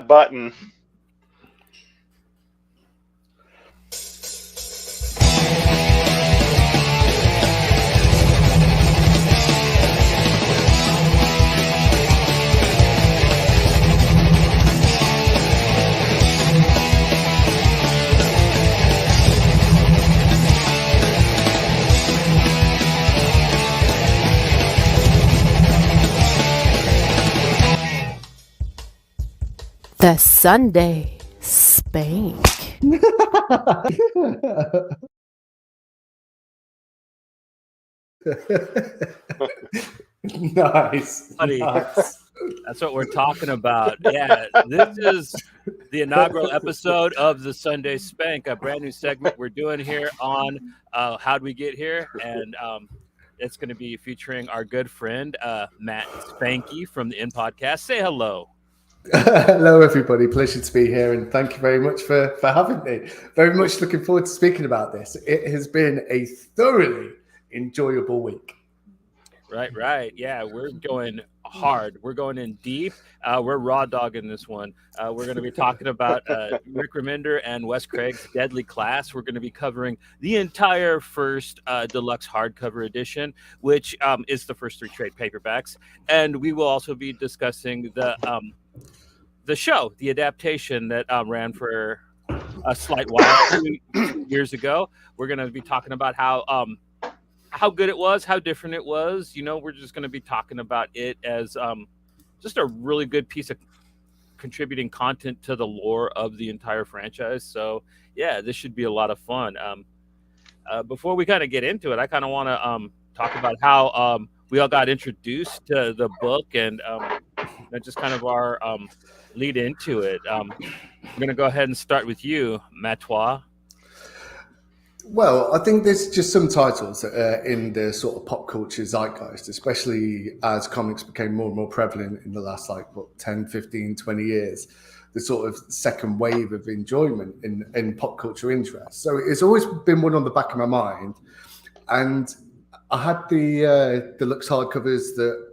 button. The Sunday Spank. Nice. Buddy, that's what we're talking about. Yeah, this is the inaugural episode of the Sunday Spank, a brand new segment we're doing here on How'd We Get Here? And it's going to be featuring our good friend, Matt Spanky from the In Podcast. Say hello. Hello, everybody. Pleasure to be here, and thank you very much for having me. Very much looking forward to speaking about this. It has been a thoroughly enjoyable week. Right. Yeah, we're going hard. We're going in deep. We're raw dogging this one. We're going to be talking about Rick Remender and Wes Craig's Deadly Class. We're going to be covering the entire first Deluxe hardcover edition, which is the first 3 trade paperbacks. And we will also be discussing the show, the adaptation that ran for a slight while 2 years ago. We're going to be talking about how good it was, how different it was. You know, we're just going to be talking about it as just a really good piece of contributing content to the lore of the entire franchise. So, yeah, this should be a lot of fun. Before we kind of get into it, I kind of want to talk about how we all got introduced to the book and just kind of our lead into it. I'm going to go ahead and start with you, Matois. Well, I think there's just some titles that are in the sort of pop culture zeitgeist, especially as comics became more and more prevalent in the last 10, 15, 20 years, the sort of second wave of enjoyment in pop culture interest. So it's always been one on the back of my mind. And I had the Deluxe hardcovers that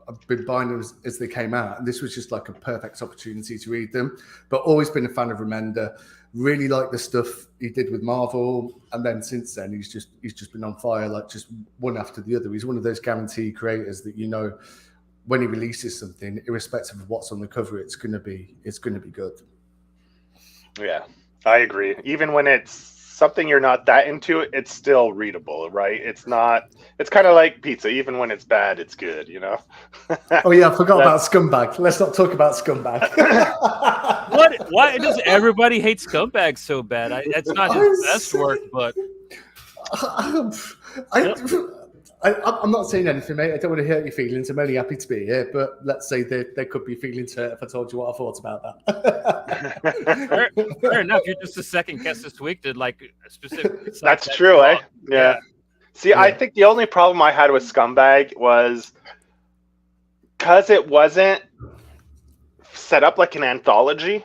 I've been buying them as they came out. And this was just like a perfect opportunity to read them. But always been a fan of Remender. Really like the stuff he did with Marvel, and then since then he's just been on fire, like just one after the other. He's one of those guarantee creators that you know when he releases something, irrespective of what's on the cover, it's gonna be good. Yeah, I agree. Even when it's something you're not that into, it's still readable, right? It's kind of like pizza. Even when it's bad, it's good, you know? Oh yeah, I forgot about Scumbag. Let's not talk about Scumbag. Why does everybody hate Scumbag so bad? It's not his best work, but I'm not saying anything, mate. I don't want to hurt your feelings. I'm only happy to be here, but let's say there could be feelings hurt if I told you what I thought about that. Fair enough. You're just the second guest this week to specifically. That's true, eh? Yeah. See, yeah. I think the only problem I had with Scumbag was because it wasn't set up like an anthology.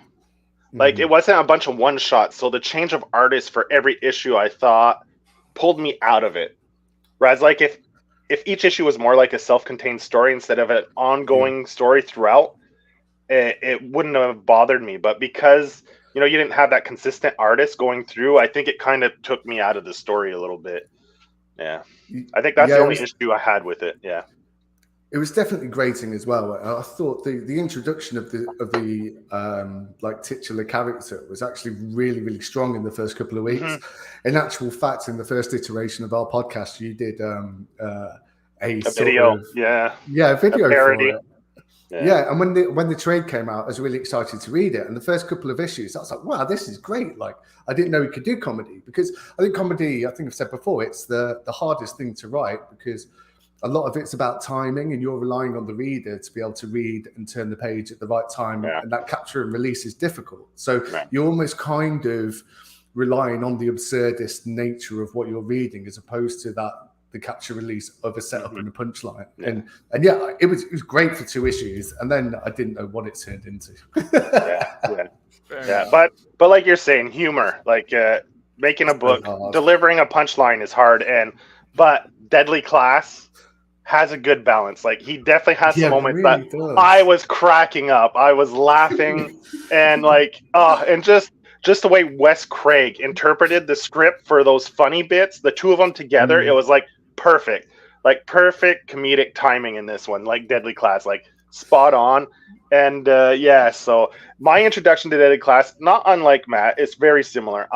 Like it wasn't a bunch of one shots. So the change of artists for every issue, I thought, pulled me out of it. Whereas like if each issue was more like a self-contained story instead of an ongoing story throughout, it wouldn't have bothered me. But because, you know, you didn't have that consistent artist going through, I think it kind of took me out of the story a little bit. Yeah. I think that's the only issue I had with it. Yeah. It was definitely grating as well. I thought the introduction of the like titular character was actually really, really strong in the first couple of weeks. In actual fact, in the first iteration of our podcast, you did a video, a video a parody. For it. Yeah, and when the trade came out, I was really excited to read it. And the first couple of issues, I was like, wow, this is great. Like, I didn't know he could do comedy, because I think comedy, I think I've said before, it's the hardest thing to write, because a lot of it's about timing, and you're relying on the reader to be able to read and turn the page at the right time. And that capture and release is difficult. So you're almost kind of relying on the absurdist nature of what you're reading, as opposed to the capture release of a setup and a punchline. And it was great for 2 issues, and then I didn't know what it turned into. But like you're saying, humor, like making a book, delivering a punchline is hard, but Deadly Class has a good balance. Like he definitely has some Yeah, moments really that does. I was cracking up, I was laughing, and like and just the way Wes Craig interpreted the script for those funny bits, the two of them together, it was like perfect comedic timing in this one, like Deadly Class, like spot on. And yeah, so my introduction to Deadly Class, not unlike Matt, it's very similar.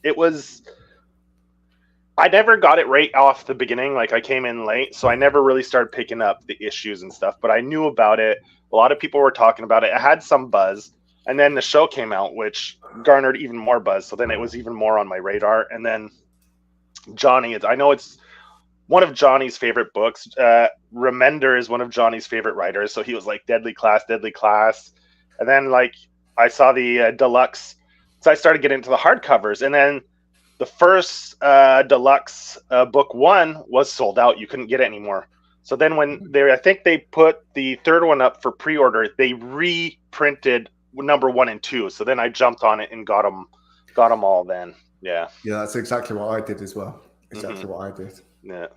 It was, I never got it right off the beginning. Like I came in late, so I never really started picking up the issues and stuff. But I knew about it. A lot of people were talking about it. It had some buzz, and then the show came out, which garnered even more buzz. So then it was even more on my radar. And then Johnny, I know it's one of Johnny's favorite books. Remender is one of Johnny's favorite writers, so he was like Deadly Class, Deadly Class. And then like I saw the Deluxe, so I started getting into the hardcovers, and then the first Deluxe book 1 was sold out. You couldn't get it anymore. So then when I think they put the third one up for pre-order, they reprinted number 1 and 2. So then I jumped on it and got them all. Then yeah, that's exactly what I did as well. Exactly what I did. Yeah.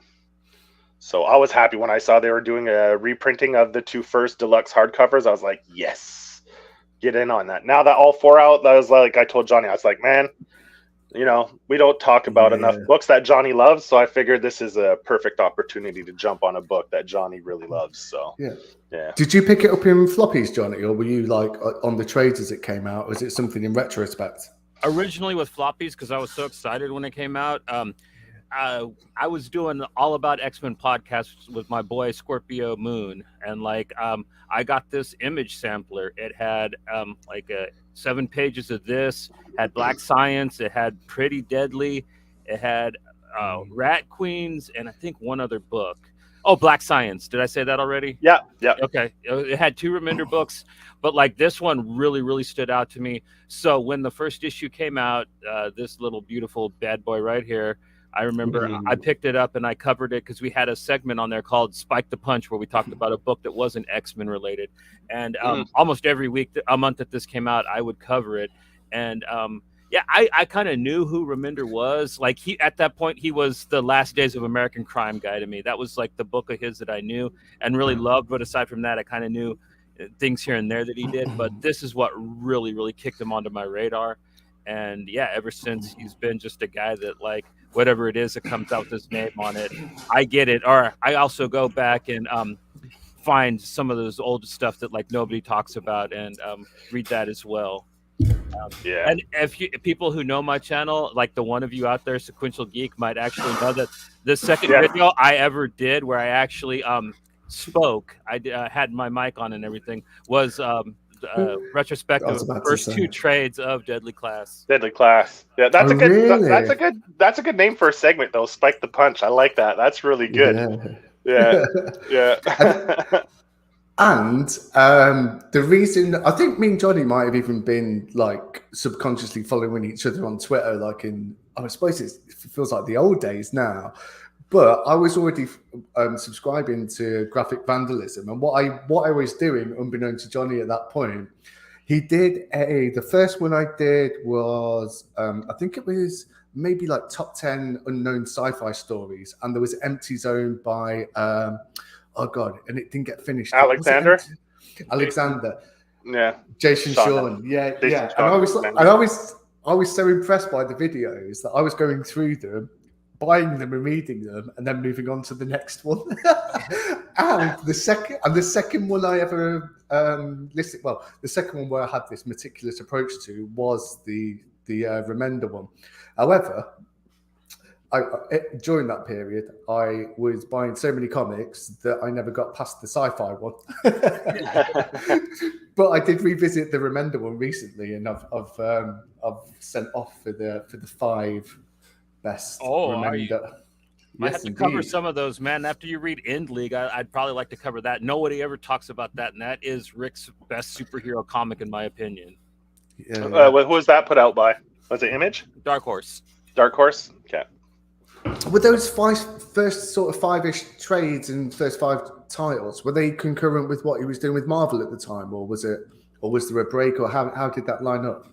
So I was happy when I saw they were doing a reprinting of the 2 first Deluxe hardcovers. I was like, yes, get in on that. Now that all 4 out, that was like, I told Johnny, I was like, man, we don't talk about enough books that Johnny loves. So I figured this is a perfect opportunity to jump on a book that Johnny really loves. So yeah. Did you pick it up in floppies, Johnny, or were you like on the trades as it came out? Or was it something in retrospect? Originally with floppies, because I was so excited when it came out. I was doing All About X-Men podcasts with my boy Scorpio Moon, and like I got this image sampler. It had 7 pages of this, had Black Science, it had Pretty Deadly, it had Rat Queens, and I think one other book. Oh, Black Science. Did I say that already? Yeah. Okay. It had 2 Remender books, but like this one really, really stood out to me. So when the first issue came out, this little beautiful bad boy right here, I remember I picked it up and I covered it because we had a segment on there called Spike the Punch where we talked about a book that wasn't X-Men related. And almost every week, a month that this came out, I would cover it. And I kind of knew who Remender was. Like at that point, he was the Last Days of American Crime guy to me. That was like the book of his that I knew and really loved. But aside from that, I kind of knew things here and there that he did. But this is what really, really kicked him onto my radar. And yeah, ever since he's been just a guy that like, whatever it is that comes out with his name on it, I get it. Or I also go back and find some of those old stuff that like nobody talks about and read that as well. And if people who know my channel, like the one of you out there, Sequential Geek, might actually know that the second video I ever did where I actually spoke, I had my mic on and everything, was retrospective of the first 2 trades of Deadly Class. Deadly Class. Yeah, that's that's a good name for a segment though. Spike the Punch. I like that. That's really good. Yeah. And the reason I think me and Johnny might have even been like subconsciously following each other on Twitter, like I suppose it feels like the old days now. But I was already subscribing to Graphic Vandalism, and what I was doing, unbeknown to Johnny at that point, he did the first one I did was I think it was maybe like top 10 unknown sci-fi stories, and there was Empty Zone by and it didn't get finished. Alexander. Yeah. Jason Shawn. Yeah. And I was so impressed by the videos that I was going through them, buying them and reading them, and then moving on to the next one. and the second one I ever listed, well, the second one where I had this meticulous approach to was the Remender one. However, during that period, I was buying so many comics that I never got past the sci-fi one. But I did revisit the Remender one recently, and I've sent off for the 5 best Remender. I have to cover some of those, man. After you read End League, I'd probably like to cover that. Nobody ever talks about that, and that is Rick's best superhero comic, in my opinion. Who was that put out by? Was it Image? Dark Horse. Dark Horse? Okay. Were those first sort of 5-ish trades and first 5 titles, were they concurrent with what he was doing with Marvel at the time, or was there a break, or how did that line up?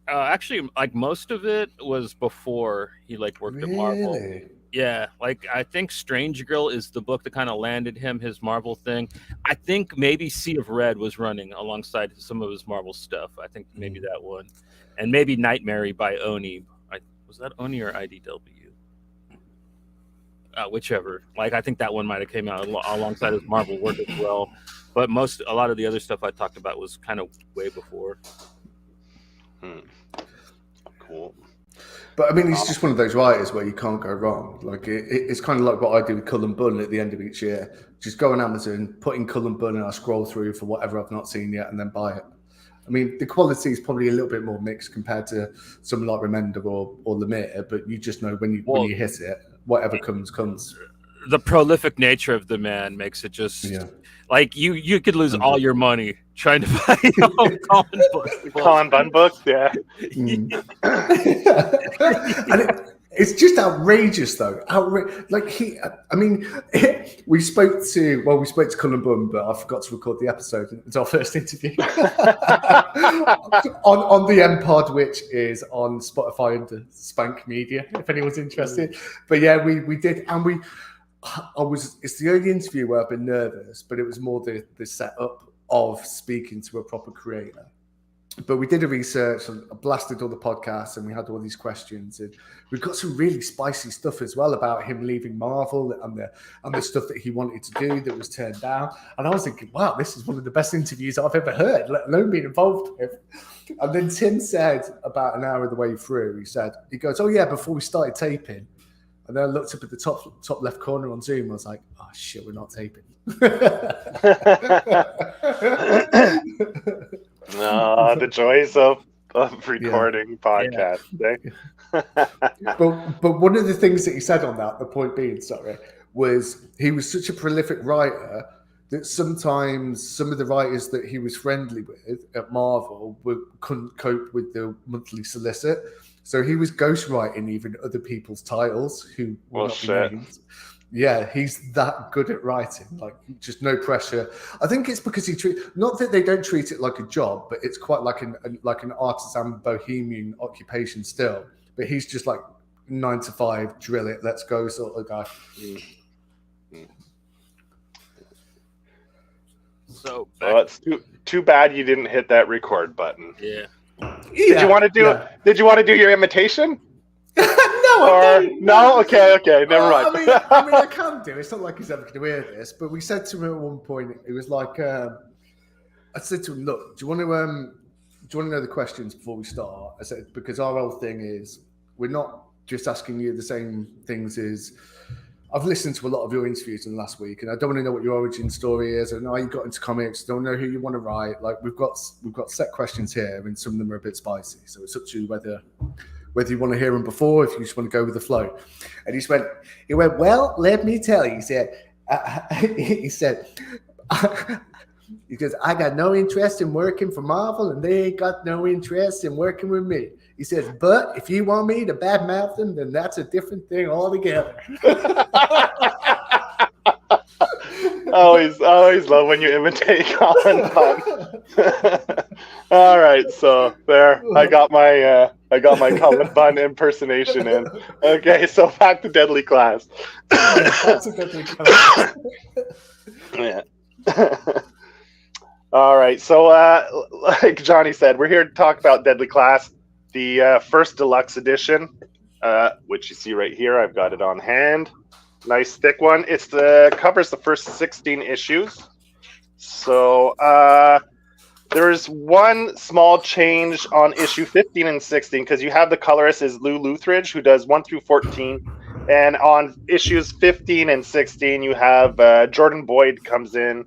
Actually, like most of it was before he like worked at Marvel. Yeah, like I think Strange Girl is the book that kind of landed him his Marvel thing. I think maybe Sea of Red was running alongside some of his Marvel stuff. I think maybe that one, and maybe Nightmare by Oni. Was that Oni or IDW? Whichever. Like I think that one might have came out alongside his Marvel work as well. But a lot of the other stuff I talked about was kind of way before. Cool. But I mean, he's just one of those writers where you can't go wrong. Like it's kind of like what I do with Cullen Bunn at the end of each year. Just go on Amazon, put in Cullen Bunn, and I scroll through for whatever I've not seen yet, and then buy it. I mean, the quality is probably a little bit more mixed compared to someone like Remender or Lemire, but you just know when you hit it, whatever comes. The prolific nature of the man makes it just like you could lose all your money trying to buy Colin books. Colin Bunn books, yeah. And it's just outrageous, though. We spoke to Cullen Bunn, but I forgot to record the episode. It's our first interview on the M Pod, which is on Spotify and Spank Media, if anyone's interested. But yeah, we did, and it's the only interview where I've been nervous, but it was more the setup of speaking to a proper creator. But we did a research and blasted all the podcasts, and we had all these questions, and we got some really spicy stuff as well about him leaving Marvel and the stuff that he wanted to do that was turned down. And I was thinking, wow, this is one of the best interviews I've ever heard, let alone being involved with. And then Tim said about an hour of the way through, he goes, oh yeah, before we started taping. And then I looked up at the top left corner on Zoom. I was like, oh shit, we're not taping. No, the joys of recording podcast. Yeah. But one of the things that he said on that, the point being, was he was such a prolific writer that sometimes some of the writers that he was friendly with at Marvel couldn't cope with the monthly solicit. So he was ghostwriting even other people's titles who were not named. Yeah, he's that good at writing, like just no pressure. I think it's because not that they don't treat it like a job, but it's quite like an artisan bohemian occupation still. But he's just like 9 to 5, drill it, let's go sort of guy. So it's too bad you didn't hit that record button. Yeah. Did you want to do? Yeah. Did you want to do your imitation? No. Okay. Never mind. I mean, I can do. It's not like he's ever going to hear this. But we said to him at one point, it was like, I said to him, "Look, do you want to know the questions before we start?" I said, because our whole thing is we're not just asking you the same things as. I've listened to a lot of your interviews in the last week, and I don't want to know what your origin story is. I know you got into comics. Don't know who you want to write. Like we've got set questions here, and some of them are a bit spicy. So it's up to you whether you want to hear them before, if you just want to go with the flow. And he went. Well, let me tell you. He said, he goes, I got no interest in working for Marvel, and they ain't got no interest in working with me. He says, but if you want me to badmouth them, then that's a different thing altogether. always love when you imitate Colin Bunn. All right, so there, I got my Colin Bunn impersonation in. Okay, so back to Deadly Class. That's a Deadly Class. Yeah. All right, so like Johnny said, we're here to talk about Deadly Class. The first deluxe edition, which you see right here, I've got it on hand. Nice thick one. Covers the first 16 issues. So there's one small change on issue 15 and 16 because you have the colorist is Lou Luthridge, who does 1 through 14, and on issues 15 and 16 you have Jordan Boyd comes in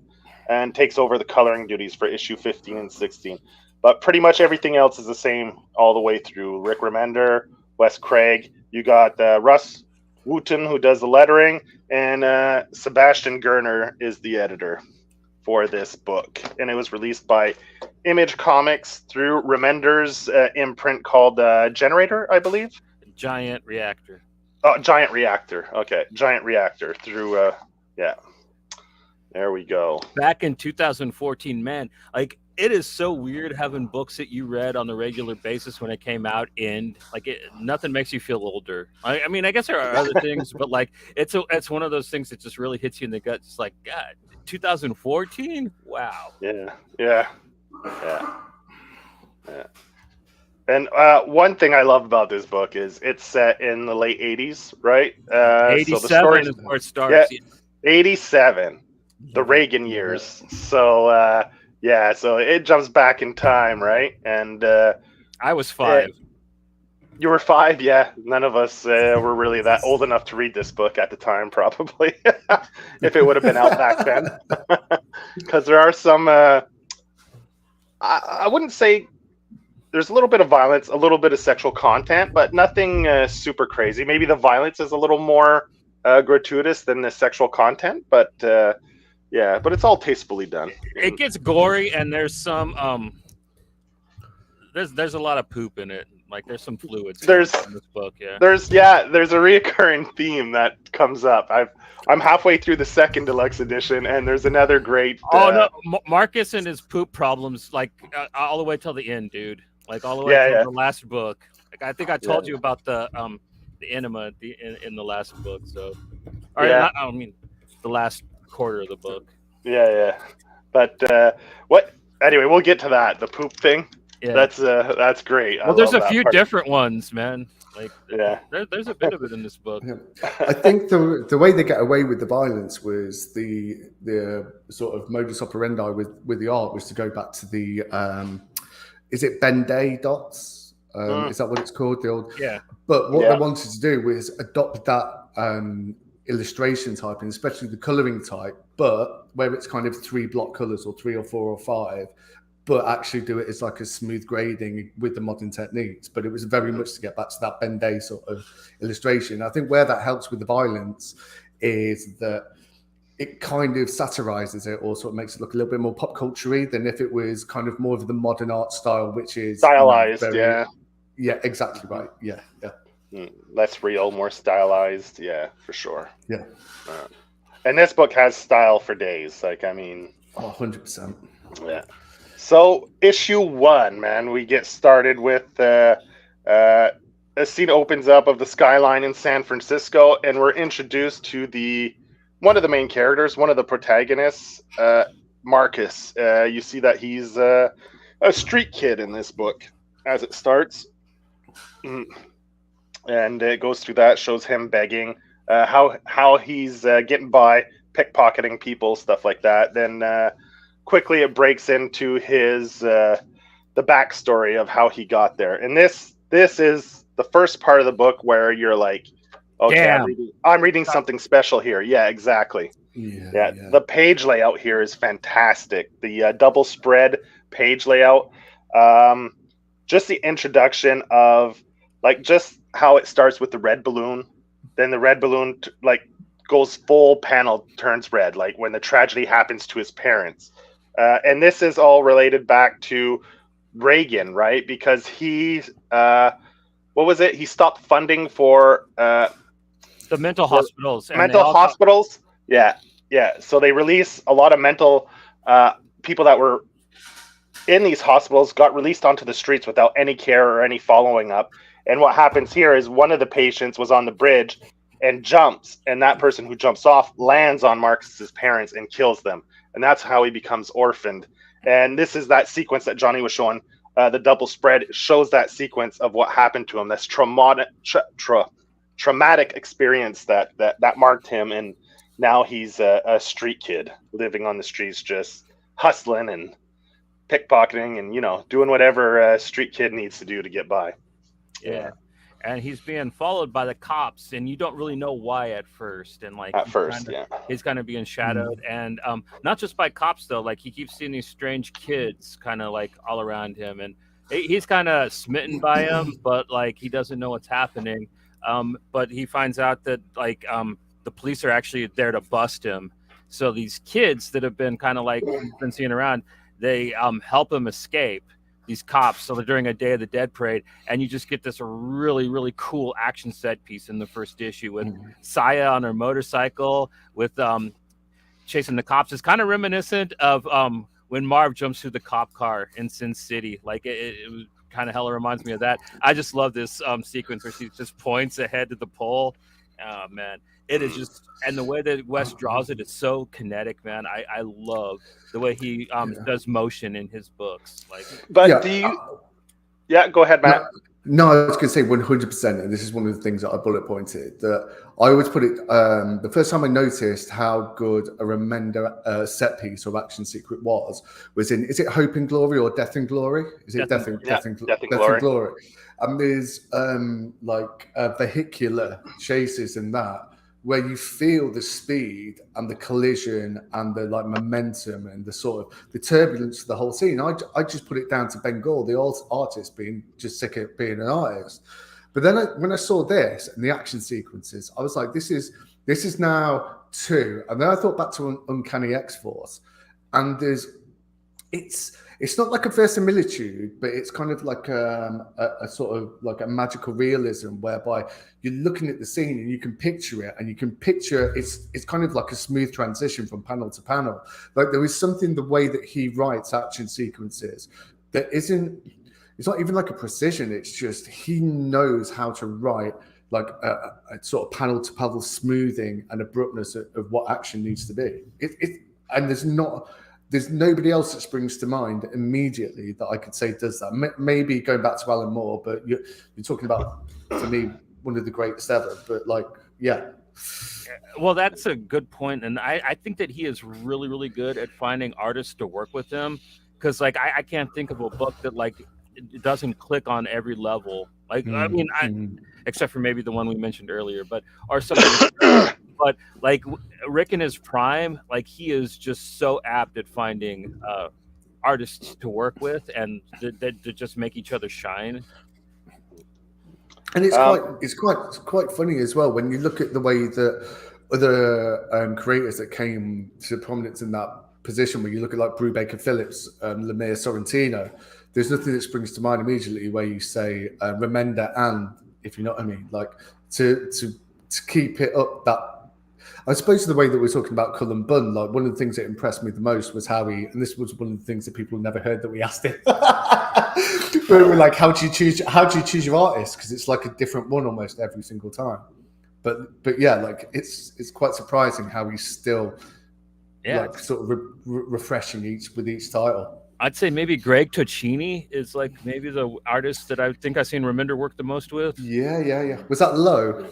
and takes over the coloring duties for issue 15 and 16. But pretty much everything else is the same all the way through. Rick Remender, Wes Craig. You got Russ Wooten, who does the lettering, and Sebastian Gerner is the editor for this book. And it was released by Image Comics through Remender's imprint called Generator, I believe. Giant Reactor. Oh, Giant Reactor. Okay, Giant Reactor through, yeah. There we go. Back in 2014, man, like, it is so weird having books that you read on a regular basis when it came out, and like nothing makes you feel older. I mean, I guess there are other things, but like it's one of those things that just really hits you in the gut. It's like, God, 2014, wow. Yeah. And one thing I love about this book is it's set in the late 80s, right? 87 so the story is where it starts. Yeah, 87, the Reagan years. So so it jumps back in time, right? And I was 5. You were 5, yeah. None of us were really that old enough to read this book at the time, probably, if it would have been out back then. Because there are some, I wouldn't say, there's a little bit of violence, a little bit of sexual content, but nothing super crazy. Maybe the violence is a little more gratuitous than the sexual content, but but it's all tastefully done. It gets gory, and there's some there's a lot of poop in it. Like there's some fluids in this book. There's a reoccurring theme that comes up. I'm halfway through the second deluxe edition, and there's another great. No, Marcus and his poop problems, like all the way till the end, dude. Like all the way till the last book. Like I think I told you about the enema in the last book. So, I mean, the last quarter of the book. Yeah. But what? Anyway, we'll get to that. The poop thing. Yeah. That's great. Well, there's a few different ones, man. Like there's a bit of it in this book. I think the way they get away with the violence was the sort of modus operandi with the art was to go back to the is it Ben-Day dots? Is that what it's called? The old But what they wanted to do was adopt that illustration type, and especially the colouring type, but where it's kind of 3 block colours or 3 or 4 or 5. But actually do it as like a smooth grading with the modern techniques. But it was very much to get back to that Ben-Day sort of illustration. I think where that helps with the violence is that it kind of satirizes it, or sort of makes it look a little bit more pop culture-y than if it was kind of more of the modern art style, which is stylized. Yeah, exactly right. Yeah. Less real, more stylized. Yeah, for sure. Yeah. And this book has style for days. Like, I mean, 100%. Yeah. So issue 1, man, we get started with a scene opens up of the skyline in San Francisco, and we're introduced to one of the main characters, one of the protagonists, Marcus. You see that he's a street kid in this book as it starts, and it goes through that, shows him begging, how he's getting by, pickpocketing people, stuff like that. Then quickly it breaks into his the backstory of how he got there, and this is the first part of the book where you're like, okay, I'm reading something special here. Yeah, exactly. Yeah. The page layout here is fantastic. The double spread page layout, just the introduction of like just how it starts with the red balloon, then the red balloon goes full panel, turns red, like when the tragedy happens to his parents. And this is all related back to Reagan, right? Because he, what was it? He stopped funding for the mental hospitals. Hospitals. Yeah. So they release a lot of mental people that were in these hospitals got released onto the streets without any care or any following up. And what happens here is one of the patients was on the bridge and jumps, and that person who jumps off lands on Marcus's parents and kills them. And that's how he becomes orphaned. And this is that sequence that Johnny was showing. The double spread shows that sequence of what happened to him. This traumatic experience that marked him. And now he's a street kid living on the streets, just hustling and pickpocketing and, doing whatever a street kid needs to do to get by. Yeah. And he's being followed by the cops, and you don't really know why at first. And he's kind of being shadowed, and not just by cops though. Like he keeps seeing these strange kids, kind of like all around him, and he's kind of smitten by them, but like he doesn't know what's happening. But he finds out that the police are actually there to bust him. So these kids that have been kind of like been seen around, they help him escape. These cops, so they're during a Day of the Dead parade, and you just get this really, really cool action set piece in the first issue with Saya on her motorcycle with chasing the cops. It's kind of reminiscent of when Marv jumps through the cop car in Sin City, like it was kind of hella reminds me of that. I just love this sequence where she just points ahead to the pole. Oh man, it is just, and the way that Wes draws it is so kinetic, man. I love the way he does motion in his books. Like, but do you? Yeah, go ahead, Matt. No, I was going to say 100%, and this is one of the things that I bullet pointed, that I always put it, the first time I noticed how good a Remender set piece or action sequence was in, is it Hope and Glory or Death and Glory? Is it Death and Glory? And there's vehicular chases in that, where you feel the speed and the collision and the like momentum and the sort of the turbulence of the whole scene. I just put it down to Bengal, the old artist, being just sick of being an artist. But then when I saw this and the action sequences, I was like, this is now 2. And then I thought back to Uncanny X-Force, and it's not like a verisimilitude, but it's kind of like a sort of like a magical realism whereby you're looking at the scene and you can picture it, and you can picture it's kind of like a smooth transition from panel to panel. Like there is something the way that he writes action sequences that isn't. It's not even like a precision. It's just he knows how to write like a sort of panel to panel smoothing and abruptness of what action needs to be. And there's nobody else that springs to mind immediately that I could say does that. Maybe going back to Alan Moore, but you're talking about, for me, one of the greatest ever. But like, yeah. Well, that's a good point. And I think that he is really, really good at finding artists to work with him. Because like, I can't think of a book that like it doesn't click on every level. Like, I mean, except for maybe the one we mentioned earlier, or something. But like Rick in his prime, like he is just so apt at finding artists to work with and to just make each other shine. And it's quite funny as well when you look at the way that other creators that came to prominence in that position. Where you look at like Brubaker Phillips, Lemire Sorrentino, there's nothing that springs to mind immediately where you say Remender, and if you know what I mean, like to keep it up that. I suppose the way that we're talking about Cullen Bunn, like one of the things that impressed me the most was how and this was one of the things that people never heard that we asked him. But we were like, how do you choose your artist? Because it's like a different one almost every single time. But yeah, like it's quite surprising how he's still like sort of refreshing with each title. I'd say maybe Greg Tocchini is like maybe the artist that I think I've seen Remender work the most with. Yeah. Was that Low?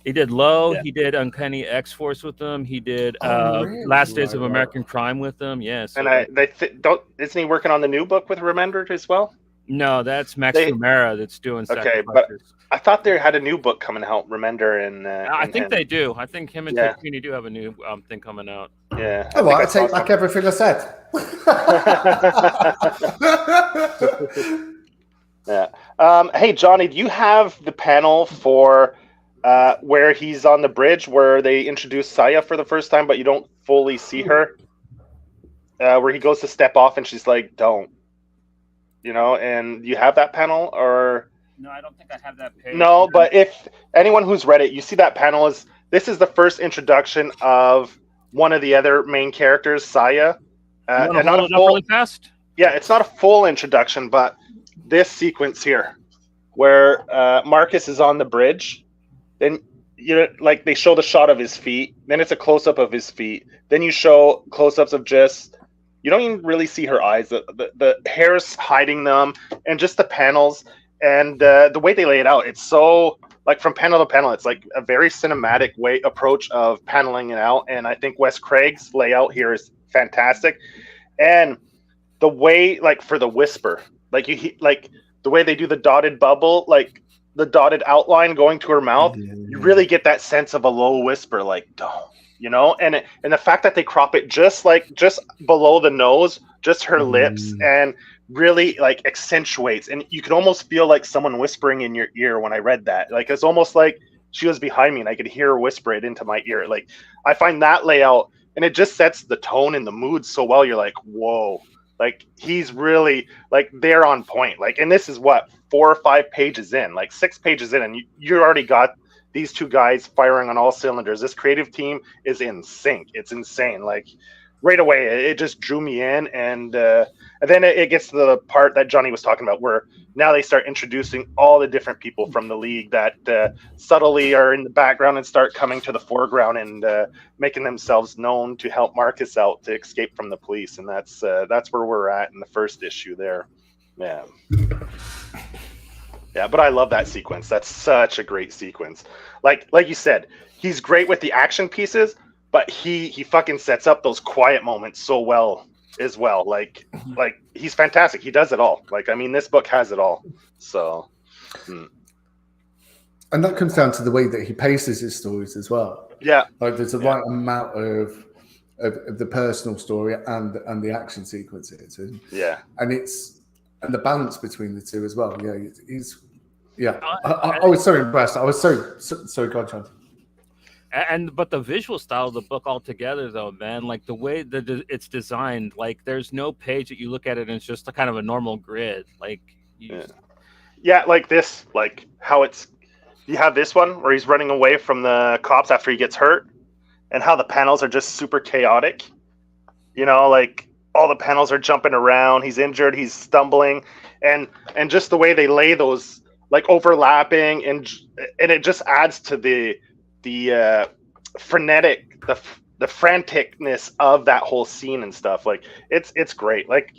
He did Low. Yeah. He did Uncanny X-Force with them. He did really? Last Days of American Crime with them. Yes. And isn't he working on the new book with Remender as well? No, that's Max Romero that's doing. Okay, but I thought they had a new book coming out. Remender and I think they do. I think him and Tocchini do have a new thing coming out. Yeah. Oh, I take back everything I said. Yeah. Hey, Johnny, do you have the panel for? Where he's on the bridge, where they introduce Saya for the first time, but you don't fully see her. Where he goes to step off, and she's like, "Don't," And you have that panel, or no? I don't think I have that page. No, but if anyone who's read it, you see that panel this is the first introduction of one of the other main characters, Saya. And not a full, really fast. Yeah, it's not a full introduction, but this sequence here, where Marcus is on the bridge. Then like they show the shot of his feet. Then it's a close up of his feet. Then you show close ups of just you don't even really see her eyes. The hair's hiding them, and just the panels and the way they lay it out. It's so like from panel to panel. It's like a very cinematic approach of paneling it out. And I think Wes Craig's layout here is fantastic. And the way like for the whisper, like the way they do the dotted bubble, like. The dotted outline going to her mouth, you really get that sense of a low whisper, like "don't," and the fact that they crop it just below the nose, just her lips, and really like accentuates, and you could almost feel like someone whispering in your ear when I read that. Like it's almost like she was behind me and I could hear her whisper it into my ear. Like I find that layout, and it just sets the tone and the mood so well. You're like, whoa. Like he's really like they're on point. Like, and this is what 4 or 5 pages in, like 6 pages in, and you already got these two guys firing on all cylinders. This creative team is in sync. It's insane. Like right away it just drew me in, and then it gets to the part that Johnny was talking about, where now they start introducing all the different people from the league that subtly are in the background and start coming to the foreground and making themselves known to help Marcus out to escape from the police, and that's where we're at in the first issue there. Yeah, but I love that sequence. That's such a great sequence. Like you said, he's great with the action pieces, but he fucking sets up those quiet moments so well as well. Like he's fantastic. He does it all. Like, I mean, this book has it all. So, and that comes down to the way that he paces his stories as well. Yeah, like there's a right amount of the personal story and the action sequences, and the balance between the two as well. Yeah, he's. Yeah, I was so impressed. I was so God, John. But the visual style of the book altogether, though, man, like the way that it's designed, like there's no page that you look at it and it's just a kind of a normal grid. Like, like this, like how you have this one where he's running away from the cops after he gets hurt, and how the panels are just super chaotic. You know, like all the panels are jumping around. He's injured. He's stumbling, and just the way they lay those like overlapping, and it just adds to the frenetic, the franticness of that whole scene and stuff. Like it's great. Like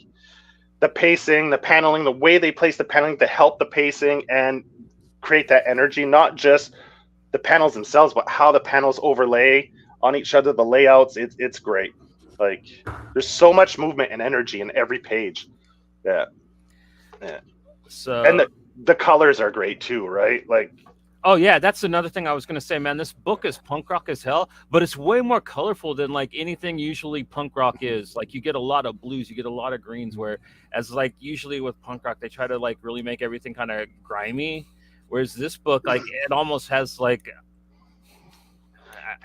the pacing, the paneling, the way they place the paneling to help the pacing and create that energy, not just the panels themselves, but how the panels overlay on each other, the layouts. It's great. Like there's so much movement and energy in every page. Yeah. So, and the colors are great too, right? Like, oh yeah, that's another thing I was gonna say, man. This book is punk rock as hell, but it's way more colorful than like anything usually punk rock is. Like you get a lot of blues, you get a lot of greens, where as like usually with punk rock they try to like really make everything kind of grimy, whereas this book, like it almost has like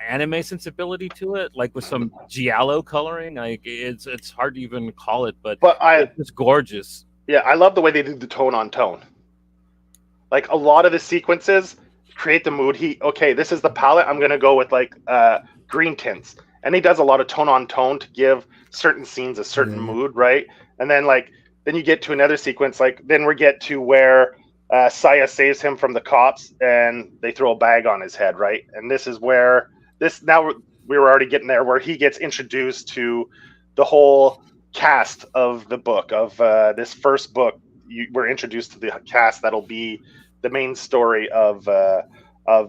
anime sensibility to it, like with some giallo coloring. Like it's hard to even call it, but it's gorgeous. Yeah, I love the way they do the tone on tone. Like a lot of the sequences create the mood. This is the palette. I'm gonna go with like green tints, and he does a lot of tone on tone to give certain scenes a certain mood, right? And then then you get to another sequence. Like then we get to where Saya saves him from the cops, and they throw a bag on his head, right? And this is where we were already getting there, where he gets introduced to the whole cast of the book of this first book. We're introduced to the cast that'll be the main story of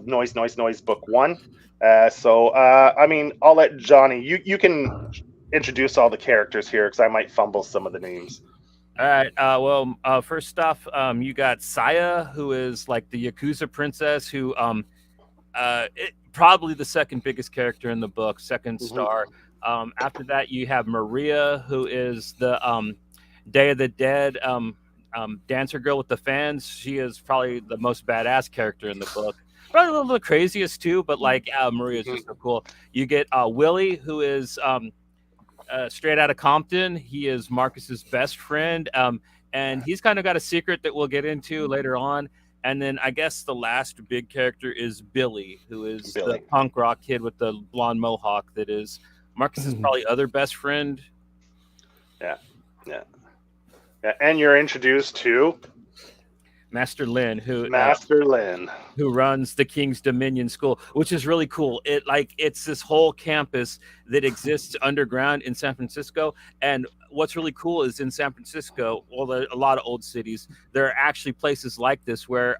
Noise Book 1. I mean, I'll let Johnny, you can introduce all the characters here, because I might fumble some of the names. All right. First off, you got Saya, who is like the Yakuza princess, who probably the second biggest character in the book, second star. After that, you have Maria, who is the Day of the Dead dancer girl with the fans. She is probably the most badass character in the book. Probably a little the craziest too, but like Maria's just so cool. You get Willie, who is straight out of Compton. He is Marcus's best friend, and he's kind of got a secret that we'll get into later on. And then I guess the last big character is Billy, who is the punk rock kid with the blonde mohawk that is Marcus's probably other best friend. Yeah. And you're introduced to Master Lin, who runs the King's Dominion School, which is really cool. It's this whole campus that exists underground in San Francisco. And what's really cool is in San Francisco, there are a lot of old cities, there are actually places like this where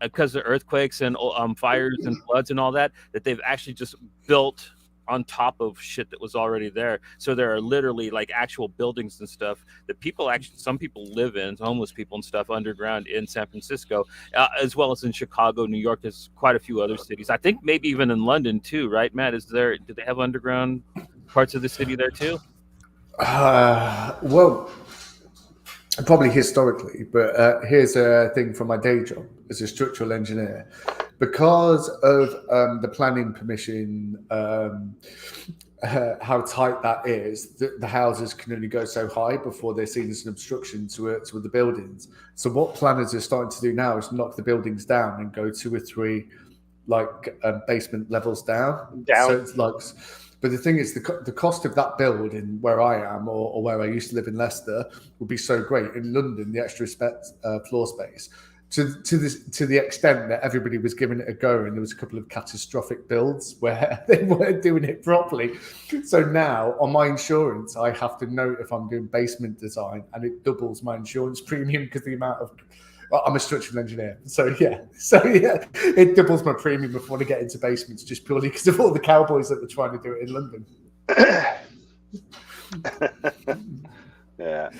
because of earthquakes and fires and floods and all that they've actually just built on top of shit that was already there. So there are literally like actual buildings and stuff that some people live in, homeless people and stuff underground in San Francisco, as well as in Chicago, New York. There's quite a few other cities. I think maybe even in London too, right, Matt? Do they have underground parts of the city there too? Well, probably historically, but here's a thing from my day job as a structural engineer. Because of the planning permission, how tight that is, the houses can only go so high before they're seen as an obstruction to the buildings. So what planners are starting to do now is knock the buildings down and go 2 or 3 basement levels down. So it's But the thing is, the cost of that build in where I am or where I used to live in Leicester would be so great. In London, the extra floor space, to the extent that everybody was giving it a go, and there was a couple of catastrophic builds where they weren't doing it properly. So now on my insurance, I have to note if I'm doing basement design, and it doubles my insurance premium because the amount of I'm a structural engineer, so yeah, it doubles my premium before I get into basements just purely because of all the cowboys that were trying to do it in London. Yeah,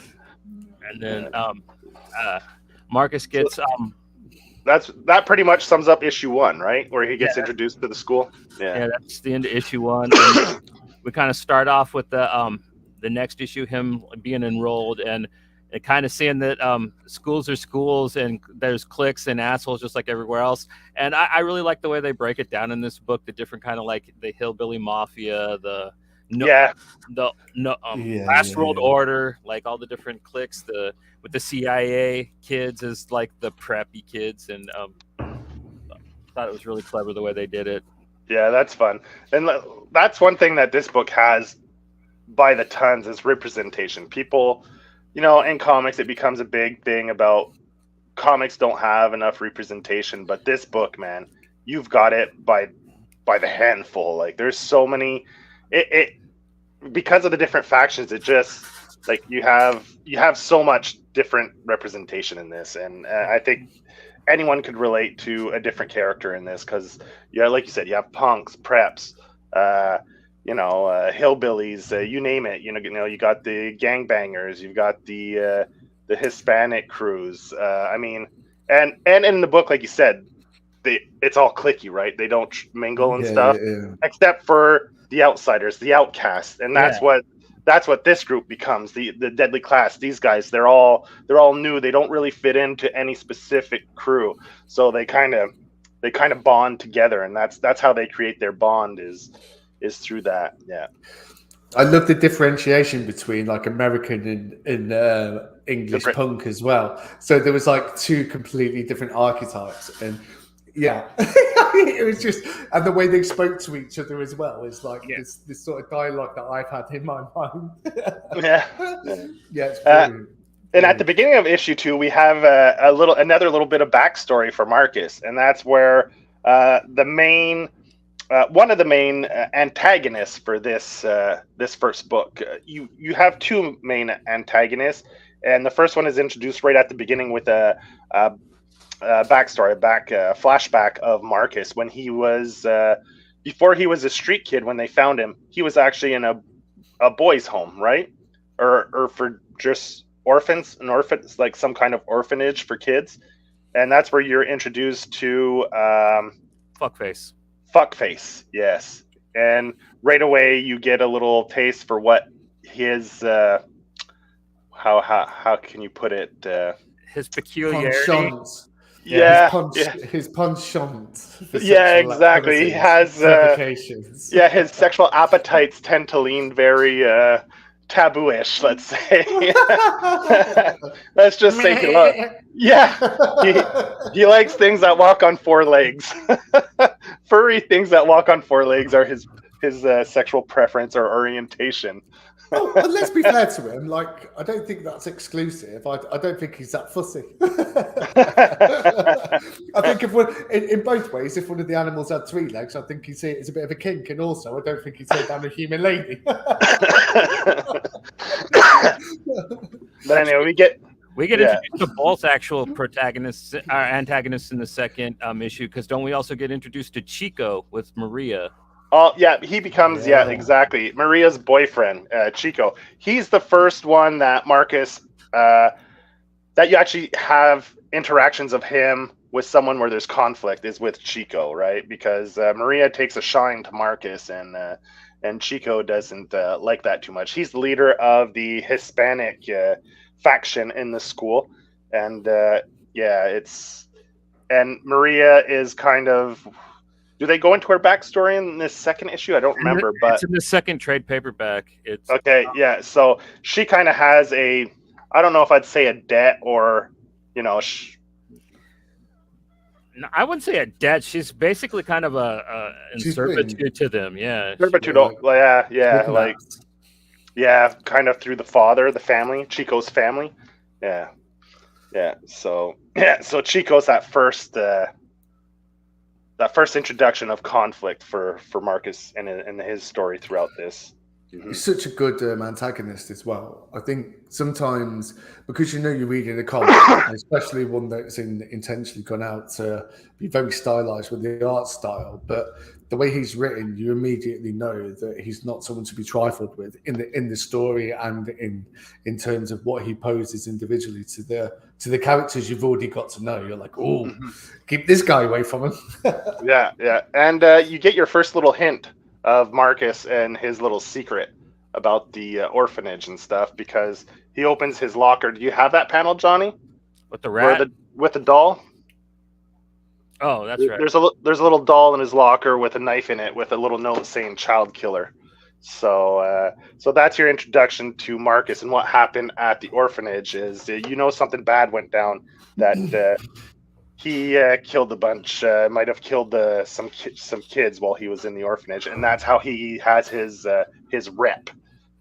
and then Marcus gets that pretty much sums up issue 1, right? Where he gets introduced to the school. Yeah, that's the end of issue 1. And we kind of start off with the next issue, him being enrolled and kind of seeing that schools are schools and there's cliques and assholes just like everywhere else. And I really like the way they break it down in this book, the different kind of like the hillbilly mafia, Last World Order, like all the different cliques, with the CIA kids as like the preppy kids, and thought it was really clever the way they did it. Yeah, that's fun. And that's one thing that this book has by the tons is representation. People, in comics, it becomes a big thing about comics don't have enough representation. But this book, man, you've got it by the handful. Like, there's so many. It because of the different factions, it just like you have so much different representation in this, and I think anyone could relate to a different character in this because, like you said, you have punks, preps, hillbillies, you name it. You got the gangbangers, you've got the Hispanic crews. And in the book, like you said, it's all cliquey, right? They don't mingle and stuff, except for the outsiders, the outcasts, and that's what this group becomes. The Deadly Class. These guys, they're all new. They don't really fit into any specific crew, so they kind of bond together, and that's how they create their bond is through that. Yeah, I love the differentiation between like American and English punk as well. So there was like two completely different archetypes, and it was just, and the way they spoke to each other as well is like this sort of dialogue that I've had in my mind. It's brilliant. And at the beginning of issue 2, we have another little bit of backstory for Marcus, and that's where one of the main antagonists for this first book. You have two main antagonists, and the first one is introduced right at the beginning with a flashback of Marcus when he was before he was a street kid. When they found him, he was actually in a boys' home, right? Or for just orphans, like some kind of orphanage for kids, and that's where you're introduced to Fuckface, yes. And right away you get a little taste for what his how can you put it? His peculiarity. His penchant. Yeah, exactly. He has his sexual appetites tend to lean very taboo-ish, let's say. Let's just say he likes things that walk on 4 legs. Furry things that walk on 4 legs are his sexual preference or orientation. But let's be fair to him. Like, I don't think that's exclusive. I don't think he's that fussy. I think in both ways, if one of the animals had 3 legs, I think he'd see it as a bit of a kink, and also I don't think he'd take down a human lady. But anyway, we get introduced to both actual antagonists in the second issue, because don't we also get introduced to Chico with Maria? Oh, yeah, he becomes, exactly, Maria's boyfriend, Chico. He's the first one that Marcus, that you actually have interactions of him with someone where there's conflict is with Chico, right? Because Maria takes a shine to Marcus, and Chico doesn't like that too much. He's the leader of the Hispanic faction in the school, and and Maria is kind of. Do they go into her backstory in this second issue? I don't remember, but it's in the second trade paperback. It's okay. Yeah. So she kind of has I don't know if I'd say a debt or, No, I wouldn't say a debt. She's basically kind of a in She's servitude to them. Yeah. Servitude, like, yeah, like kidnapped. yeah, kind of through the father, the family, Chico's family. Yeah, yeah. So yeah, so Chico's that first introduction of conflict for Marcus and his story throughout this. He's such a good antagonist as well. I think sometimes because you're reading a comic, especially one that's intentionally gone out to be very stylized with the art style, but the way he's written, you immediately know that he's not someone to be trifled with in the story and in terms of what he poses individually to the characters you've already got to know. You're like, oh, keep this guy away from him. Yeah, yeah, and you get your first little hint of Marcus and his little secret about the orphanage and stuff because he opens his locker. Do you have that panel, Johnny? With the rat? With the doll? Oh, that's right. There's a little doll in his locker with a knife in it with a little note saying "child killer." So that's your introduction to Marcus and what happened at the orphanage. Is something bad went down that. He killed a bunch. Might have killed some kids while he was in the orphanage, and that's how he has his rep,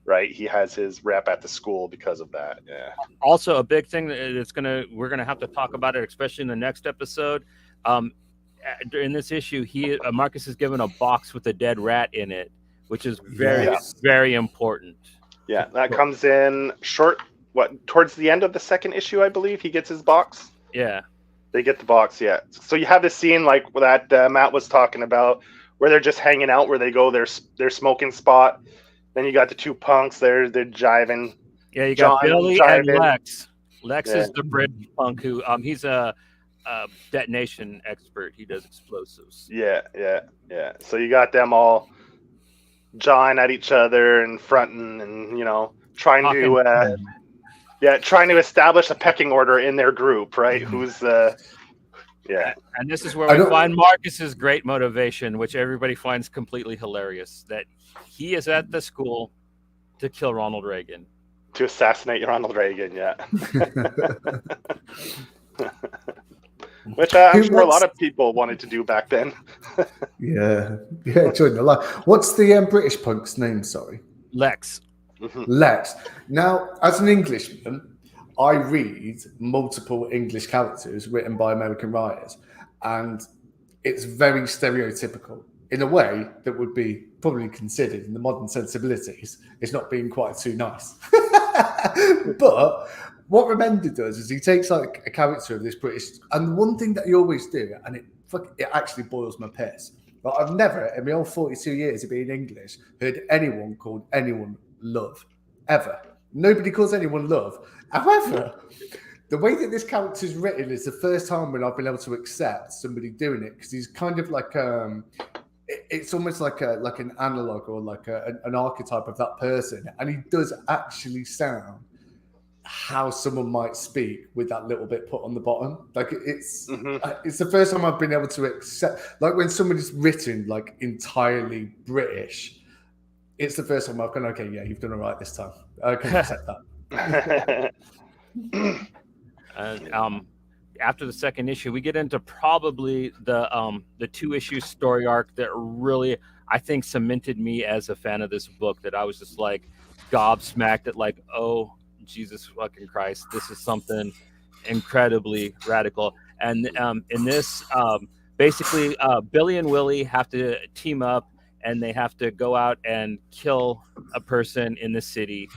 right? He has his rep at the school because of that. Yeah. Also, a big thing that we're gonna have to talk about it, especially in the next episode. In this issue, Marcus is given a box with a dead rat in it, which is very important. Yeah, that comes in towards the end of the second issue, I believe. He gets his box. Yeah. They get the box, yeah. So you have this scene like that Matt was talking about, where they're just hanging out, where they go their smoking spot. Then you got the two punks, they're jiving. Yeah, you got Billy and Lex. Lex is the British punk who he's a detonation expert. He does explosives. Yeah. So you got them all jawing at each other and fronting and trying to establish a pecking order in their group, right? Who's And this is where we find Marcus's great motivation, which everybody finds completely hilarious, that he is at the school to kill Ronald Reagan. To assassinate Ronald Reagan, yeah. Which I'm sure a lot of people wanted to do back then. yeah, join the line. What's the British punk's name, sorry? Lex. Lex. Now, as an Englishman, I read multiple English characters written by American writers, and it's very stereotypical in a way that would be probably considered in the modern sensibilities as not being quite too nice. But what Remender does is he takes like a character of this British, and one thing that he always do, and it actually boils my piss. But I've never, in my old 42 years of being English, heard anyone called anyone Love, ever. Nobody calls anyone Love. However, the way that this character is written is the first time when I've been able to accept somebody doing it, because he's kind of like it's almost like an analog or like an archetype of that person, and he does actually sound how someone might speak with that little bit put on the bottom. Like it's the first time I've been able to accept, like when somebody's written like entirely British. It's the first time I've gone, okay, yeah, you've done all right this time. I can accept that. After the second issue, we get into probably the 2-issue story arc that really, I think, cemented me as a fan of this book, that I was just like gobsmacked at, like, oh, Jesus fucking Christ, this is something incredibly radical. And in this, basically, Billy and Willie have to team up, and they have to go out and kill a person in the city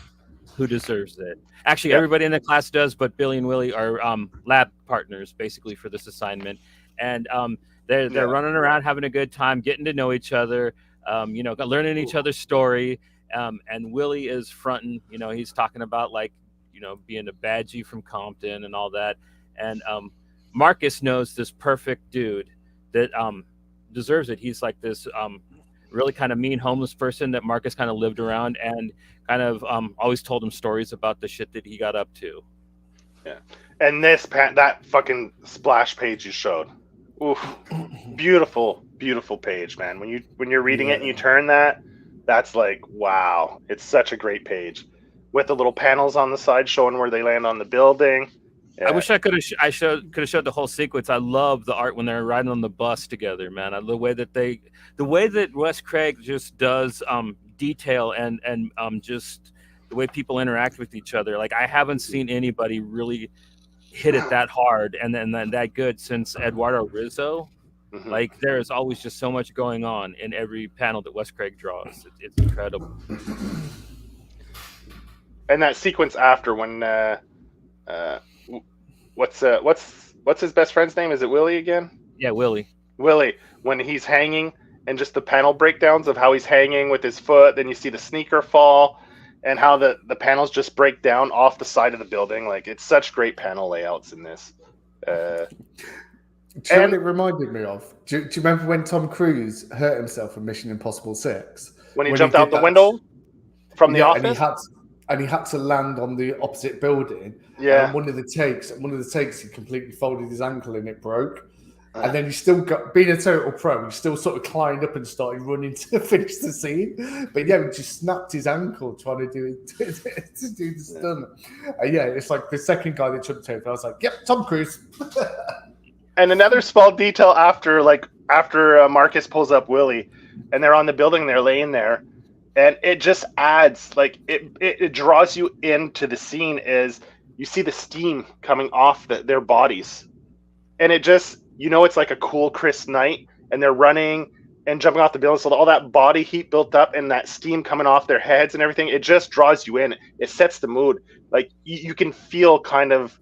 who deserves it. Actually, everybody in the class does, but Billy and Willie are lab partners, basically, for this assignment. And they're running around having a good time, getting to know each other, learning each other's story. And Willie is fronting, he's talking about, like, being a badgie from Compton and all that. And Marcus knows this perfect dude that deserves it. He's like this really kind of mean homeless person that Marcus kind of lived around, and kind of always told him stories about the shit that he got up to. Yeah. And that fucking splash page you showed. Oof. Beautiful, beautiful page, man. When you're reading it and you turn that's like, wow. It's such a great page. With the little panels on the side showing where they land on the building. I wish I could have showed the whole sequence. I love the art when they're riding on the bus together, man. The way that Wes Craig just does detail and just the way people interact with each other. Like, I haven't seen anybody really hit it that hard and then that good since Eduardo Rizzo. Mm-hmm. Like, there is always just so much going on in every panel that Wes Craig draws. It's incredible. And that sequence after when what's his best friend's name? Is it Willie again? Yeah, Willie. When he's hanging and just the panel breakdowns of how he's hanging with his foot, then you see the sneaker fall and how the panels just break down off the side of the building. Like, it's such great panel layouts in this. Do you know what it reminded me of? Do you remember when Tom Cruise hurt himself in Mission Impossible 6? When he jumped out the window from the office? And he had to land on the opposite building. Yeah. And one of the takes, he completely folded his ankle and it broke. And then he still got, being a total pro, he still sort of climbed up and started running to finish the scene. But yeah, he just snapped his ankle trying to do the stunt. And yeah, it's like the second guy that jumped over. I was like, yep, Tom Cruise. And another small detail after Marcus pulls up Willie, and they're on the building, they're laying there, and it just adds, like, it draws you into the scene. Is you see the steam coming off their bodies, and it just, it's like a cool crisp night, and they're running and jumping off the building, so all that body heat built up and that steam coming off their heads and everything, it just draws you in. It sets the mood. Like, you can feel kind of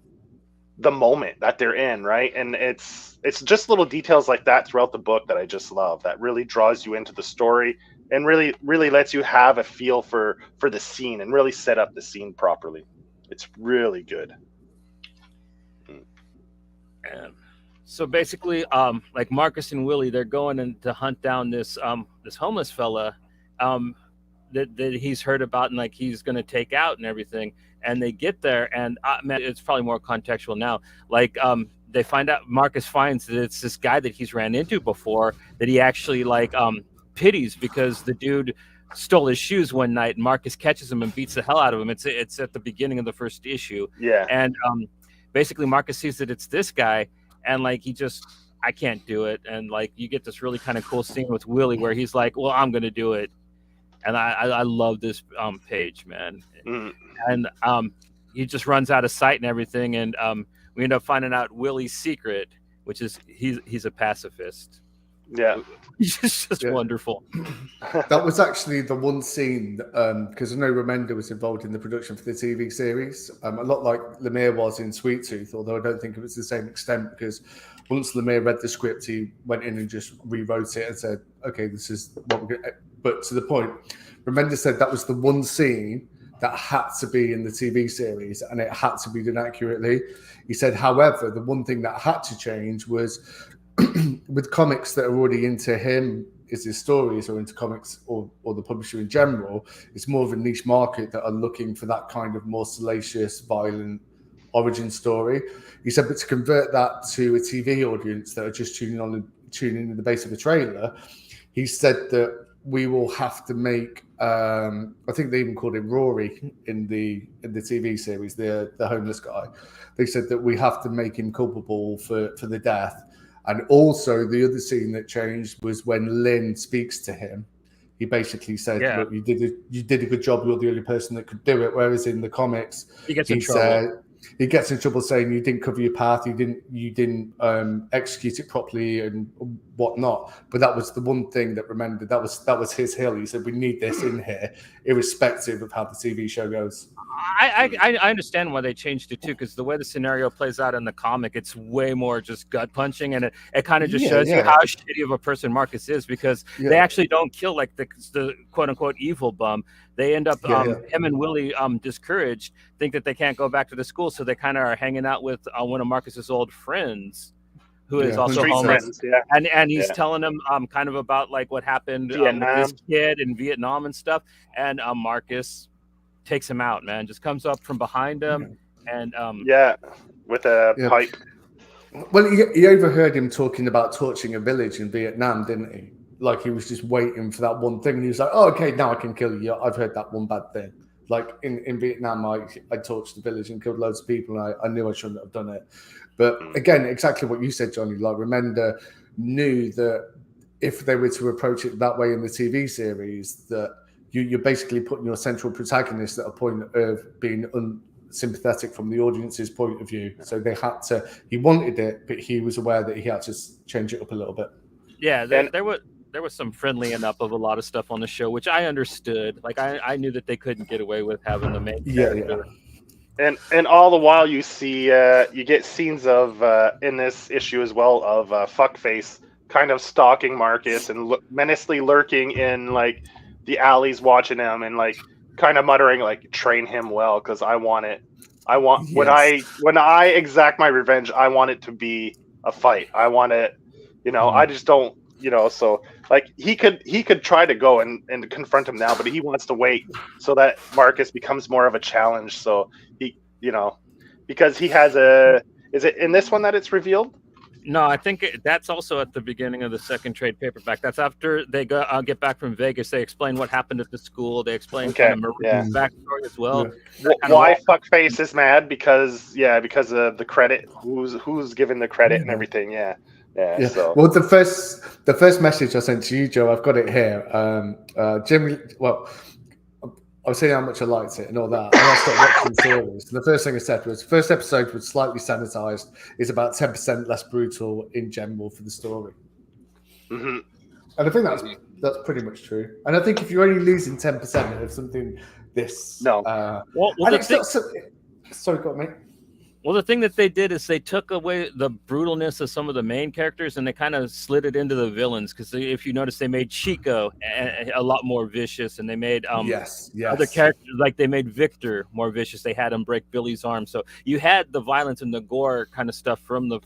the moment that they're in, right? And it's just little details like that throughout the book that I just love, that really draws you into the story and really lets you have a feel for the scene and really set up the scene properly. It's really good. So basically, like Marcus and Willie, they're going in to hunt down this homeless fella that he's heard about and like he's going to take out and everything. And they get there, and man, it's probably more contextual now. Like, they find out, Marcus finds that it's this guy that he's ran into before that he actually pities because the dude stole his shoes one night, and Marcus catches him and beats the hell out of him. It's at the beginning of the first issue. Yeah. And basically Marcus sees that it's this guy, and like I can't do it. And like you get this really kind of cool scene with Willie where he's like, well, I'm gonna do it. And I love this page, man. Mm. And he just runs out of sight and everything, and we end up finding out Willie's secret, which is he's a pacifist. Yeah, He's just wonderful. That was actually the one scene, because I know Remender was involved in the production for the TV series, a lot like Lemire was in Sweet Tooth, although I don't think it was to the same extent, because once Lemire read the script, he went in and just rewrote it and said, okay, this is what we're going to... But to the point, Remender said that was the one scene that had to be in the TV series and it had to be done accurately. He said, however, the one thing that had to change was with comics that are already into him, is his stories, or into comics or the publisher in general, it's more of a niche market that are looking for that kind of more salacious, violent origin story. He said, but to convert that to a TV audience that are just tuning in the base of a trailer, he said that we will have to make, I think they even called him Rory in the TV series, the homeless guy. They said that we have to make him culpable for the death. And also the other scene that changed was when Lynn speaks to him. He basically said, look, you did a good job. You're the only person that could do it. Whereas in the comics, he gets in trouble. He gets in trouble saying you didn't cover your path, you didn't execute it properly and whatnot. But that was the one thing that Remender, that was his hill. He said we need this in here, irrespective of how the TV show goes. I understand why they changed it too, because the way the scenario plays out in the comic, it's way more just gut punching, and it kind of just shows you how shitty of a person Marcus is, because they actually don't kill like the quote unquote evil bum. They end up him and Willie discouraged, think that they can't go back to the school, so they kind of are hanging out with one of Marcus's old friends, who is also homeless, and he's telling them kind of about like what happened with this kid in Vietnam and stuff, and Marcus takes him out, man, just comes up from behind him and with a pipe. Well, he overheard him talking about torching a village in Vietnam, didn't he? Like he was just waiting for that one thing, and he was like, oh, okay, now I can kill you. I've heard that one bad thing. Like in Vietnam, I torched the village and killed loads of people, and I knew I shouldn't have done it. But again, exactly what you said, Johnny. Like, Remender knew that if they were to approach it that way in the TV series, that you're basically putting your central protagonist at a point of being unsympathetic from the audience's point of view. So they had to. He wanted it, but he was aware that he had to change it up a little bit. Yeah, there was some friendlying up of a lot of stuff on the show, which I understood. Like I knew that they couldn't get away with having the main character. And all the while you see you get scenes of in this issue as well of Fuckface kind of stalking Marcus and menacingly lurking in like the alleys, watching him and like kind of muttering like, "Train him well, because I want it. I want when I exact my revenge, I want it to be a fight. I want it. I just don't." So like he could try to go and confront him now, but he wants to wait so that Marcus becomes more of a challenge. So he, because he has is it in this one that it's revealed? No, I think that's also at the beginning of the second trade paperback. That's after they get back from Vegas. They explain what happened at the school. They explain kind of backstory as well. Yeah. Why Fuckface is mad because of the credit. Who's given the credit and everything? Yeah. So. Well, the first message I sent to you, Joe, I've got it here. Jimmy, well, I was saying how much I liked it and all that. And I started watching the series. And the first thing I said was, first episode was slightly sanitized. It's about 10% less brutal in general for the story. Mm-hmm. And I think that's pretty much true. And I think if you're only losing 10% of something this, sorry, go on, mate. Well, the thing that they did is they took away the brutalness of some of the main characters and they kind of slid it into the villains. Because if you notice, they made Chico a lot more vicious, and they made other characters, like they made Victor more vicious. They had him break Billy's arm. So you had the violence and the gore kind of stuff from the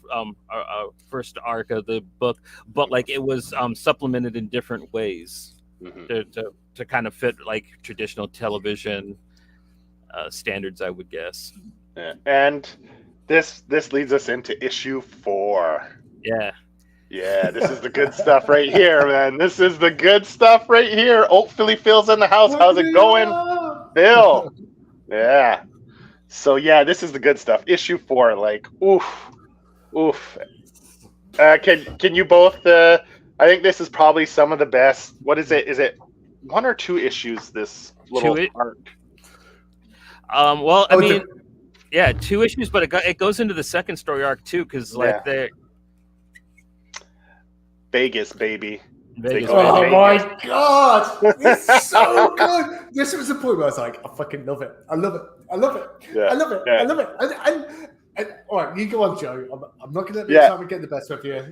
first arc of the book, but like it was supplemented in different ways to kind of fit like traditional television standards, I would guess. Yeah. And this leads us into issue 4. Yeah, this is the good stuff right here, man. This is the good stuff right here. Philly Phil's in the house. How's it going, Phil? Yeah. So this is the good stuff. Issue 4, like oof. Can you both? I think this is probably some of the best. What is it? Is it 1 or 2 issues? This little arc. Well, I mean. Yeah, 2 issues, but it goes into the second story arc too, because like they're Vegas, baby. Vegas. Oh my god, it's so good. This was the point where I was like, I fucking love it. I love it. Yeah. I love it. And all right, you go on, Joe. I'm not going to let me get the best of you.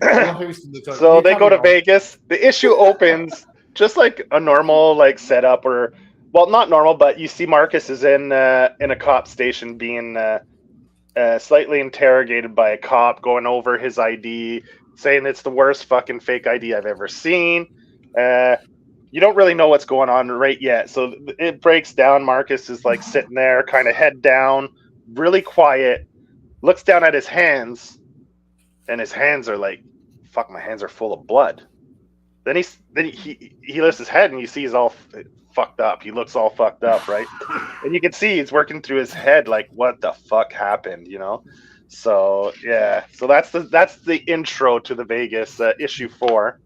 So they go to Vegas. The issue opens just like a normal like setup, or. Well, not normal, but you see Marcus is in a cop station being slightly interrogated by a cop, going over his ID, saying it's the worst fucking fake ID I've ever seen. You don't really know what's going on right yet. So it breaks down. Marcus is like sitting there, kind of head down, really quiet, looks down at his hands, and his hands are like, fuck, my hands are full of blood. Then he lifts his head and you see he's all fucked up. He looks all fucked up, right? And you can see he's working through his head like, what the fuck happened, So so that's the intro to the Vegas issue 4.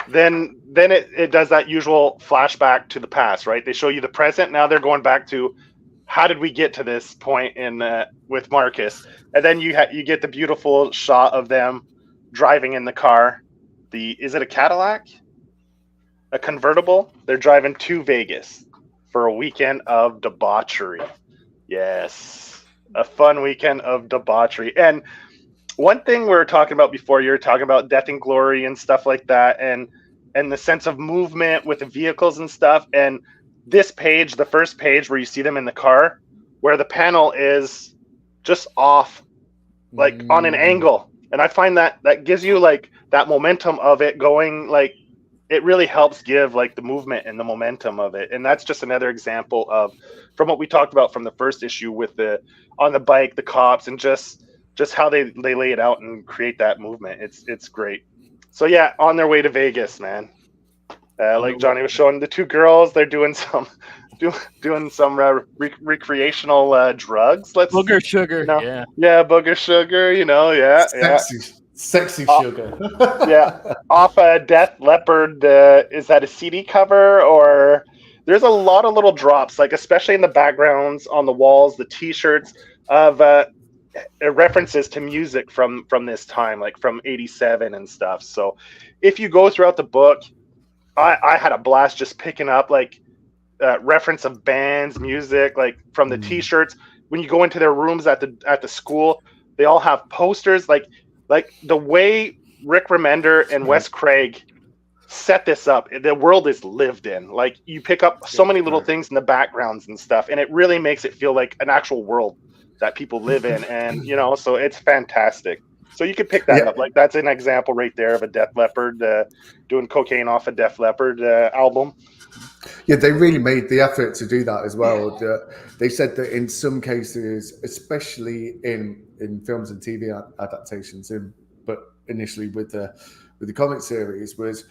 Then it does that usual flashback to the past, right? They show you the present. Now they're going back to how did we get to this point in with Marcus, and then you get the beautiful shot of them driving in the car. Is it a Cadillac? A convertible? They're driving to Vegas for a weekend of debauchery. Yes, a fun weekend of debauchery. And one thing we were talking about before, you were talking about Death and Glory and stuff like that, and the sense of movement with the vehicles and stuff. And this page, the first page where you see them in the car, where the panel is just off, like on an angle. And I find that gives you like that momentum of it going, like it really helps give like the movement and the momentum of it. And that's just another example of, from what we talked about from the first issue with on the bike, the cops, and just how they lay it out and create that movement. It's great. So on their way to Vegas, man. Like Johnny was showing, the two girls, they're doing some recreational drugs. Booger sugar. Yeah, booger sugar. Sexy sugar. Yeah, off a Death Leopard. Is that a CD cover? Or there's a lot of little drops, like especially in the backgrounds on the walls, the T-shirts of references to music from this time, like from '87 and stuff. So if you go throughout the book, I had a blast just picking up like reference of bands, music, like from the T-shirts. When you go into their rooms at the school, they all have posters, like the way Rick Remender and Wes Craig set this up. The world is lived in. Like you pick up so many little things in the backgrounds and stuff, and it really makes it feel like an actual world that people live in. And so it's fantastic. So you could pick that up. Like that's an example right there of a Def Leppard doing cocaine off a Def Leppard album. Yeah, they really made the effort to do that as well. They said that in some cases, especially in films and TV adaptations, but initially with the comic series, was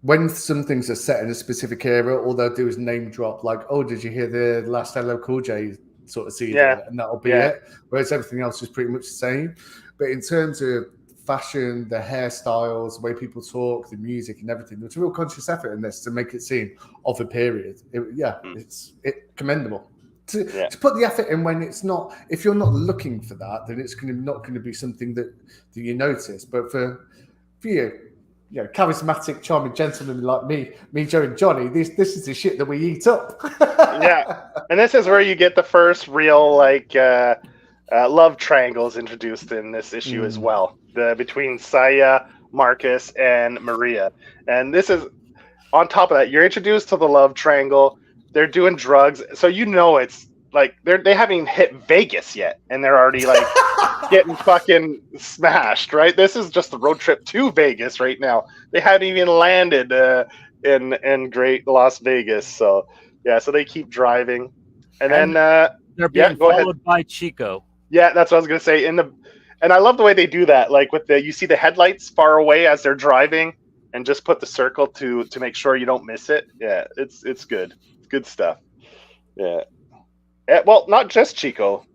when some things are set in a specific era, all they'll do is name drop, like, "Oh, did you hear the last LL Cool J sort of CD?" And that'll be it. Whereas everything else is pretty much the same. But in terms of fashion, the hairstyles, the way people talk, the music and everything, there's a real conscious effort in this to make it seem of a period. It's commendable. To put the effort in when it's not, if you're not looking for that, then it's not going to be something that you notice. But for you, charismatic, charming gentlemen like me, Joe and Johnny, this is the shit that we eat up. And this is where you get the first real love triangles introduced in this issue as well, between Saya, Marcus, and Maria. And this is on top of that, you're introduced to the love triangle. They're doing drugs, so it's like they haven't even hit Vegas yet, and they're already like getting fucking smashed, right? This is just the road trip to Vegas right now. They haven't even landed in great Las Vegas. So so they keep driving, and then they're being followed by Chico. Yeah, that's what I was gonna say. And I love the way they do that. Like you see the headlights far away as they're driving, and just put the circle to make sure you don't miss it. Yeah, it's good. It's good stuff. Yeah. Well, not just Chico.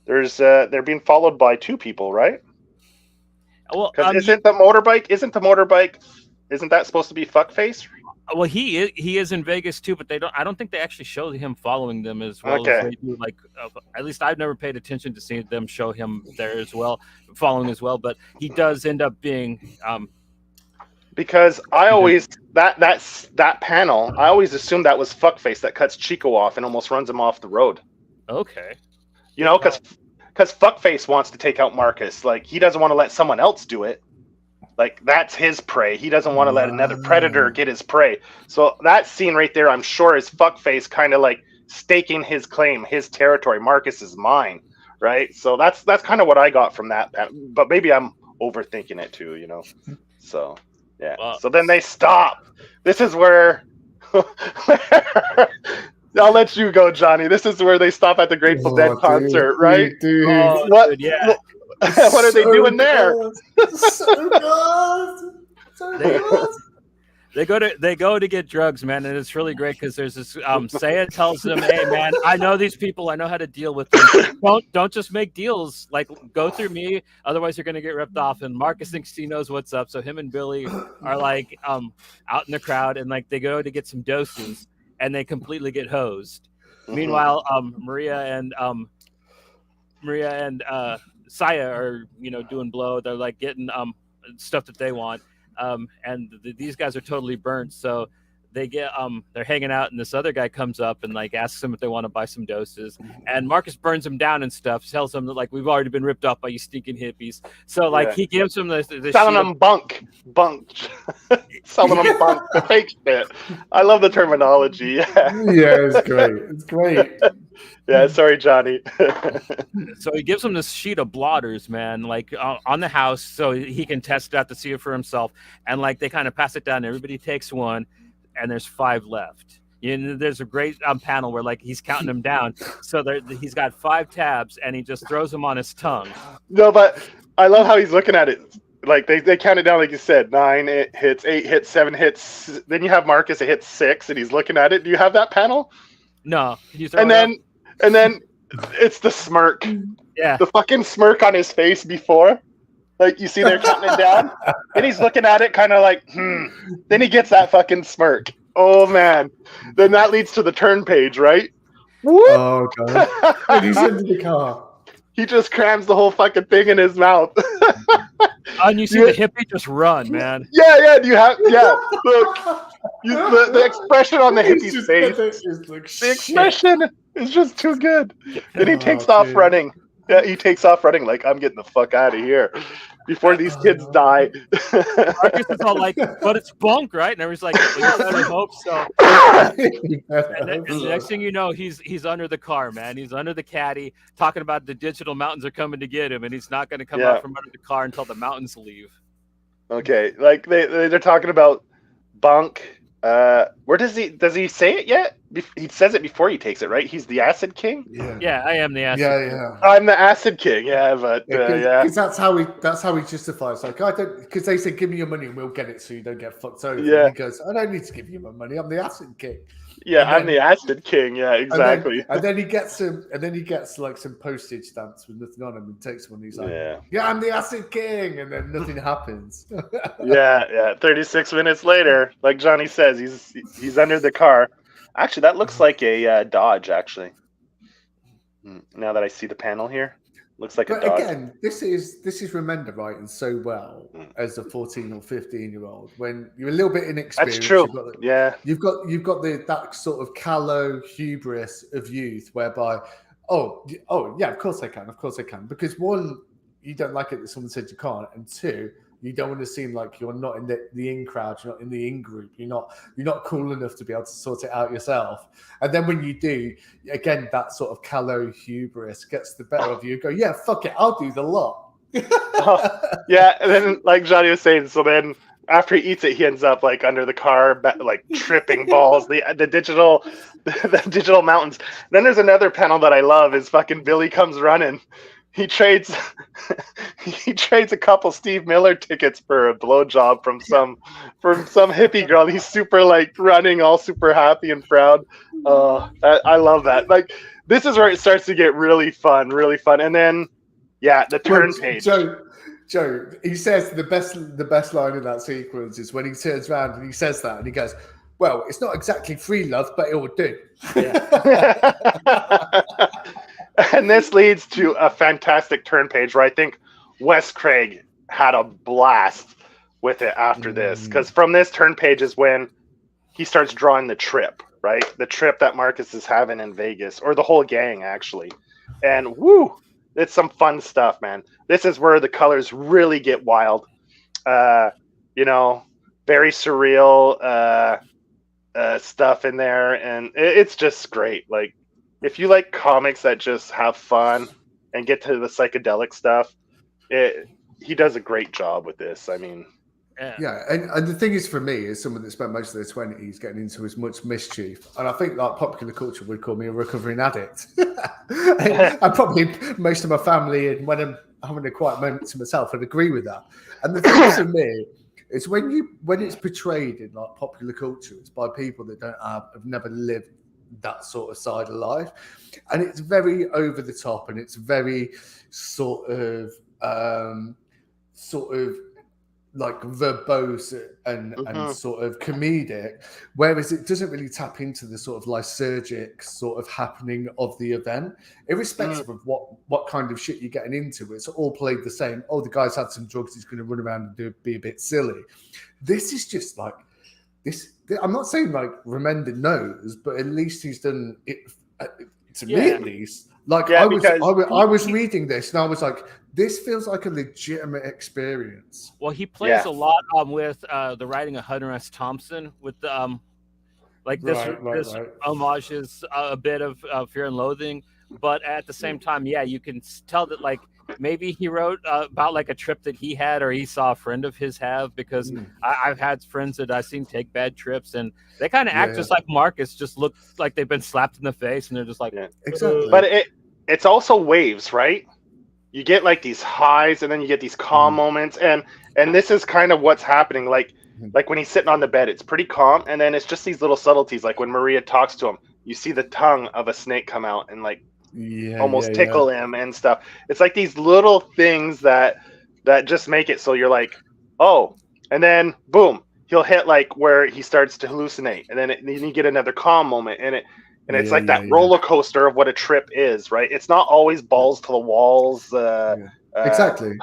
They're being followed by two people, right? Well, isn't the motorbike? Isn't that supposed to be Fuckface? Well, he is in Vegas too, but I don't think they actually show him following them as well as they do. Like, at least I've never paid attention to see them show him there as well, following as well. But he does end up being. Because I always that panel, I always assumed that was Fuckface that cuts Chico off and almost runs him off the road. Okay. Because Fuckface wants to take out Marcus. Like he doesn't want to let someone else do it. Like that's his prey. He doesn't want to let another predator get his prey. So that scene right there, I'm sure, is Fuckface kind of like staking his claim, his territory. Marcus is mine, right? So that's kind of what I got from that. But maybe I'm overthinking it too, So yeah. Wow. So then they stop. This is where I'll let you go, Johnny. This is where they stop at the Grateful Dead concert, right? Dude. What? Yeah. What are they doing there? So good. They go to get drugs, man, and it's really great because there's this. Saya tells them, "Hey, man, I know these people. I know how to deal with them. Don't just make deals. Like, go through me. Otherwise, you're gonna get ripped off." And Marcus thinks he knows what's up, so him and Billy are like out in the crowd, and like they go to get some doses, and they completely get hosed. Mm-hmm. Meanwhile, Maria and Saya are doing blow. They're like getting stuff that they want. And these guys are totally burnt, so they get they're hanging out, and this other guy comes up and like asks them if they want to buy some doses, and Marcus burns them down and stuff, tells them that like we've already been ripped off by you stinking hippies. So like he gives them the selling them bunk selling them bunk, the fake shit. I love the terminology. It's great. Yeah, sorry, Johnny. So he gives him this sheet of blotters, man, like on the house, so he can test it out to see it for himself. And like they kind of pass it down. Everybody takes one, and there's 5 left. There's a great panel where like he's counting them down. So he's got 5 tabs, and he just throws them on his tongue. No, but I love how he's looking at it. Like they count it down, like you said, 9 hits, 8 hits, 7 hits. Then you have Marcus, it hits 6, and he's looking at it. Do you have that panel? No. Can you throw And it up? then it's the smirk. Yeah. The fucking smirk on his face before. Like, you see they're counting it down, and he's looking at it kind of like, Then he gets that fucking smirk. Oh, man. Then that leads to the turn page, right? Whoop! Oh, God. And he's into the car. He just crams the whole fucking thing in his mouth. And you see the hippie just run, man. Yeah. Do you have? Yeah. Look, the expression on the hippie's face. The expression is just too good. Then he takes off running. Yeah, he takes off running like, I'm getting the fuck out of here before these kids die. Marcus is all like, but it's bunk, right? And everyone's like, well, you better hope so. And the next thing you know, he's under the car, man. He's under the caddy, talking about the digital mountains are coming to get him, and he's not going to come out from under the car until the mountains leave. Okay, like they're talking about bunk. Where does he say it yet? He says it before he takes it, right? He's the Acid King. Yeah, I am the Acid King. Yeah. I'm the Acid King. Yeah, but because that's how he justifies. Like, I don't, because they say, give me your money and we'll get it so you don't get fucked over. Yeah. And he goes, I don't need to give you my money. I'm the Acid King. Yeah, I'm the Acid King. Yeah, exactly. And then he gets like some postage stamps with nothing on him and takes one. He's like, yeah, I'm the Acid King, and then nothing happens. Yeah. 36 minutes later, like Johnny says, he's under the car. Actually, that looks like a Dodge. Actually, now that I see the panel here, looks like a Dodge. Again, this is Remender writing so well as a 14 or 15-year-old when you're a little bit inexperienced. That's true. You've got that sort of callow hubris of youth, whereby, oh yeah, of course I can, because one, you don't like it that someone said you can't, and two, you don't want to seem like you're not in the in crowd, you're not in the in group, you're not cool enough to be able to sort it out yourself. And then when you do, again, that sort of callow hubris gets the better of you. Go, yeah, fuck it, I'll do the lot. Yeah, and then like Johnny was saying, so then after he eats it, he ends up like under the car, like tripping balls. The digital mountains. Then there's another panel that I love. Is fucking Billy comes running. He trades a couple Steve Miller tickets for a blowjob from some hippie girl. He's super like running, all super happy and proud. I love that. Like, this is where it starts to get really fun. And then the turn page. Joe, he says the best line in that sequence is when he turns around and he says that and he goes, "Well, it's not exactly free love, but it will do." Yeah. And this leads to a fantastic turn page where I think Wes Craig had a blast with it after this. Because from this turn page is when he starts drawing the trip, right? The trip that Marcus is having in Vegas, or the whole gang, actually. And woo, it's some fun stuff, man. This is where the colors really get wild. Very surreal stuff in there. And it's just great. Like, if you like comics that just have fun and get to the psychedelic stuff, he does a great job with this. I mean, yeah, and the thing is, for me, as someone that spent most of their 20s getting into as much mischief, and I think like popular culture would call me a recovering addict. And probably most of my family, and when I'm having a quiet moment to myself, would agree with that. And the thing for me is when it's portrayed in like popular culture, it's by people that have never lived that sort of side of life, and it's very over the top, and it's very sort of like verbose and sort of comedic, whereas it doesn't really tap into the sort of lysergic sort of happening of the event, irrespective of what kind of shit you're getting into. It's all played the same. Oh, the guy's had some drugs, he's going to run around and be a bit silly. This is just like this. I'm not saying like Remender knows, but at least he's done it to me, at least. Like, I was reading this and I was like, this feels like a legitimate experience. Well, he plays a lot with the writing of Hunter S. Thompson with the this homage is a bit of Fear and Loathing, but at the same time, you can tell that like maybe he wrote about like a trip that he had or he saw a friend of his have, because I've had friends that I've seen take bad trips and they kind of act just like Marcus, just look like they've been slapped in the face and they're just like, exactly. But it's also waves, right? you get like these highs and then you get these calm moments, and this is kind of what's happening. Like when he's sitting on the bed, it's pretty calm, and then it's just these little subtleties. Like when Maria talks to him, you see the tongue of a snake come out and like almost tickle him and stuff. It's like these little things that just make it so you're like, oh, and then boom, he'll hit like where he starts to hallucinate, and then you get another calm moment, and it's like that roller coaster of what a trip is, right? It's not always balls to the walls. Exactly.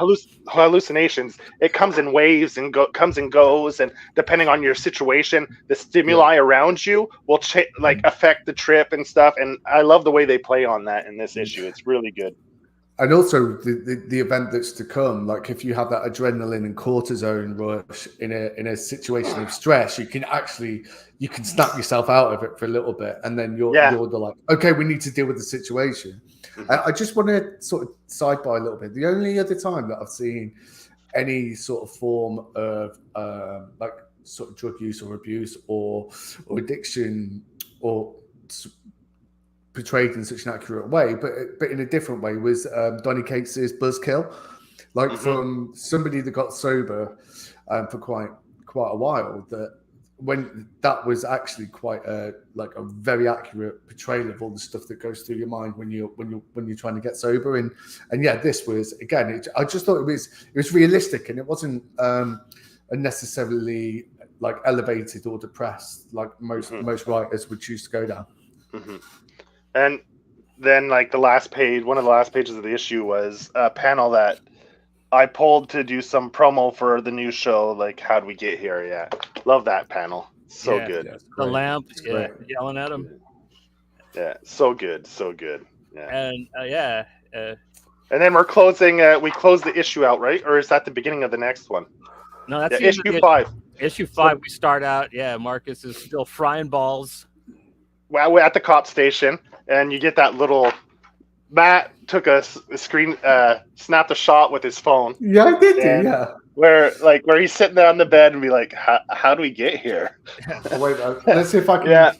Hallucinations. It comes in waves and comes and goes, and depending on your situation, the stimuli around you will affect the trip and stuff. And I love the way they play on that in this issue. It's really good. And also the event that's to come, like if you have that adrenaline and cortisone rush in a situation of stress, you can snap yourself out of it for a little bit, and then you're like, okay, we need to deal with the situation. I just want to sort of side by a little bit. The only other time that I've seen any sort of form of like sort of drug use or abuse or addiction or portrayed in such an accurate way, but in a different way, was Donny Cates's Buzzkill, like from somebody that got sober for quite a while. That was actually quite a very accurate portrayal of all the stuff that goes through your mind when you're trying to get sober. And yeah, this was again. I just thought it was realistic, and it wasn't unnecessarily like elevated or depressed like most writers would choose to go down. And then like one of the last pages of the issue was a panel that I pulled to do some promo for the new show, like How'd We Get Here? Yeah. Love that panel. So good. Yeah, the lamp yelling at him. Yeah, so good. So good. Yeah. And and then we're closing we close the issue out, right? Or is that the beginning of the next one? No, that's issue 5. Issue 5, we start out, Marcus is still frying balls. Well, we're at the cop station, and you get that little. Matt took a screen, snapped a shot with his phone. Yeah, I did. Yeah. Where he's sitting there on the bed and be like, "How do we get here?" Wait, let's see if I can.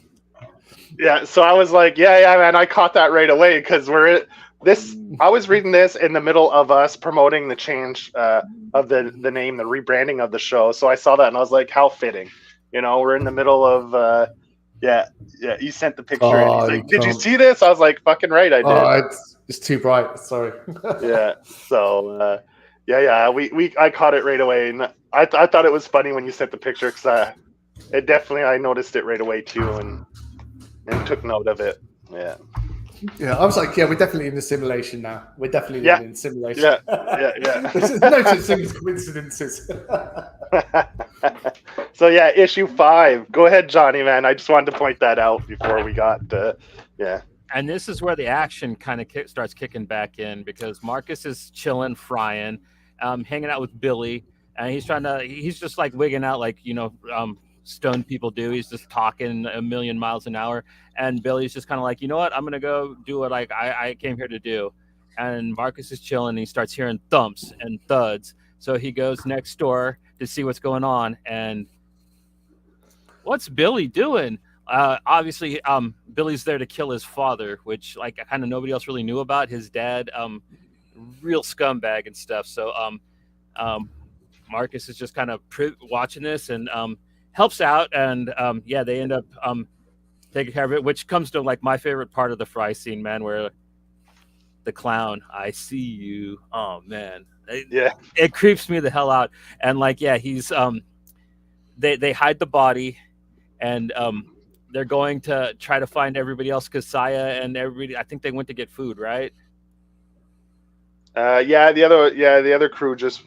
Yeah. So I was like, yeah, man. I caught that right away because I was reading this in the middle of us promoting the change of the name, the rebranding of the show. So I saw that and I was like, how fitting. We're in the middle of. Yeah. You sent the picture, and he's like, "Did you see this?" I was like, "Fucking right, I did." It's too bright. Sorry. Yeah. So, I caught it right away, and I thought it was funny when you sent the picture because I noticed it right away too, and took note of it. Yeah. Yeah, I was like, we're definitely in the simulation now. We're definitely living in simulation. Yeah. There's no such thing as coincidences. So issue 5. Go ahead, Johnny, man. I just wanted to point that out before we got And this is where the action kind of starts kicking back in, because Marcus is chilling, frying, hanging out with Billy, and he's just like wigging out like stoned people do. He's just talking a million miles an hour, and Billy's just kind of like, you know what, I'm gonna go do what I came here to do. And Marcus is chilling, and he starts hearing thumps and thuds, so he goes next door to see what's going on. And what's Billy doing? Obviously, Billy's there to kill his father, which kind of nobody else really knew about. His dad, real scumbag and stuff. So Marcus is just kind of watching this and helps out, and they end up taking care of it, which comes to like my favorite part of the fry scene, man, where the clown, I see you. Oh man, it creeps me the hell out. And he's they hide the body, and they're going to try to find everybody else because Saya and everybody, I think they went to get food, right? The other crew just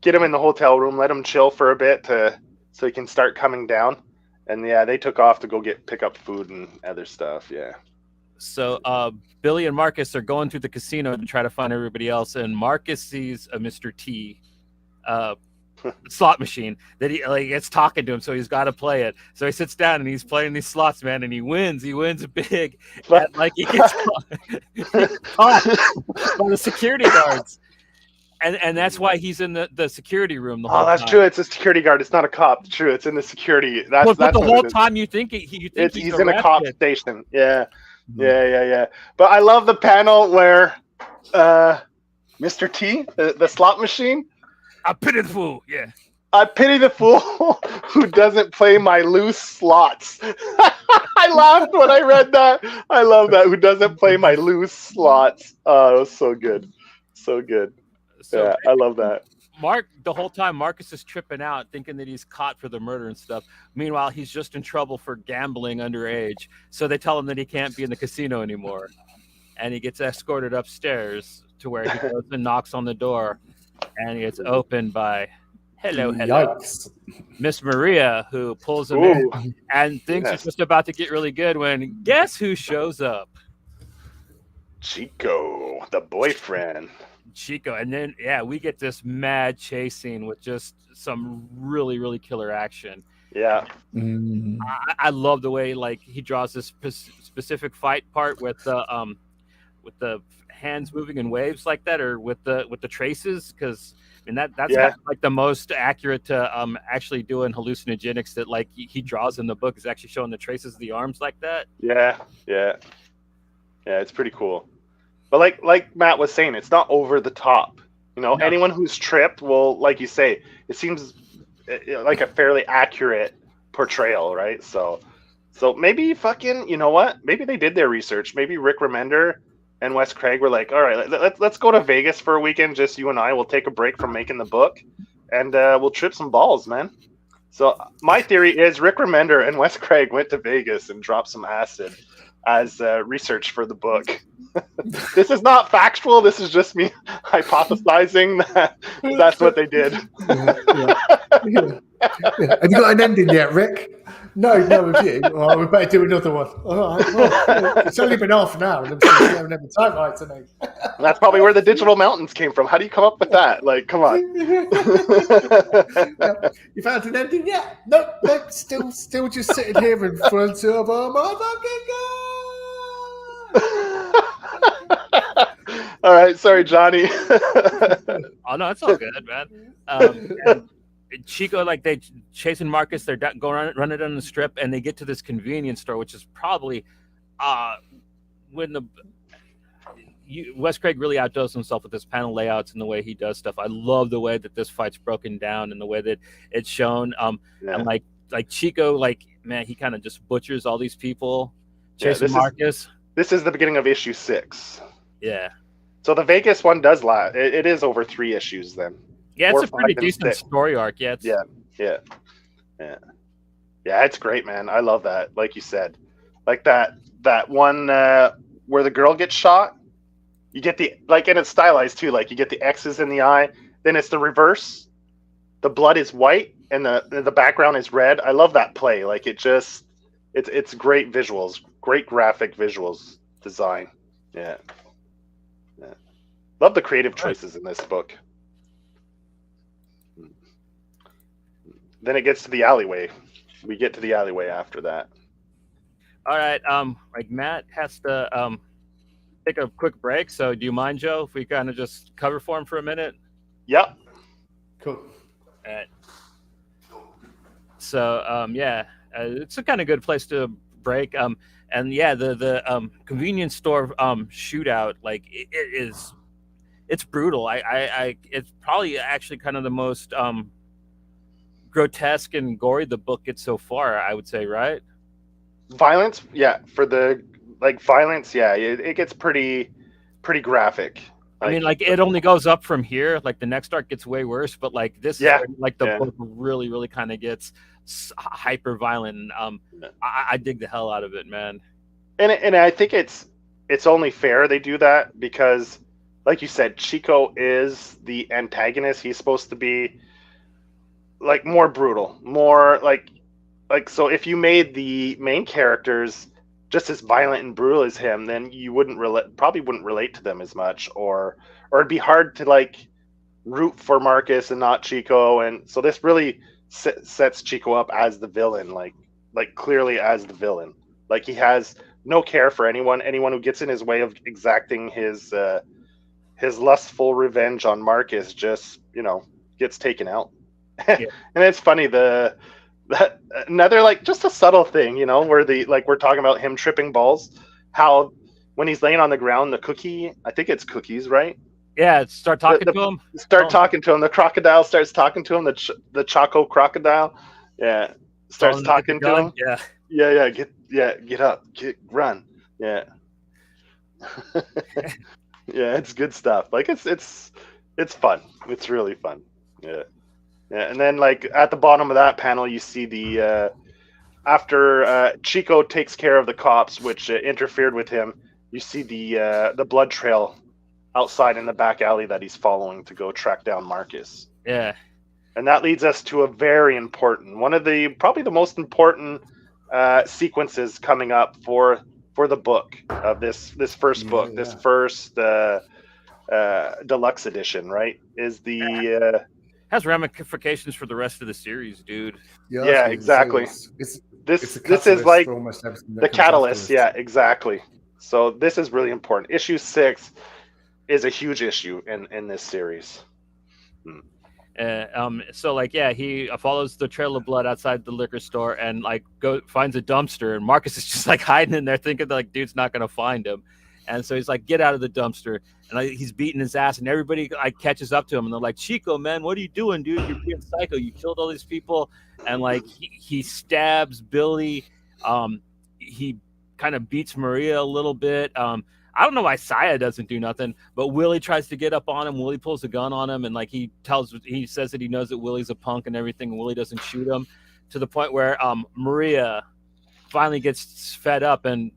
get him in the hotel room, let him chill for a bit so he can start coming down. And they took off to pick up food and other stuff. Yeah. So Billy and Marcus are going through the casino to try to find everybody else, and Marcus sees a Mr. T slot machine that it's talking to him, so he's got to play it. So he sits down and he's playing these slots, man, and he wins big. And, he gets caught by the security guards. And that's why he's in the security room the whole time. Oh, that's true. It's a security guard. It's not a cop. It's true. It's in the security. That's the whole time you think he's in a cop station. Yeah. But I love the panel where Mr. T, the slot machine. I pity the fool. Yeah. I pity the fool who doesn't play my loose slots. I laughed when I read that. I love that. Who doesn't play my loose slots? Oh, it was so good. So good. So Yeah, I love that. The whole time, Marcus is tripping out, thinking that he's caught for the murder and stuff. Meanwhile, he's just in trouble for gambling underage. So they tell him that he can't be in the casino anymore. And he gets escorted upstairs to where he goes and knocks on the door. And it's opened by... Hello. Yikes. Miss Maria, who pulls him in, and things are just about to get really good when guess who shows up? Chico, the boyfriend. Chico. And then, we get this mad chase scene with just some really, really killer action. Yeah. I love the way he draws this specific fight part with the hands moving in waves like that, or with the traces, because that's kind of like the most accurate to actually doing hallucinogenics that he draws in the book, is actually showing the traces of the arms like that. Yeah, it's pretty cool. But like Matt was saying, it's not over the top. Anyone who's tripped will, like you say, it seems like a fairly accurate portrayal, right? So maybe you know what? Maybe they did their research. Maybe Rick Remender and Wes Craig were like, all right, let's go to Vegas for a weekend, just you and I. We'll take a break from making the book, and we'll trip some balls, man. So my theory is Rick Remender and Wes Craig went to Vegas and dropped some acid as research for the book. This is not factual. This is just me hypothesizing that that's what they did. Yeah. Have you got an ending yet, Rick? No, with you. Well, we better do another one. All right. Well, it's only been half an hour, and I'm still having every time right tonight. That's probably where the digital mountains came from. How do you come up with that? Come on. You found an ending yet? Nope. Still just sitting here in front of our motherfucking God. All right, sorry, Johnny. Oh no, it's all good, man. And Chico, they chasing Marcus. They're going running down the strip, and they get to this convenience store, which is probably when Wes Craig really outdoes himself with his panel layouts and the way he does stuff. I love the way that this fight's broken down and the way that it's shown. And like Chico, man, he kind of just butchers all these people chasing Marcus. This is the beginning of issue 6. Yeah. So the Vegas one does last. It is over 3 issues then. Yeah, it's a pretty decent story arc. Yeah. Yeah. It's great, man. I love that. Like you said, that one where the girl gets shot. You get the and it's stylized too. You get the X's in the eye. Then it's the reverse. The blood is white and the background is red. I love that play. It's great visuals, great graphic visuals design. Yeah. Love the creative choices in this book. Then it gets to the alleyway. We get to the alleyway after that. All right. Matt has to take a quick break. So do you mind, Joe, if we kind of just cover for him for a minute? Yep. Cool. All right. So it's a kind of good place to break. The convenience store shootout, it's brutal. It's probably actually kind of the most grotesque and gory the book gets so far, I would say, right? Violence, for the violence, it gets pretty graphic. It only goes up from here. The next arc gets way worse, but this is where, the book really, really kind of gets hyper violent. And I dig the hell out of it, man. And I think it's only fair they do that because, like you said, Chico is the antagonist. He's supposed to be more brutal, more so if you made the main characters just as violent and brutal as him, then you probably wouldn't relate to them as much, or it'd be hard to root for Marcus and not Chico. And so this really sets Chico up as the villain, clearly as the villain. He has no care for anyone who gets in his way of exacting his lustful revenge on Marcus just gets taken out. And it's funny another just a subtle thing, where we're talking about him tripping balls, how when he's laying on the ground, the cookie, I think it's cookies, right? Yeah, start talking to him. Talking to him. The crocodile starts talking to him. The Choco crocodile, yeah, starts talking to him. Yeah, Get up, run, yeah. Yeah, it's good stuff. Like it's fun. It's really fun. Yeah. And then like at the bottom of that panel, you see the after Chico takes care of the cops, which interfered with him. You see the blood trail outside in the back alley that he's following to go track down Marcus. Yeah. And that leads us to a very important, probably the most important sequences coming up for the book of this first book, this first deluxe edition, right? Is the has ramifications for the rest of the series, dude. Yeah, exactly. This is like the catalyst. Yeah, exactly. So this is really important. Issue 6 is a huge issue in this series. So like, yeah, he follows the trail of blood outside the liquor store and like finds a dumpster, and Marcus is just like hiding in there thinking that, like, dude's not gonna find him. And so he's like, get out of the dumpster, and like, he's beating his ass, and everybody like catches up to him, and they're like, Chico, man, what are you doing, dude? You're being psycho. You killed all these people. And like he stabs Billy. He kind of beats Maria a little bit. I don't know why Saya doesn't do nothing, but Willie tries to get up on him. Willie pulls a gun on him, and like he says that he knows that Willie's a punk and everything, and Willie doesn't shoot him, to the point where Maria finally gets fed up and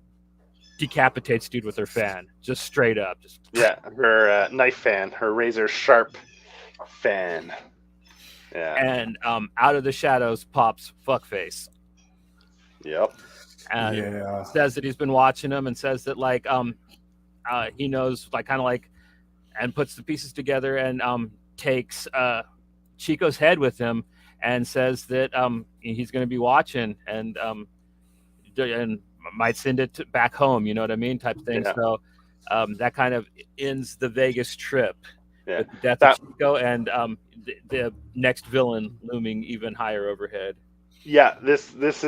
decapitates dude with her fan, just straight up. Her knife fan, her razor sharp fan. Yeah. And out of the shadows pops Fuckface. Yep. And says that he's been watching him, and says that like he knows, like, kind of like, and puts the pieces together, and takes Chico's head with him, and says that he's going to be watching, and might send it back home, you know what I mean, type thing. Yeah. So that kind of ends the Vegas trip with the death of Chico, and the next villain looming even higher overhead. Yeah, this is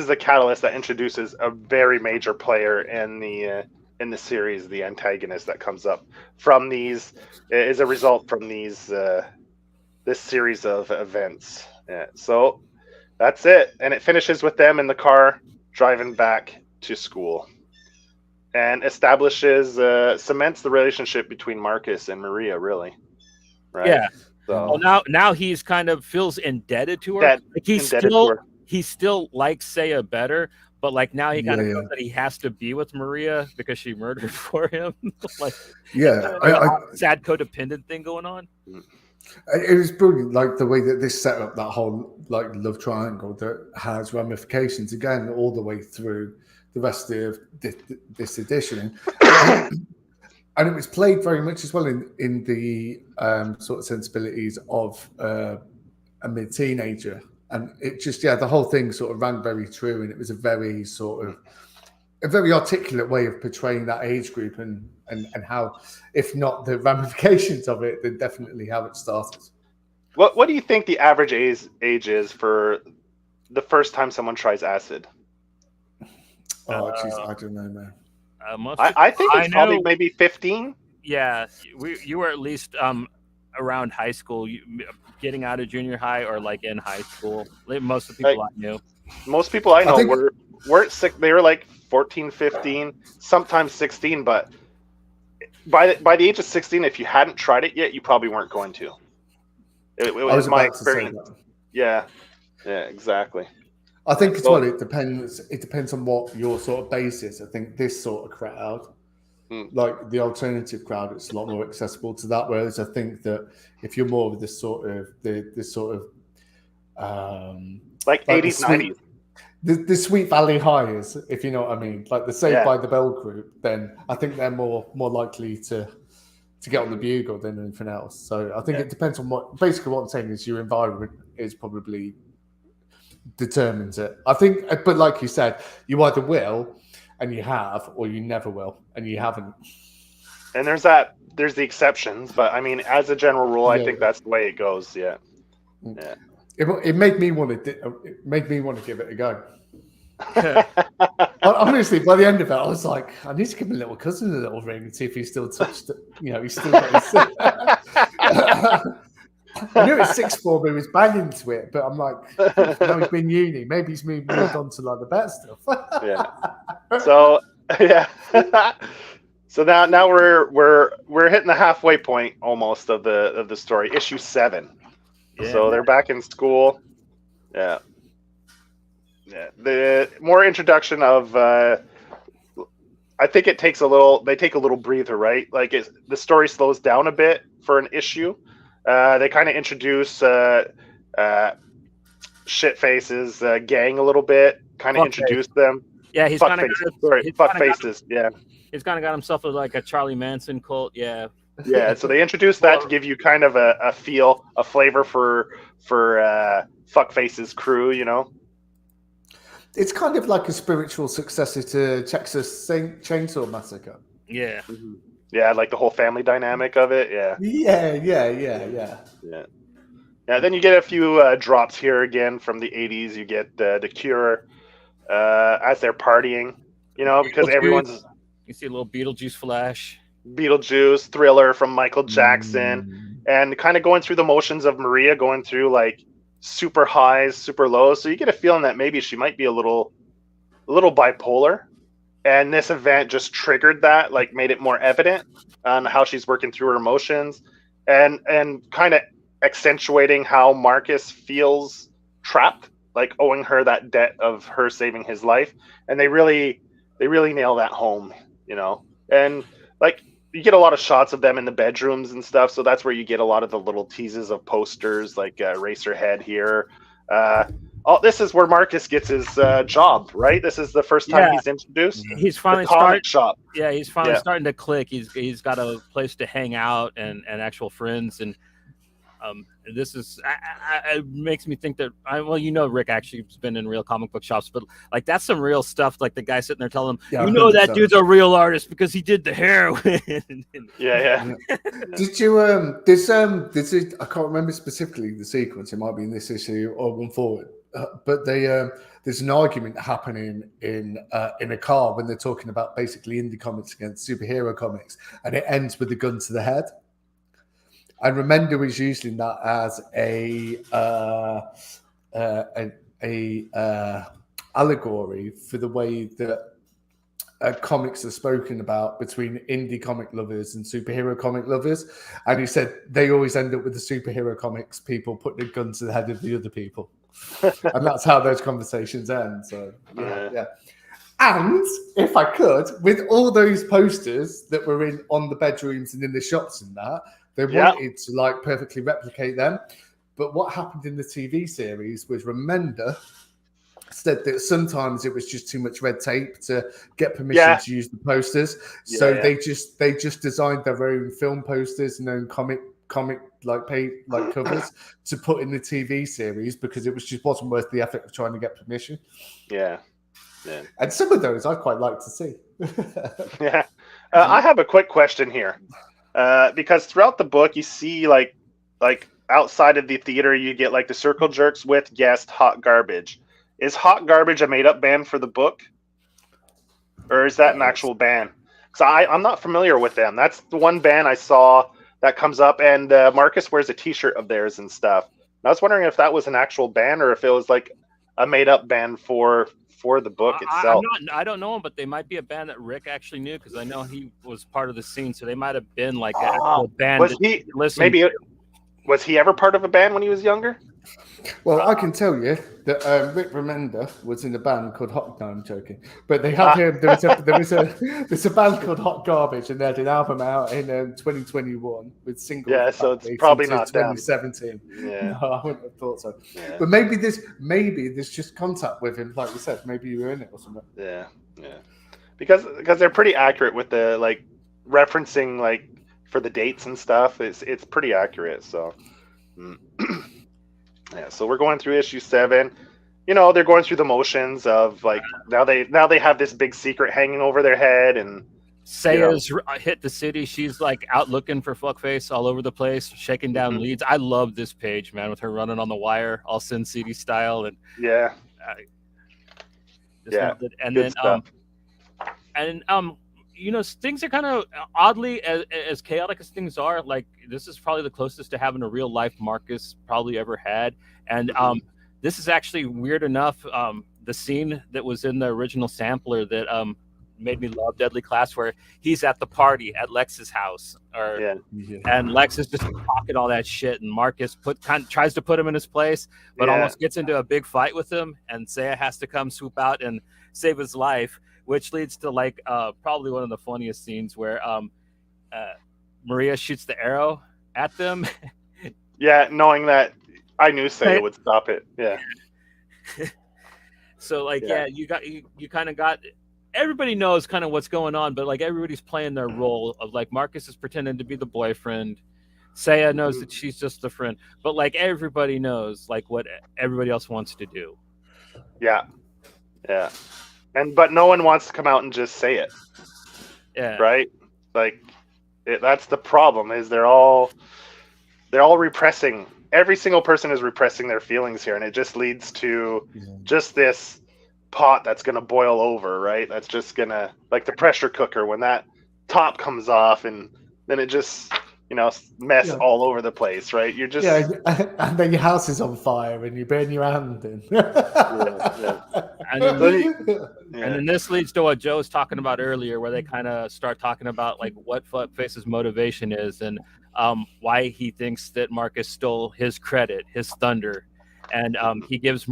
the catalyst that introduces a very major player in the series. The antagonist that comes up from these is a result from these this series of events. Yeah, so that's it, and it finishes with them in the car driving back to school, and establishes cements the relationship between Marcus and Maria, really. Right? Yeah. So now he's kind of feels indebted to her. He still likes Saya better, but like now he kind of feels that he has to be with Maria because she murdered for him. Like, sad codependent thing going on. It was brilliant, like the way that this set up that whole like love triangle that has ramifications again all the way through the rest of this edition. And it was played very much as well in the sort of sensibilities of a mid-teenager. And it just, the whole thing sort of rang very true. And it was a very articulate way of portraying that age group and how, if not the ramifications of it, then definitely how it started. What do you think the average age is for the first time someone tries acid? Oh, geez, I don't know, man. I think it's probably maybe 15. Yeah, you were at least around high school, getting out of junior high or like in high school. Most of the people I knew. Most people I know weren't sick. They were like 14, 15, sometimes 16. But by the age of 16, if you hadn't tried it yet, you probably weren't going to. It was my experience. Yeah, exactly. I think as well, it depends on what your sort of base is. I think this sort of crowd, like the alternative crowd, it's a lot more accessible to that. Whereas I think that if you're more of this sort of like 80s, 90s, the Sweet Valley Highs, if you know what I mean, like the Saved by the Bell group, then I think they're more likely to get on the bugle than anything else. So I think it depends on what I'm saying is your environment is probably determines it. I think, but like you said, you either will and you have, or you never will and you haven't. And there's the exceptions, but I mean, as a general rule, I think that's the way it goes. Yeah. It made me want to give it a go. Honestly, by the end of it, I was like, I need to give my little cousin a little ring and see if he's still touched it. He's still got his. I knew it's sixth form, he was banging to it, but I'm like, now he's been uni. Maybe he's moved on to like the better stuff. Yeah. So yeah. So now we're hitting the halfway point almost of the story. Issue 7. Yeah, so they're back in school. Yeah. Yeah. The more introduction of I think it takes they take a little breather, right? Like the story slows down a bit for an issue. They kind of introduce Shitface's gang a little bit, kind of introduce them. Yeah, he's kind of fuck faces. Yeah, he's kind of got himself like a Charlie Manson cult. Yeah. Yeah, so they introduced that to give you kind of a flavor for Fuckface's crew, It's kind of like a spiritual successor to Texas Chainsaw Massacre. Yeah. Mm-hmm. Yeah, like the whole family dynamic of it. Yeah. Yeah. Then you get a few drops here again from the 80s. You get The Cure as they're partying, because everyone's... You see a little Beetlejuice flash. Beetlejuice, Thriller from Michael Jackson, and kind of going through the motions of Maria, going through like super highs, super lows. So you get a feeling that maybe she might be a little bipolar. And this event just triggered that, like made it more evident on how she's working through her emotions and kind of accentuating how Marcus feels trapped, like owing her that debt of her saving his life. And they really nail that home, and like you get a lot of shots of them in the bedrooms and stuff. So that's where you get a lot of the little teases of posters like Eraserhead here. This is where Marcus gets his job, right? This is the first time he's introduced. He's finally comic shop. Yeah, he's finally starting to click. He's got a place to hang out and actual friends, and this is it makes me think that Rick actually has been in real comic book shops, but like that's some real stuff. Like the guy sitting there telling him, that dude's a real artist because he did the heroin. Yeah. Did you this I can't remember specifically the sequence. It might be in this issue or one forward. But there's an argument happening in a car when they're talking about basically indie comics against superhero comics, and it ends with a gun to the head. And Remender was using that as a allegory for the way that comics are spoken about between indie comic lovers and superhero comic lovers. And he said they always end up with the superhero comics people putting a gun to the head of the other people. And that's how those conversations end. So yeah. And if I could, with all those posters that were on the bedrooms and in the shops and that, they wanted to like perfectly replicate them. But what happened in the TV series was Remender said that sometimes it was just too much red tape to get permission to use the posters. So they just designed their own film posters and own comic covers to put in the TV series because it wasn't worth the effort of trying to get permission. Yeah. And some of those I'd quite like to see. Yeah. I have a quick question here. Because throughout the book you see like outside of the theater you get like the Circle Jerks with guest Hot Garbage. Is Hot Garbage a made-up band for the book? Or is that an actual band? So I'm not familiar with them. That's the one band I saw that comes up, and Marcus wears a t-shirt of theirs and stuff. And I was wondering if that was an actual band or if it was like a made-up band for the book itself. I don't know them, but they might be a band that Rick actually knew because I know he was part of the scene, so they might have been like an actual band. Was he ever part of a band when he was younger? Well, I can tell you that Rick Remender was in a band called Hot. No, I'm joking. But they had him. There's a band called Hot Garbage, and they had an album out in 2021 with singles. Yeah, so it's probably not 2017. Yeah, no, I wouldn't have thought so. Yeah. But maybe there's just contact with him, like you said. Maybe you were in it or something. Yeah. Because they're pretty accurate with the like referencing like for the dates and stuff. It's pretty accurate. So. Yeah, so we're going through issue 7. They're going through the motions of like now they have this big secret hanging over their head, and Saya's hit the city. She's like out looking for Fuckface all over the place, shaking down leads. I love this page, man, with her running on the wire, all Sin City style, and Just Yeah. nailed it. And Good then stuff. things are kind of oddly as chaotic as things are. Like this is probably the closest to having a real life Marcus probably ever had. And this is actually weird enough. The scene that was in the original sampler that made me love Deadly Class, where he's at the party at Lex's house, and Lex is just talking all that shit, and Marcus tries to put him in his place, but almost gets into a big fight with him, and Saya has to come swoop out and save his life, which leads to like probably one of the funniest scenes where Maria shoots the arrow at them. Yeah, knowing that I knew Saya would stop it. Yeah. So like you kind of got everybody knows kind of what's going on, but like everybody's playing their role of like Marcus is pretending to be the boyfriend. Saya knows that she's just the friend, but like everybody knows like what everybody else wants to do. Yeah. But no one wants to come out and just say it. Yeah. Right? Like that's the problem is they're all repressing. Every single person is repressing their feelings here, and it just leads to just this pot that's going to boil over, right? That's just going to, like the pressure cooker, when that top comes off and then it just, mess all over the place, right? You're just... and then your house is on fire and you burn your hand in. And then this leads to what Joe was talking about earlier, where they kind of start talking about like what Fuckface's motivation is and why he thinks that Marcus stole his credit, his thunder. And he gives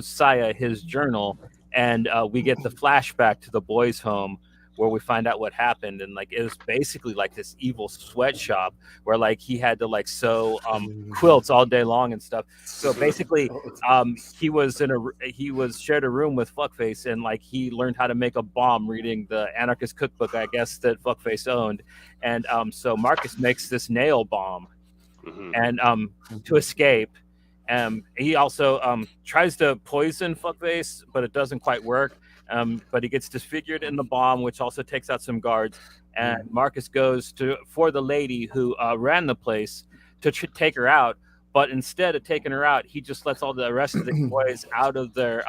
Saya his journal, and we get the flashback to the boys' home where we find out what happened. And like it was basically like this evil sweatshop where like he had to like sew quilts all day long and stuff. So basically, he shared a room with Fuckface, and like he learned how to make a bomb reading the anarchist cookbook, I guess, that Fuckface owned. And so Marcus makes this nail bomb, and to escape. He also tries to poison Fuckface, but it doesn't quite work. But he gets disfigured in the bomb, which also takes out some guards. And Marcus goes for the lady who ran the place to take her out. But instead of taking her out, he just lets all the rest of the boys out of their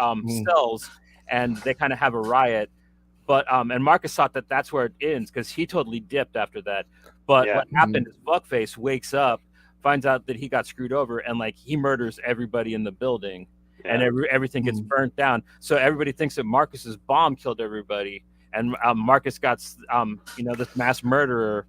cells, and they kind of have a riot. But and Marcus thought that that's where it ends because he totally dipped after that. But what happened is Fuckface wakes up, finds out that he got screwed over, and like he murders everybody in the building, and everything gets burnt down. So everybody thinks that Marcus's bomb killed everybody, and Marcus got this mass murderer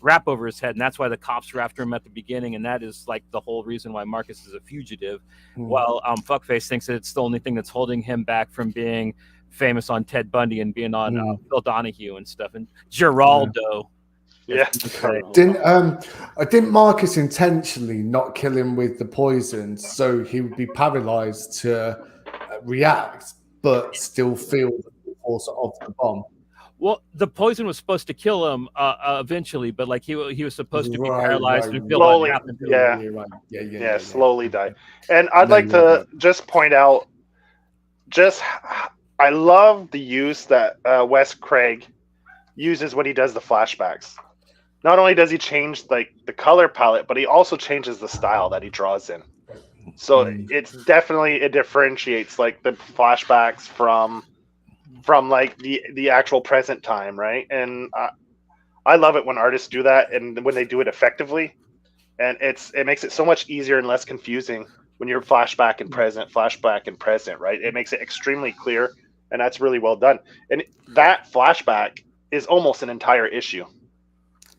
rap over his head, and that's why the cops were after him at the beginning, and that is like the whole reason why Marcus is a fugitive. While Fuckface thinks that it's the only thing that's holding him back from being famous on Ted Bundy and being on Phil Donahue and stuff, and Geraldo. Didn't Marcus intentionally not kill him with the poison so he would be paralyzed to react but still feel the force of the bomb? Well, the poison was supposed to kill him eventually, but like he was supposed to be paralyzed and feel what happened to him. Slowly die. And I'd like to just point out, I love the use that Wes Craig uses when he does the flashbacks. Not only does he change like the color palette, but he also changes the style that he draws in. So it differentiates like the flashbacks from like the actual present time, right? And I love it when artists do that and when they do it effectively. And it makes it so much easier and less confusing when you're flashback and present, right? It makes it extremely clear, and that's really well done. And that flashback is almost an entire issue.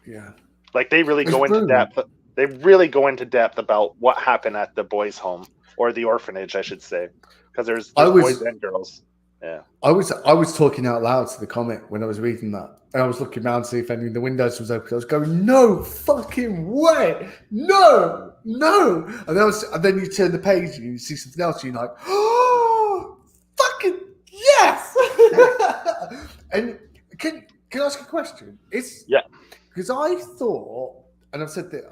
Yeah, like they really go into depth. They really go into depth about what happened at the boys' home, or the orphanage, I should say, because there's boys and girls. Yeah, I was talking out loud to the comic when I was reading that, and I was looking around to see if any of the windows was open. I was going, "No fucking way, no!" And then you turn the page and you see something else, and you're like, "Oh, fucking yes!" And can I ask a question? Because I thought, and I've said that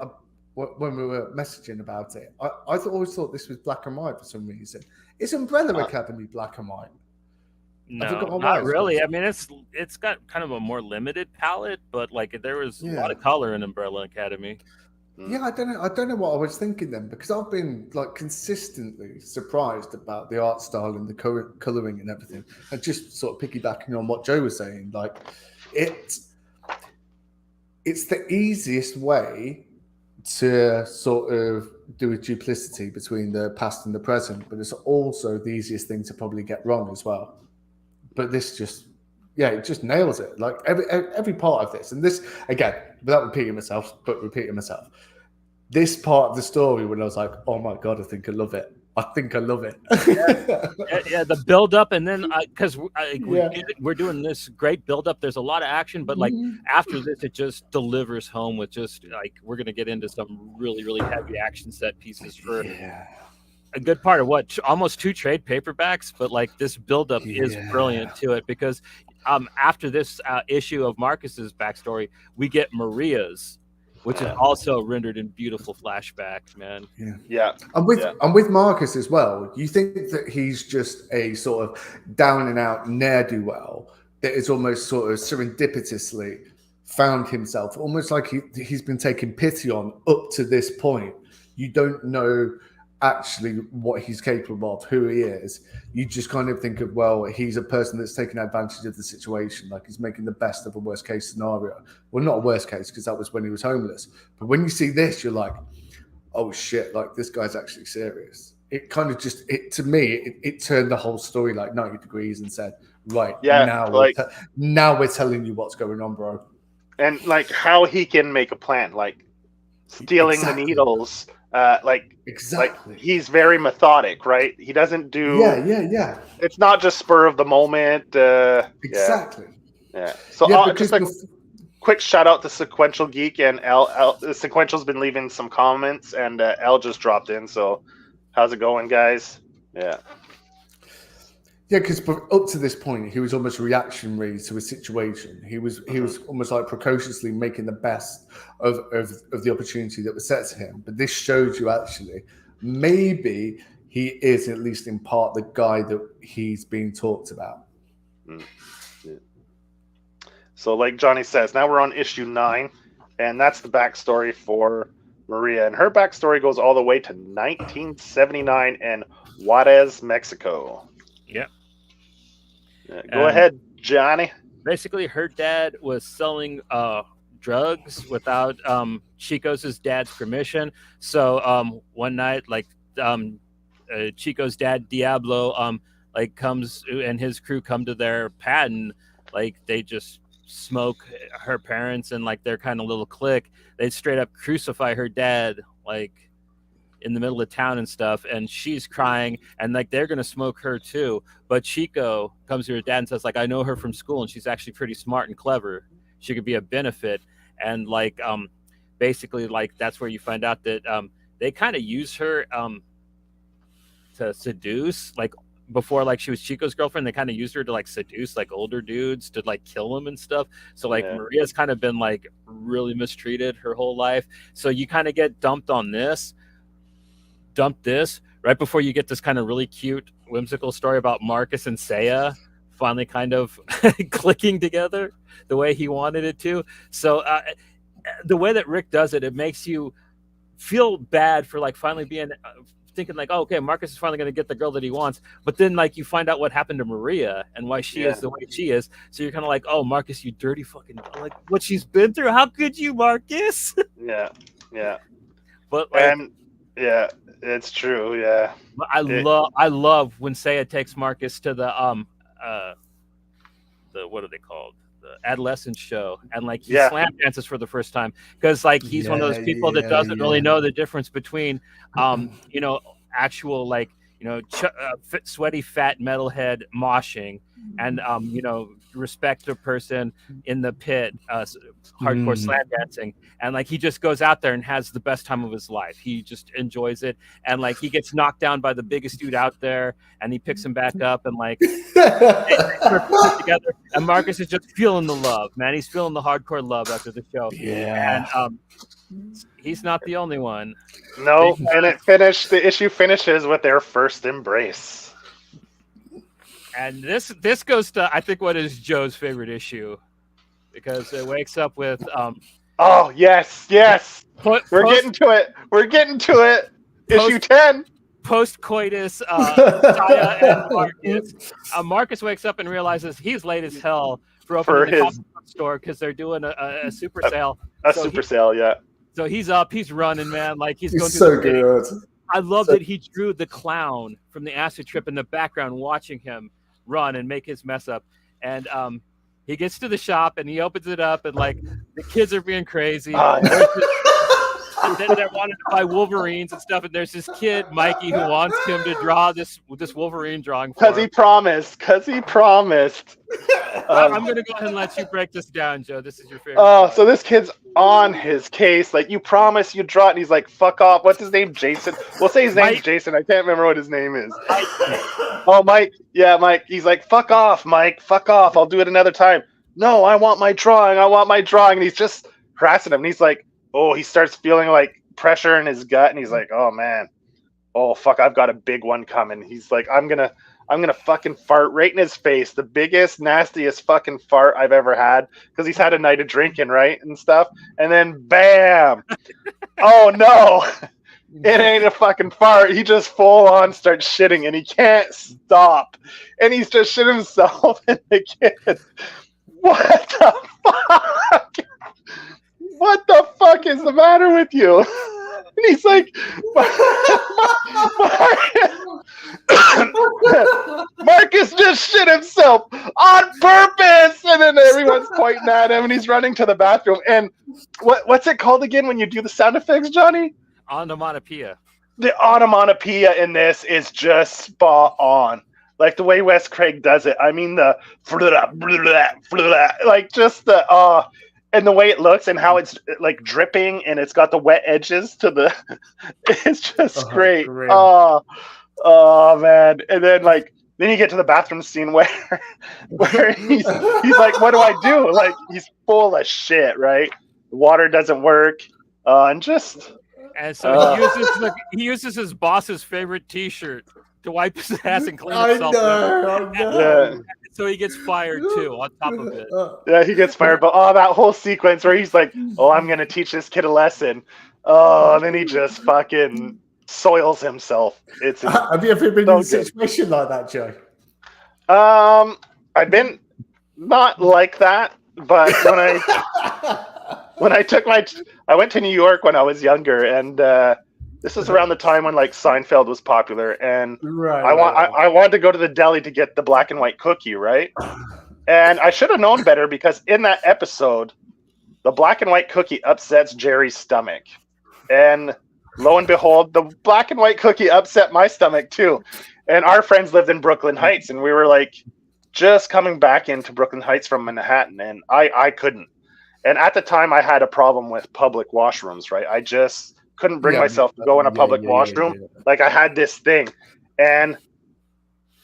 when we were messaging about it, I always thought this was black and white for some reason. Is Umbrella Academy black and white? No, not really. I mean, it's got kind of a more limited palette, but like there was a lot of color in Umbrella Academy. Yeah, I don't know what I was thinking then, because I've been like consistently surprised about the art style and the coloring and everything. And just sort of piggybacking on what Joe was saying, like it's the easiest way to sort of do a duplicity between the past and the present, but it's also the easiest thing to probably get wrong as well. But this just, yeah, it just nails it. Like every part of this, and this again, without repeating myself, this part of the story when I was like, oh my god, I think I love it. Yeah, the build up, and then because we're doing this great build up, there's a lot of action, but like after this, it just delivers home with just like we're gonna get into some really really heavy action set pieces for a good part of what almost 2 trade paperbacks, but like this build up is brilliant to it because after this issue of Marcus's backstory, we get Maria's, which is also rendered in beautiful flashback, man. Yeah. And with Marcus as well, you think that he's just a sort of down and out ne'er-do-well that is almost sort of serendipitously found himself, almost like he's been taken pity on up to this point. You don't know actually what he's capable of, who he is. You just kind of think of, well, he's a person that's taking advantage of the situation, like he's making the best of a worst case scenario. Well, not a worst case, because that was when he was homeless, but when you see this, you're like, oh shit, like this guy's actually serious. It kind of just, to me, it turned the whole story like 90 degrees and said, right, now we're telling you what's going on, bro. And like how he can make a plan, like stealing the needles. Like he's very methodic, right? He doesn't do it's not just spur of the moment. Exactly. Yeah. So just a quick shout out to Sequential Geek and L. Sequential's been leaving some comments, and L just dropped in. So how's it going, guys? Yeah. Yeah, because up to this point, he was almost reactionary to a situation. He was almost like precociously making the best of the opportunity that was set to him. But this shows you actually maybe he is, at least in part, the guy that he's being talked about. Yeah. So like Johnny says, now we're on issue 9, and that's the backstory for Maria. And her backstory goes all the way to 1979 in Juarez, Mexico. Yep. Go ahead, Johnny. Basically, her dad was selling drugs without Chico's dad's permission. So one night, like Chico's dad, Diablo, like comes and his crew come to their pad, and like they just smoke her parents and like their kind of little clique. They straight up crucify her dad, like in the middle of town and stuff, and she's crying, and like they're gonna smoke her too. But Chico comes to her dad and says, like, I know her from school, and she's actually pretty smart and clever. She could be a benefit. And like basically like that's where you find out that they kind of use her to seduce, like before, like she was Chico's girlfriend, they kind of used her to like seduce like older dudes to like kill them and stuff. So like Maria's kind of been like really mistreated her whole life. So you kind of get dumped this right before you get this kind of really cute whimsical story about Marcus and Saya finally kind of clicking together the way he wanted it to. So the way that Rick does it, it makes you feel bad for like finally being thinking like, oh, okay, Marcus is finally going to get the girl that he wants. But then like you find out what happened to Maria and why she is the way she is. So you're kind of like, oh, Marcus, you dirty fucking, like what she's been through. How could you, Marcus? Yeah. But like, and yeah, it's true. Yeah. I love when Saya takes Marcus to the what are they called? The adolescent show, and like he slam dances for the first time because like he's one of those people that doesn't really know the difference between actual like sweaty fat metalhead moshing and respect a person in the pit hardcore slam dancing, and like he just goes out there and has the best time of his life. He just enjoys it, and like he gets knocked down by the biggest dude out there and he picks him back up, and like they together, and Marcus is just feeling the love, man. He's feeling the hardcore love after the show. And he's not the only one. No, and the issue finishes with their first embrace. And this goes to, I think, what is Joe's favorite issue, because it wakes up with Oh yes. We're getting to it. Issue 10. Post-coitus, Taya and Marcus. Marcus wakes up and realizes he's late as hell for opening the comic book store because they're doing a super sale. Sale, yeah. So he's up, he's running, man. Like he's going so through the good. I love that he drew the clown from the acid trip in the background, watching him run and make his mess up. And he gets to the shop and he opens it up, and like the kids are being crazy. They're wanting to buy Wolverines and stuff, and there's this kid, Mikey, who wants him to draw this Wolverine drawing for him. Because he promised. I'm going to go ahead and let you break this down, Joe. This is your favorite. So this kid's on his case. Like, you promise you draw it, and he's like, fuck off. What's his name? Jason? We'll say his name's Jason. I can't remember what his name is. Oh, Mike. Yeah, Mike. He's like, fuck off, Mike. Fuck off. I'll do it another time. No, I want my drawing. And he's just harassing him. And he's like, oh, he starts feeling like pressure in his gut, and he's like, oh man, oh fuck, I've got a big one coming. He's like, I'm gonna fucking fart right in his face, the biggest, nastiest fucking fart I've ever had, because he's had a night of drinking, right, and stuff, and then bam, oh no, it ain't a fucking fart. He just full on starts shitting, and he can't stop, and he's just shit himself in the kid. What the fuck? What the fuck is the matter with you? And he's like, Marcus just shit himself on purpose. And then everyone's pointing at him, and he's running to the bathroom. And what's it called again when you do the sound effects, Johnny? Onomatopoeia. The onomatopoeia in this is just spot on. Like the way Wes Craig does it. I mean, the like just the and the way it looks and how it's like dripping and it's got the wet edges to the it's just great. Oh man. And then you get to the bathroom scene where he's like, what do I do? Like, he's full of shit, right? The water doesn't work. And so he uses his boss's favorite t-shirt to wipe his ass and clean himself. I know. Yeah. So he gets fired too, on top of it. Yeah, he gets fired. But that whole sequence where he's like, oh, I'm going to teach this kid a lesson. Oh, and then he just fucking soils himself. Have you ever been in a situation like that, Joe? I've been not like that, but when I went to New York when I was younger, and this was around the time when like Seinfeld was popular, and I wanted to go to the deli to get the black and white cookie, right? And I should have known better, because in that episode, the black and white cookie upsets Jerry's stomach, and lo and behold, the black and white cookie upset my stomach too. And our friends lived in Brooklyn Heights, and we were like just coming back into Brooklyn Heights from Manhattan, and I couldn't. And at the time, I had a problem with public washrooms, right? I just couldn't bring myself to go in a public washroom. Like, I had this thing. And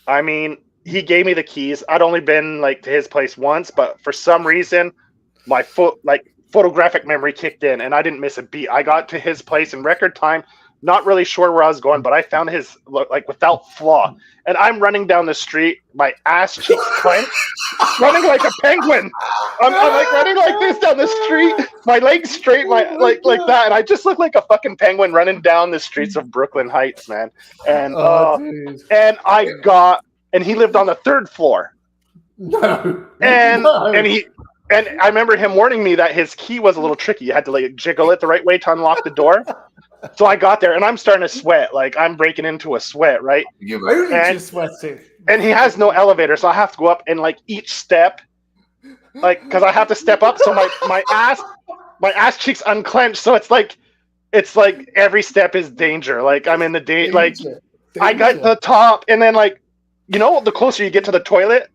I mean, he gave me the keys. I'd only been like to his place once, but for some reason my photographic memory kicked in, and I didn't miss a beat. I got to his place in record time, not really sure where I was going, but I found his like without flaw. And I'm running down the street, my ass cheeks clenched, running like a penguin. I'm like running like this down the street, my legs straight, my like that, and I just look like a fucking penguin running down the streets of Brooklyn Heights, man. And and he lived on the third floor. And I remember him warning me that his key was a little tricky. You had to like jiggle it the right way to unlock the door. So I got there, and I'm starting to sweat. Like, I'm breaking into a sweat, right? You're only sweating. And he has no elevator, so I have to go up, and like each step, like, because I have to step up, so my ass cheeks unclench. So it's like every step is danger. Like, I'm in the danger. Like, I got to the top, and then like, you know, the closer you get to the toilet,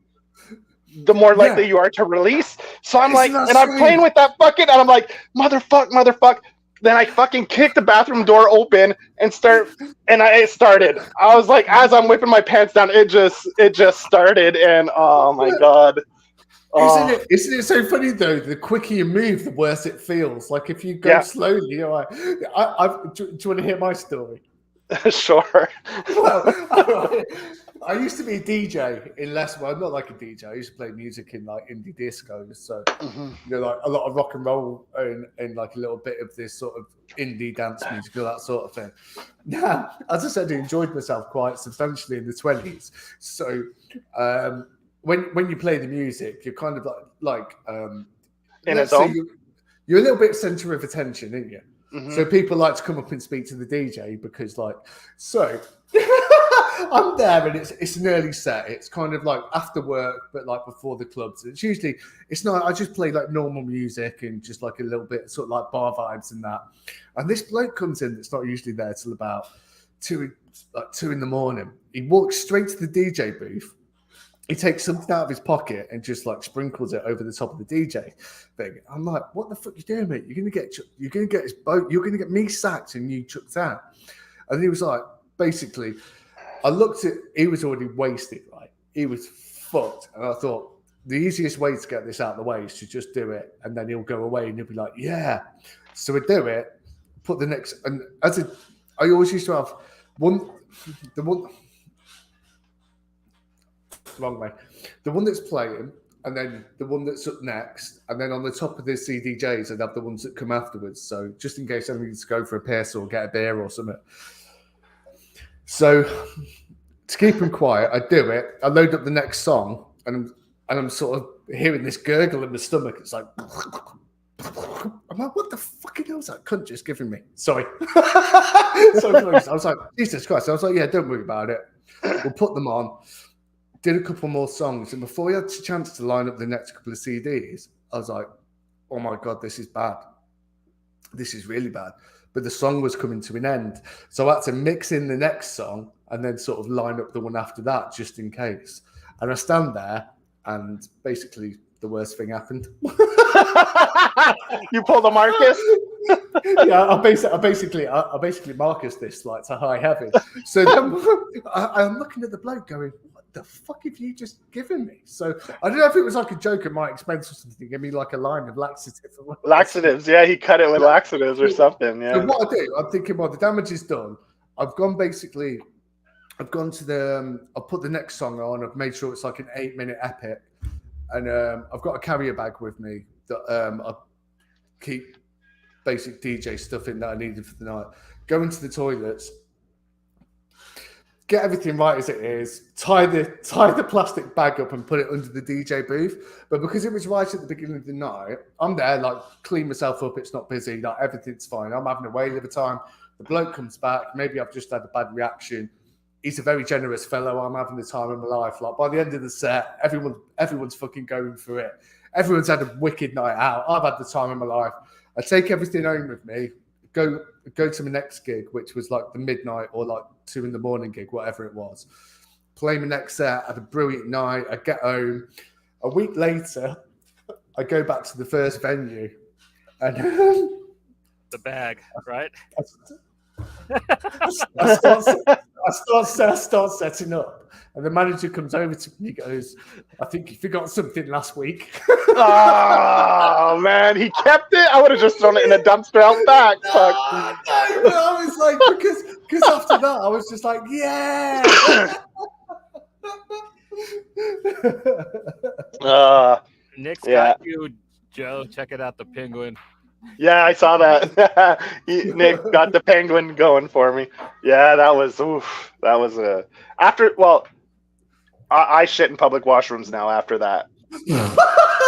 the more likely you are to release. So I'm like, and I'm playing with that bucket, and I'm like, motherfuck. Then I fucking kicked the bathroom door open and it started. I was like, as I'm whipping my pants down, it just started, and oh my god. Isn't it so funny though? The quicker you move, the worse it feels. Like if you go slowly, you're like, do you want to hear my story? Sure. Well, I used to be a DJ in well, not like a DJ. I used to play music in like indie discos. So, like a lot of rock and roll and like a little bit of this sort of indie dance music, all that sort of thing. Now, as I said, I enjoyed myself quite substantially in the 20s. So, when you play the music, you're kind of like in its own. You're a little bit center of attention, aren't you? Mm-hmm. So people like to come up and speak to the DJ because, I'm there and it's an early set. It's kind of like after work, but like before the clubs. It's not. I just play like normal music and just like a little bit sort of like bar vibes and that. And this bloke comes in that's not usually there till about 2 in the morning. He walks straight to the DJ booth. He takes something out of his pocket and just like sprinkles it over the top of the DJ thing. I'm like, what the fuck are you doing, mate? You're gonna get this boat. You're gonna get me sacked and you chucked out. And he was like, basically, I looked at. He was already wasted, right? He was fucked, and I thought the easiest way to get this out of the way is to just do it, and then he'll go away and he'll be like, yeah. So we do it. Put the next, and I always used to have the one that's playing, and then the one that's up next, and then on the top of the CDJs, I'd have the ones that come afterwards. So just in case I need to go for a piss or get a beer or something. So to keep them quiet, I do it. I load up the next song, and I'm sort of hearing this gurgle in my stomach. It's like, I'm like, what the fucking hell is that cunt just giving me? Sorry. So close. I was like, Jesus Christ. I was like, yeah, don't worry about it. We'll put them on. Did a couple more songs, and before we had a chance to line up the next couple of CDs, I was like, oh my God, this is bad. This is really bad. But the song was coming to an end. So I had to mix in the next song and then sort of line up the one after that just in case. And I stand there and basically the worst thing happened. You pulled a Marcus? Yeah, I basically Marcus this like to high heaven. So then I'm looking at the bloke going, what the fuck have you just given me? So I don't know if it was like a joke at my expense or something. Give me like a line of laxatives. Yeah, he cut it with laxatives or something. Yeah. So what I do, I'm thinking, well, the damage is done. I've gone to the. I've put the next song on. I've made sure it's like an 8-minute epic, and I've got a carrier bag with me that I keep basic DJ stuff in that I needed for the night. Go into the toilets. Get everything right as it is, tie the plastic bag up and put it under the DJ booth. But because it was right at the beginning of the night, I'm there, like, clean myself up, it's not busy, like, everything's fine. I'm having a whale of a time. The bloke comes back, maybe I've just had a bad reaction. He's a very generous fellow. I'm having the time of my life. Like, by the end of the set, everyone's fucking going for it. Everyone's had a wicked night out. I've had the time of my life. I take everything home with me, go to my next gig, which was like the midnight or like 2 a.m. gig, whatever it was. Play my next set, had a brilliant night. I get home. A week later, I go back to the first venue, and the bag, right? I start setting up, and the manager comes over to me and goes, I think you forgot something last week. Oh, man, he kept it? I would have just thrown it in a dumpster out back. Fuck. No, I was like, because after that, I was just like, yeah. Nick's got you, Joe. Check it out, the penguin. Yeah, I saw that. Nick got the penguin going for me. Yeah, that was I shit in public washrooms now after that.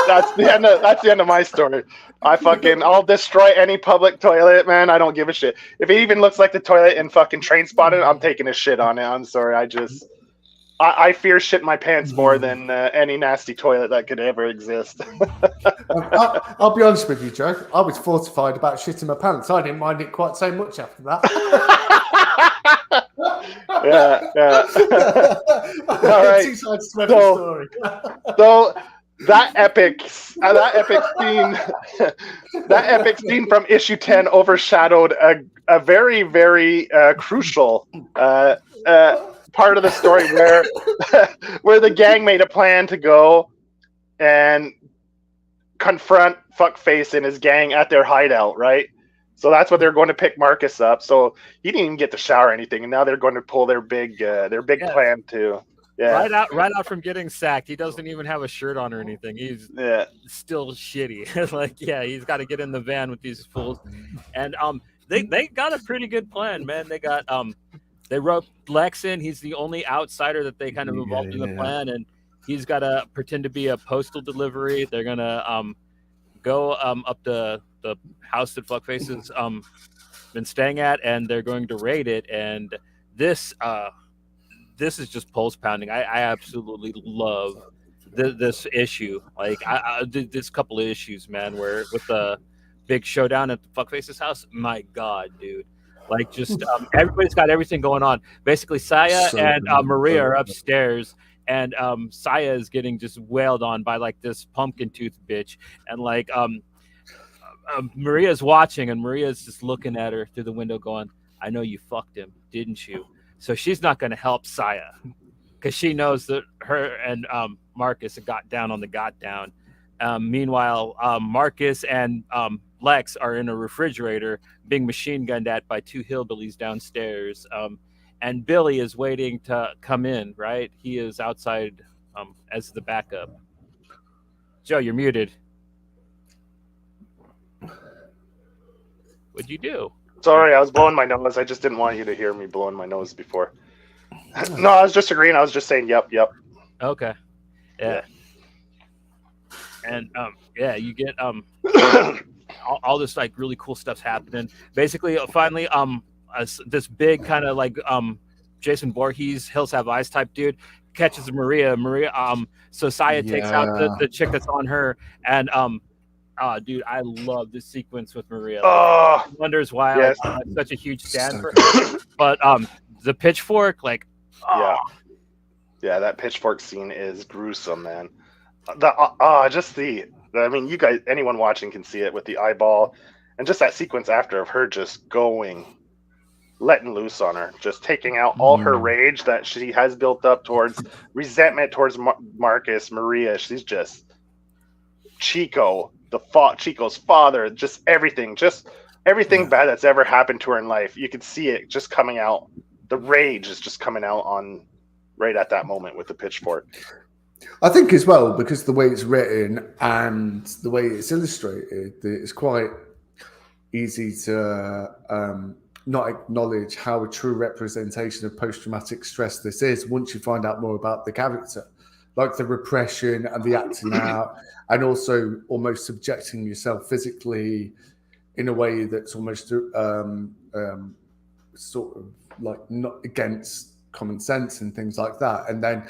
That's the end of my story. I'll destroy any public toilet, man. I don't give a shit. If it even looks like the toilet in fucking Trainspotting, I'm taking a shit on it. I'm sorry. I fear shit in my pants more than any nasty toilet that could ever exist. I'll be honest with you, Joe. I was fortified about shitting my pants. I didn't mind it quite so much after that. Yeah. All right. Two sides to every story. So that epic scene from issue 10 overshadowed a very, very crucial part of the story where the gang made a plan to go and confront Fuckface and his gang at their hideout, right? So that's what they're going to pick Marcus up. So he didn't even get to shower or anything, and now they're going to pull their big plan too. Yeah. Right out from getting sacked. He doesn't even have a shirt on or anything. He's still shitty. Like, yeah, he's got to get in the van with these fools. And they got a pretty good plan, man. They got they wrote Lex in. He's the only outsider that they kind of involved in the plan, and he's got to pretend to be a postal delivery. They're gonna go up to the house that Fuckface's been staying at, and they're going to raid it. And this is just pulse pounding. I absolutely love this issue. Like this couple of issues, man, where with the big showdown at the Fuckface's house. My God, dude. Like, just everybody's got everything going on. Basically, Saya and Maria are upstairs, and Saya is getting just wailed on by like this pumpkin tooth bitch, and like Maria's watching, and Maria's just looking at her through the window, going, "I know you fucked him, didn't you?" So she's not going to help Saya because she knows that her and Marcus got down on the got down. Meanwhile, Marcus and Lex are in a refrigerator being machine gunned at by two hillbillies downstairs. And Billy is waiting to come in, right? He is outside as the backup. Joe, you're muted. What'd you do? Sorry, I was blowing my nose. I just didn't want you to hear me blowing my nose before. No, I was just agreeing. I was just saying, yep. Okay. Yeah. And you get all this like really cool stuff's happening. Basically, finally, this big kind of like Jason Voorhees, Hills Have Eyes type dude catches Maria. So Saya takes out the chick that's on her, and dude, I love this sequence with Maria. Like, wonders why I'm such a huge fan for her. But the pitchfork, like, yeah, that pitchfork scene is gruesome, man. I mean, you guys, anyone watching can see it with the eyeball, and just that sequence after of her just letting loose on her, just taking out all her rage that she has built up towards resentment towards Marcus, Maria. She's just Chico's father, just everything bad that's ever happened to her in life. You could see it just coming out. The rage is just coming out on right at that moment with the pitchfork. I think as well, because the way it's written and the way it's illustrated, it's quite easy to not acknowledge how a true representation of post-traumatic stress this is once you find out more about the character. Like the repression and the acting out, and also almost subjecting yourself physically in a way that's almost sort of like not against common sense and things like that. And then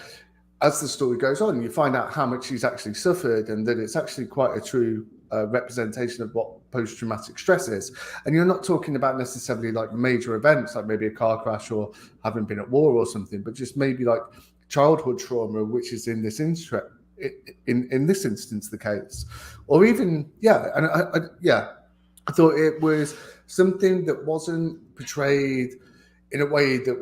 as the story goes on, you find out how much she's actually suffered, and that it's actually quite a true representation of what post-traumatic stress is. And you're not talking about necessarily like major events, like maybe a car crash or having been at war or something, but just maybe like childhood trauma, which is in this in this instance the case, or even I thought it was something that wasn't portrayed in a way that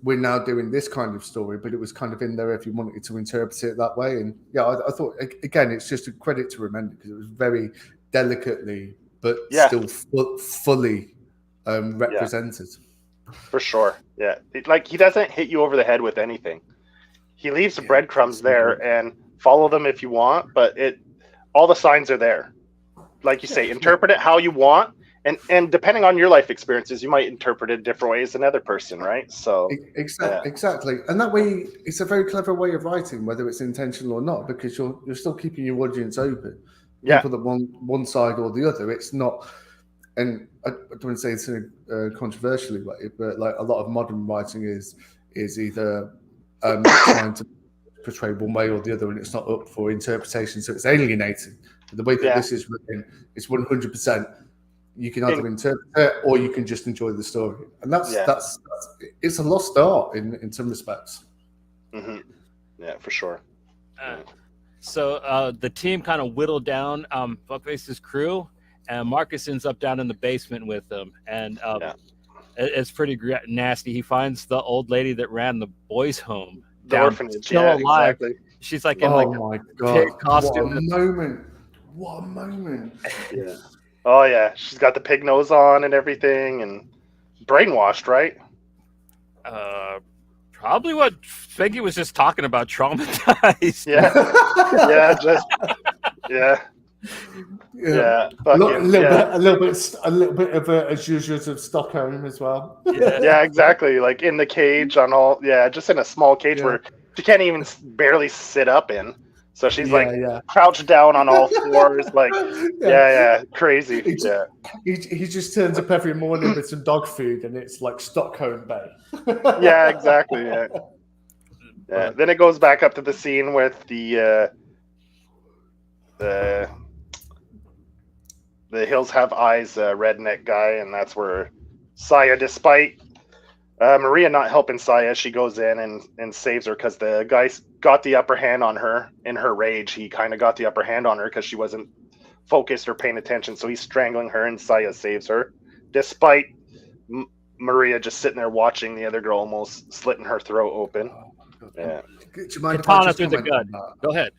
we're now doing this kind of story, but it was kind of in there if you wanted to interpret it that way. And I thought again, it's just a credit to Remender because it was very delicately but still fully represented. For sure, yeah. Like, he doesn't hit you over the head with anything. He leaves the breadcrumbs there, and follow them if you want, but all the signs are there. Like you say, interpret it how you want, and depending on your life experiences, you might interpret it different ways than another person, right? So exactly, and that way, it's a very clever way of writing, whether it's intentional or not, because you're still keeping your audience open. People that want one side or the other. It's not, and I don't want to say it's in a controversially way, but like a lot of modern writing is either trying to portray one way or the other, and it's not up for interpretation, so it's alienating. But the way that this is written, it's 100%. You can either interpret it or you can just enjoy the story, and that's it's a lost art in some respects. Mm-hmm. Yeah, for sure. So the team kind of whittled down Fuckface's crew, and Marcus ends up down in the basement with them, and it's pretty nasty. He finds the old lady that ran the boys' home, the orphanage, still alive. Exactly. She's like in my God, pig costume. What a moment! Yeah. Oh yeah, she's got the pig nose on and everything, and brainwashed, right? Probably what Spanky was just talking about, traumatized. Yeah, yeah, just yeah. Yeah, a little bit of as usual of Stockholm as well. Yeah, exactly. Like in the cage on all, just in a small cage where she can't even barely sit up in. So she's crouched down on all fours, like crazy. He just turns up every morning with some dog food, and it's like Stockholm Bay. Yeah, exactly. Yeah. Then it goes back up to the scene with the Hills Have Eyes redneck guy, and that's where Saya, despite Maria not helping Saya, she goes in and saves her because the guy got the upper hand on her in her rage. He kind of got the upper hand on her because she wasn't focused or paying attention, so he's strangling her, and Saya saves her, despite Maria just sitting there watching the other girl almost slitting her throat open. Do you mind if Katana through the gun. Go ahead.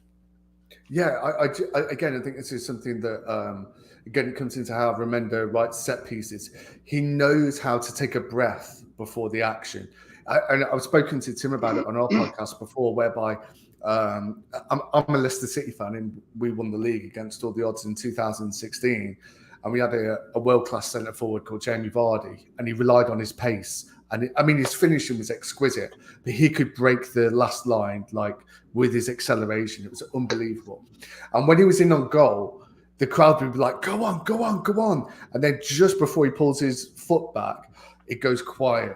Yeah, I think this is something that again comes into how Remender writes set pieces. He knows how to take a breath before the action. I've spoken to Tim about it on our podcast before, whereby I'm a Leicester City fan, and we won the league against all the odds in 2016. And we had a world-class centre forward called Jamie Vardy, and he relied on his pace. And his finishing was exquisite, but he could break the last line like with his acceleration. It was unbelievable. And when he was in on goal, the crowd would be like, "Go on, go on, go on!" And then just before he pulls his foot back, it goes quiet.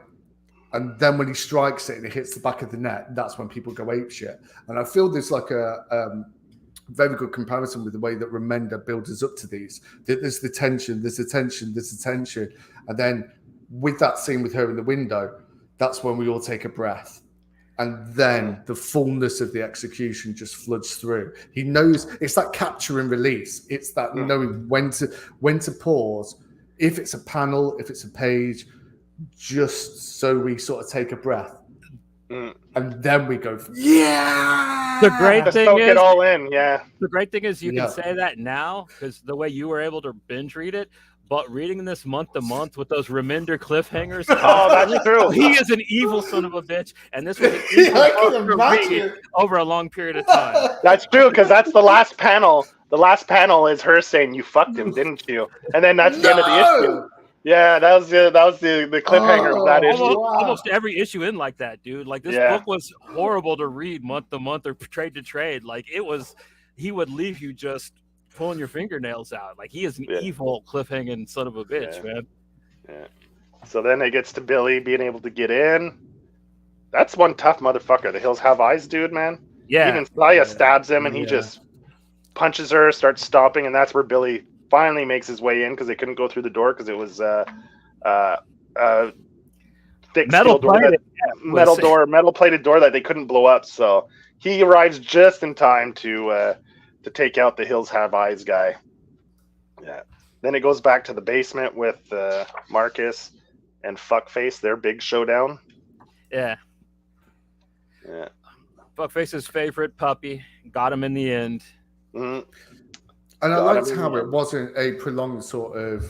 And then when he strikes it and it hits the back of the net, that's when people go apeshit. And I feel there's like a very good comparison with the way that Remender builds us up to these. There's the tension, there's the tension, there's the tension, and then with that scene with her in the window, that's when we all take a breath. And then the fullness of the execution just floods through. He knows it's that capture and release. It's that knowing when to pause. If it's a panel, if it's a page, just so we sort of take a breath. And then we go, The great thing soak is, it all in, The great thing is you can say that now because the way you were able to binge read it. But reading this month to month with those Remender cliffhangers, that's true. He is an evil son of a bitch, and this was an evil read over a long period of time. That's true because that's the last panel. The last panel is her saying, "You fucked him, didn't you?" And then that's the end of the issue. Yeah, that was the cliffhanger of that issue. Almost every issue in like that, dude. Like this book was horrible to read month to month or trade to trade. Like it was, he would leave you just pulling your fingernails out. Like he is an evil cliffhanging son of a bitch, man. Yeah. So then it gets to Billy being able to get in. That's one tough motherfucker. The Hills Have Eyes, dude, man. Yeah. Even Saya stabs him, and he just punches her, starts stomping, and that's where Billy finally makes his way in because they couldn't go through the door because it was thick metal plated door that they couldn't blow up. So he arrives just in time to take out the Hills Have Eyes guy. Yeah. Then it goes back to the basement with Marcus and Fuckface, their big showdown. Yeah. Fuckface's favorite puppy got him in the end. Mm-hmm. And I liked how it wasn't a prolonged sort of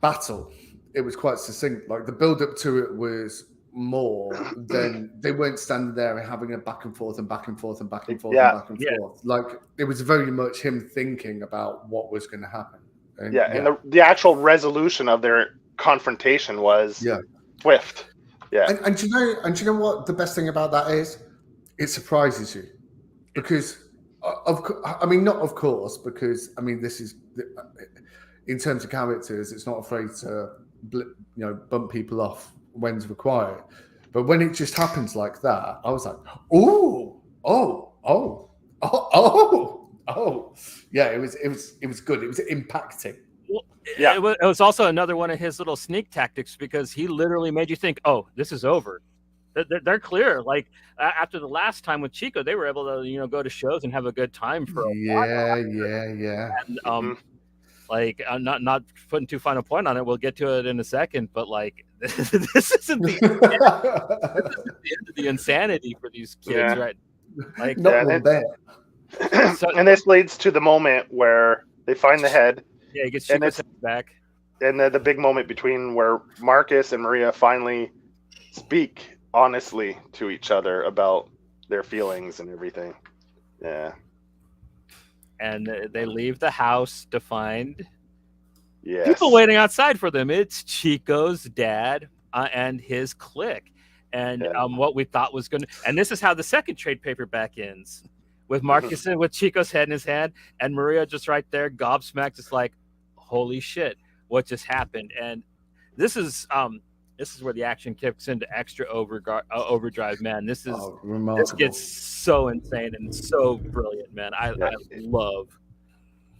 battle. It was quite succinct. Like the build up to it was more than they weren't standing there and having a back and forth and back and forth and back and forth and back and forth. Like it was very much him thinking about what was going to happen. And, and the actual resolution of their confrontation was swift. Yeah. And do you know what the best thing about that is? It surprises you because not of course, because this is in terms of characters, it's not afraid to bump people off when's required. But when it just happens like that, I was like, oh. Yeah, it was good. It was impacting. Well, it was also another one of his little sneak tactics because he literally made you think, oh, this is over. They're clear. Like after the last time with Chico, they were able to go to shows and have a good time for a while. And, like I'm not putting too fine a point on it. We'll get to it in a second, but like this isn't the end of the insanity for these kids, right? Like and this leads to the moment where they find the head. Yeah, he gets And Chico's it's head back. and the big moment between where Marcus and Maria finally speak honestly to each other about their feelings and everything. Yeah. And they leave the house to find Yes. people waiting outside for them. It's Chico's dad and his clique. And what we thought was going to, and this is how the second trade paperback ends, with Marcus with Chico's head in his hand, and Maria just right there, gobsmacked, just like, holy shit, what just happened? And this is where the action kicks into extra overdrive, man. This gets so insane and so brilliant, man. I love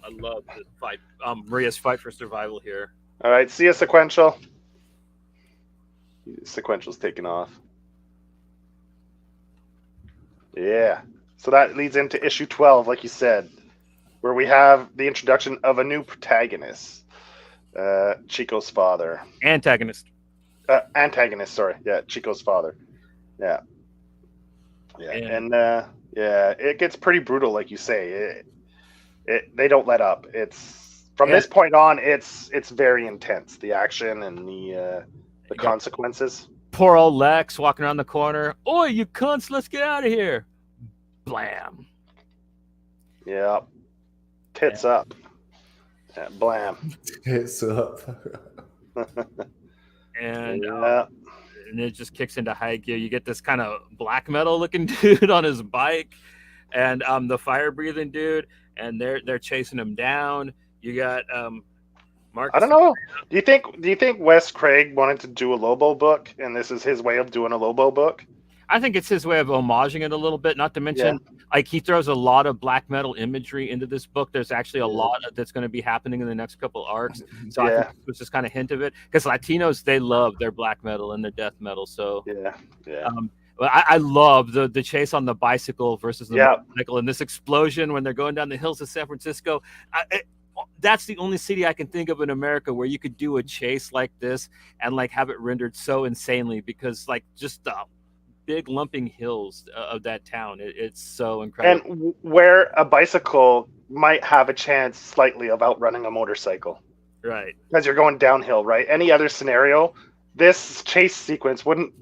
the fight, Maria's fight for survival here. All right, see a sequential. Sequential's taken off. Yeah. So that leads into issue 12, like you said, where we have the introduction of a new protagonist, Chico's father. Antagonist, sorry. Yeah, Chico's father. Yeah. Yeah. And it gets pretty brutal, like you say. They don't let up. It's from this point on, it's very intense. The action and the consequences. Poor old Lex walking around the corner. Oi, you cunts! Let's get out of here! Blam. Yeah. Tits up. Yeah, blam. Tits up. And it just kicks into high gear. You get this kind of black metal looking dude on his bike, and the fire breathing dude, and they're chasing him down. You got Marcus. I don't know. Do you think Wes Craig wanted to do a Lobo book, and this is his way of doing a Lobo book? I think it's his way of homaging it a little bit. Not to mention, like, he throws a lot of black metal imagery into this book. There's actually a lot that's going to be happening in the next couple arcs. So I think it was just kind of hint of it, because Latinos, they love their black metal and their death metal. So but I love the chase on the bicycle versus the motorcycle, and this explosion when they're going down the hills of San Francisco. That's the only city I can think of in America where you could do a chase like this and like have it rendered so insanely, because like just the big lumping hills of that town, it's so incredible. And where a bicycle might have a chance slightly of outrunning a motorcycle, right? Because you're going downhill, right? Any other scenario, this chase sequence wouldn't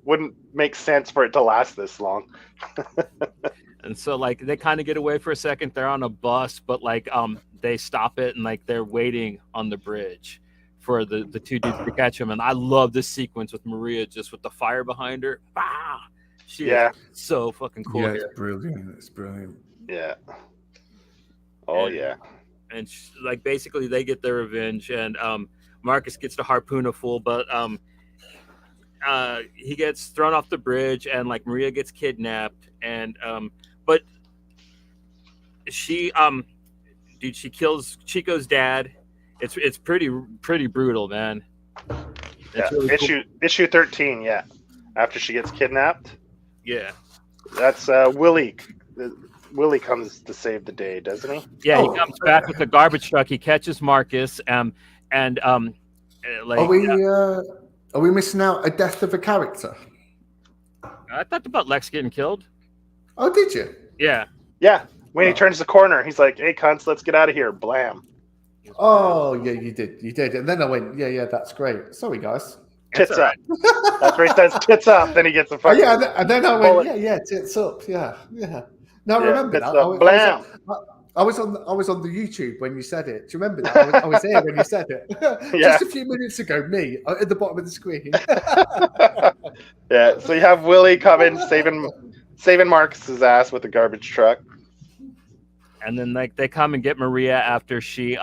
make sense for it to last this long. And so like they kind of get away for a second. They're on a bus, but like they stop it and like they're waiting on the bridge for the two dudes to catch him. And I love this sequence with Maria just with the fire behind her. Ah, she is so fucking cool. Yeah, it's brilliant. It's brilliant. Yeah. And like basically they get their revenge, and Marcus gets to harpoon a fool, but he gets thrown off the bridge, and like Maria gets kidnapped, and but she she kills Chico's dad. It's pretty brutal, man. It's really cool. Issue 13, yeah. After she gets kidnapped. Yeah. That's Willie. Willie comes to save the day, doesn't he? Yeah, he comes back with the garbage truck. He catches Marcus, like. Are we missing out a death of a character? I thought about Lex getting killed. Oh, did you? Yeah. Yeah. When he turns the corner, he's like, "Hey, cunts, let's get out of here!" Blam. Oh, yeah, you did. And then I went, yeah, that's great. Sorry, guys. Tits up. That's where he says tits up. Then he gets a fucking. And then I went, yeah, tits up. Yeah. Now remember that. Blam. I was on the YouTube when you said it. Do you remember that? I was there when you said it. Just a few minutes ago, me at the bottom of the screen. Yeah. So you have Willie coming, saving Marcus's ass with the garbage truck. And then like they come and get Maria after she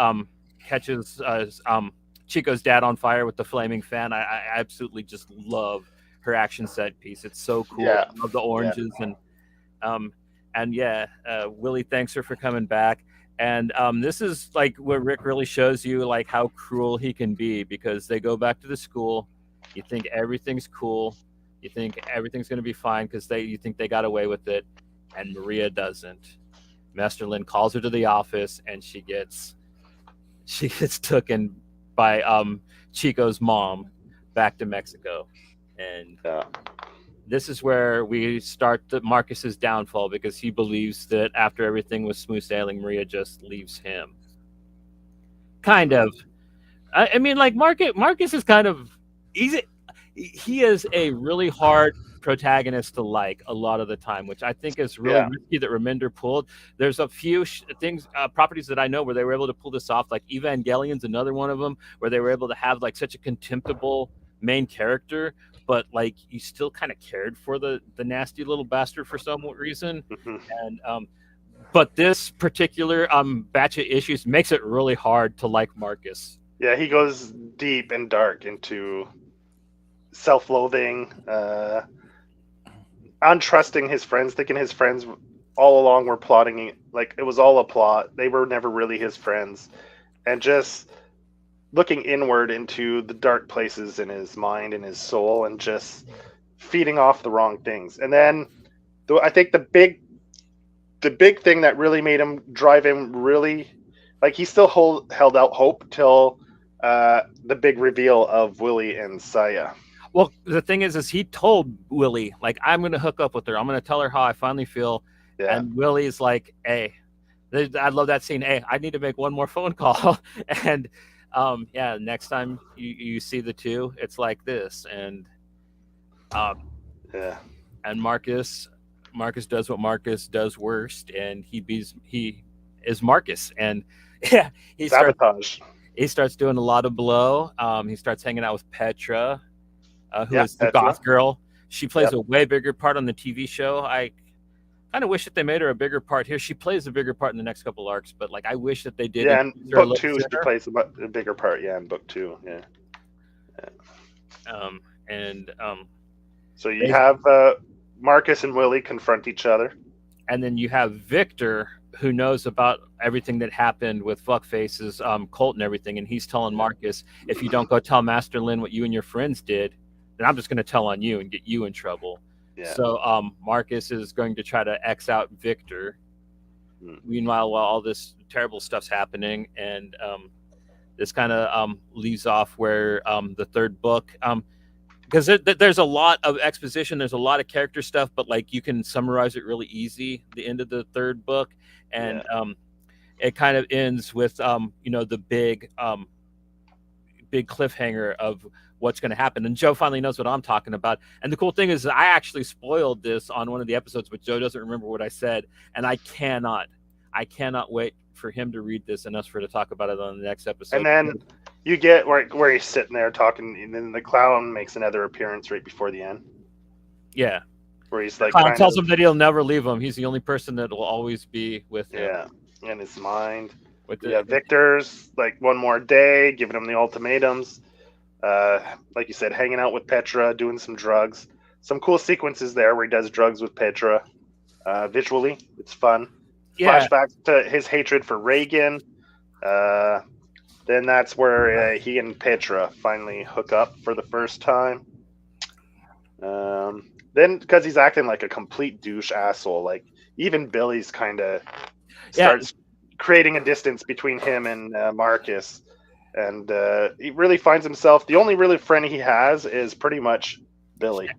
catches Chico's dad on fire with the flaming fan. I absolutely just love her action set piece. It's so cool. Yeah. I love the oranges and Willie thanks her for coming back. And this is like where Rick really shows you like how cruel he can be, because they go back to the school. You think everything's cool. You think everything's going to be fine because you think they got away with it, and Maria doesn't. Masterlin calls her to the office, and she gets taken by Chico's mom back to Mexico. And this is where we start Marcus's downfall, because he believes that after everything was smooth sailing, Maria just leaves him. kind of. I mean, like Marcus is kind of he is a really hard protagonist to like a lot of the time, which I think is really risky that Remender pulled. There's a few things, properties that I know where they were able to pull this off, like Evangelion's another one of them, where they were able to have like such a contemptible main character, but like you still kind of cared for the nasty little bastard for some reason. And but this particular batch of issues makes it really hard to like Marcus. Yeah, he goes deep and dark into self-loathing, untrusting his friends, thinking his friends all along were plotting, like it was all a plot. They were never really his friends, and just looking inward into the dark places in his mind and his soul, and just feeding off the wrong things. And then, I think the big thing that really made him drive him really, like he still held out hope till the big reveal of Willie and Saya. Well, the thing is he told Willie, like, I'm going to hook up with her. I'm going to tell her how I finally feel. Yeah. And Willie's like, hey, I love that scene. Hey, I need to make one more phone call. And yeah, next time you see the two, it's like this. And yeah. And Marcus does what Marcus does worst, and he is Marcus. And yeah, he starts doing a lot of blow. He starts hanging out with Petra, who is the goth girl. She plays a way bigger part on the TV show. I kind of wish that they made her a bigger part here. She plays a bigger part in the next couple arcs, but like I wish that they did. Yeah, in book 2, she plays a bigger part. Yeah, in book 2. Yeah. So you have Marcus and Willie confront each other, and then you have Victor, who knows about everything that happened with Fuckface's cult and everything, and he's telling Marcus, if you don't go tell Master Lin what you and your friends did, then I'm just going to tell on you and get you in trouble. Yeah. So Marcus is going to try to X out Victor. Meanwhile, while all this terrible stuff's happening, and this kind of leaves off where the third book, because there's a lot of exposition, there's a lot of character stuff, but like you can summarize it really easy. The end of the third book, and it kind of ends with the big cliffhanger of what's going to happen. And Joe finally knows what I'm talking about. And the cool thing is I actually spoiled this on one of the episodes, but Joe doesn't remember what I said. And I cannot wait for him to read this and us to talk about it on the next episode. And then you get where he's sitting there talking, and then the clown makes another appearance right before the end. Yeah. Where he's like, clown tells him that he'll never leave him. He's the only person that will always be with him. Yeah, in his mind. Victor's like one more day, giving him the ultimatums. Like you said, hanging out with Petra, doing some drugs. Some cool sequences there where he does drugs with Petra. Visually, it's fun. Yeah. Flashbacks to his hatred for Reagan. Then that's where he and Petra finally hook up for the first time. Then, because he's acting like a complete douche asshole, like even Billy's kind of starts creating a distance between him and Marcus. And he really finds himself, the only really friend he has is pretty much Billy.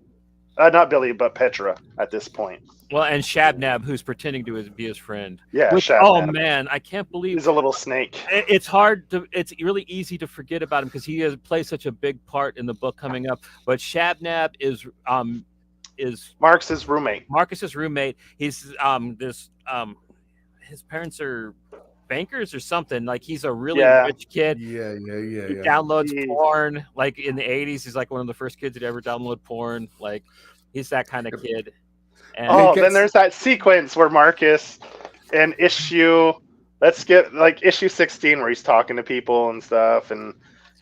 Not Billy, but Petra at this point. Well, and Shabnab, who's pretending to be his friend. Yeah, Shabnab. Oh, man, I can't believe... He's a little snake. It's really easy to forget about him because he plays such a big part in the book coming up. But Shabnab is Marcus's roommate. He's his parents are bankers or something. Like he's a really rich kid. He downloads porn. Like in the 80s, he's like one of the first kids to ever download porn. Like he's that kind of kid. And then there's that sequence where Marcus in issue 16 where he's talking to people and stuff, and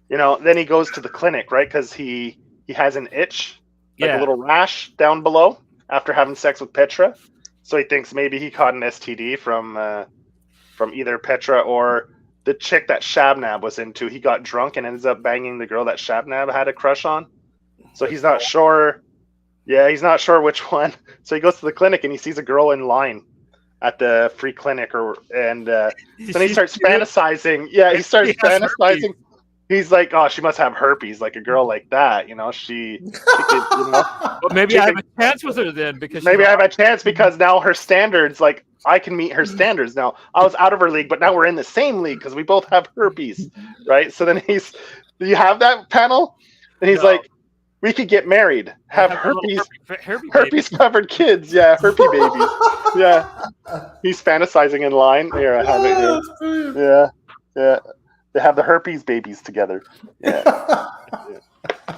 then he goes to the clinic, right? Because he has an itch, like a little rash down below after having sex with Petra. So he thinks maybe he caught an STD from either Petra or the chick that Shabnab was into. He got drunk and ends up banging the girl that Shabnab had a crush on. So he's not sure. Yeah, he's not sure which one. So he goes to the clinic and he sees a girl in line at the free clinic, and then he starts fantasizing. Yeah, he starts fantasizing. Herpes. He's like, oh, she must have herpes, like a girl like that. She could, Well, maybe I have a chance with her then, because maybe I have a chance because now her standards, like I can meet her standards now. I was out of her league, but now we're in the same league because we both have herpes, right? So then do you have that panel? And he's like, we could get married, have herpes covered kids. Yeah, herpes babies. Yeah. He's fantasizing in line. Here, I have it here. Yeah. Yeah. They have the herpes babies together. Yeah. Yeah.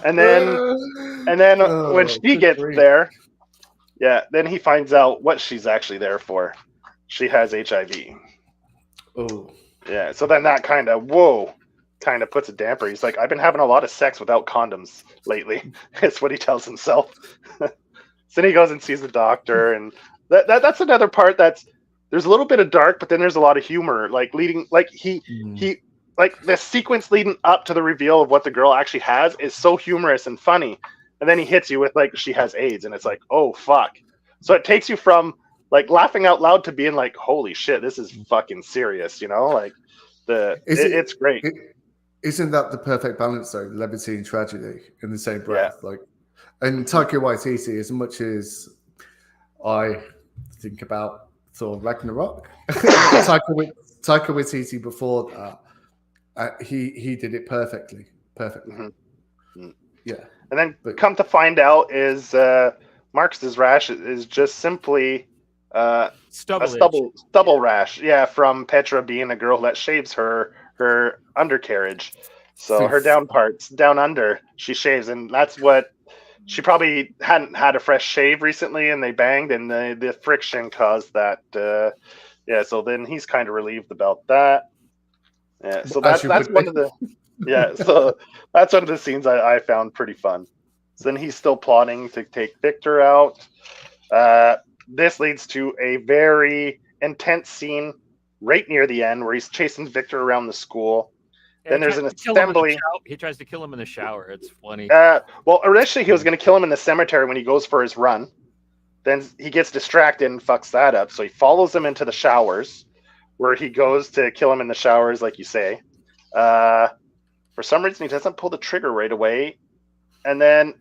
And then when she gets there, then he finds out what she's actually there for. She has HIV. Oh. Yeah. So then that kind of puts a damper. He's like, I've been having a lot of sex without condoms lately. It's what he tells himself. So then he goes and sees the doctor, and that's another part there's a little bit of dark, but then there's a lot of humor, like the sequence leading up to the reveal of what the girl actually has is so humorous and funny. And then he hits you with like, she has AIDS, and it's like, oh fuck. So it takes you from like laughing out loud to being like, holy shit, this is fucking serious, like it's great. Isn't that the perfect balance though? Levity and tragedy in the same breath. Yeah. Like, and Taika Waititi, as much as I think about Thor Ragnarok, Taika Waititi before that, he did it perfectly. Mm-hmm. Yeah. And then come to find out is Marcus's rash is just simply a stubble rash. Yeah, from Petra being a girl that shaves her undercarriage. So her down under, she shaves, and that's what she probably hadn't had a fresh shave recently, and they banged, and the friction caused that. So then he's kind of relieved about that. Yeah, so that's one of the so that's one of the scenes I found pretty fun. So then he's still plotting to take Victor out. This leads to a very intense scene right near the end where he's chasing Victor around the school. Then there's an assembly. He tries to kill him in the shower. It's funny. Well, initially he was going to kill him in the cemetery when he goes for his run. Then he gets distracted and fucks that up. So he follows him into the showers, where he goes to kill him in the showers, like you say. For some reason, he doesn't pull the trigger right away. And then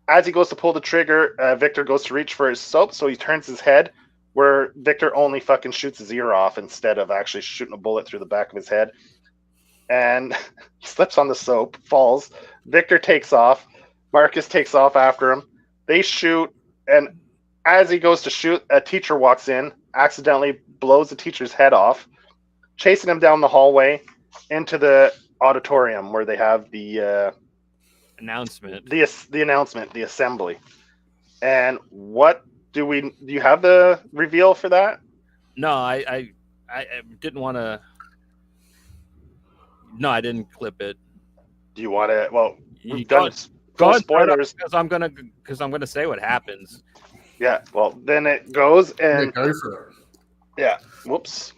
as he goes to pull the trigger, Victor goes to reach for his soap. So he turns his head, where Victor only fucking shoots his ear off instead of actually shooting a bullet through the back of his head. And he slips on the soap, falls. Victor takes off. Marcus takes off after him. They shoot, and as he goes to shoot, a teacher walks in, accidentally blows the teacher's head off, chasing him down the hallway into the auditorium where they have the announcement. The announcement, the assembly. And what do you have the reveal for that? No, I didn't want to. No, I didn't clip it. Do you want to? Well, we've done spoilers because I'm gonna say what happens. Yeah. Well, then it goes and go for it. Yeah. Whoops.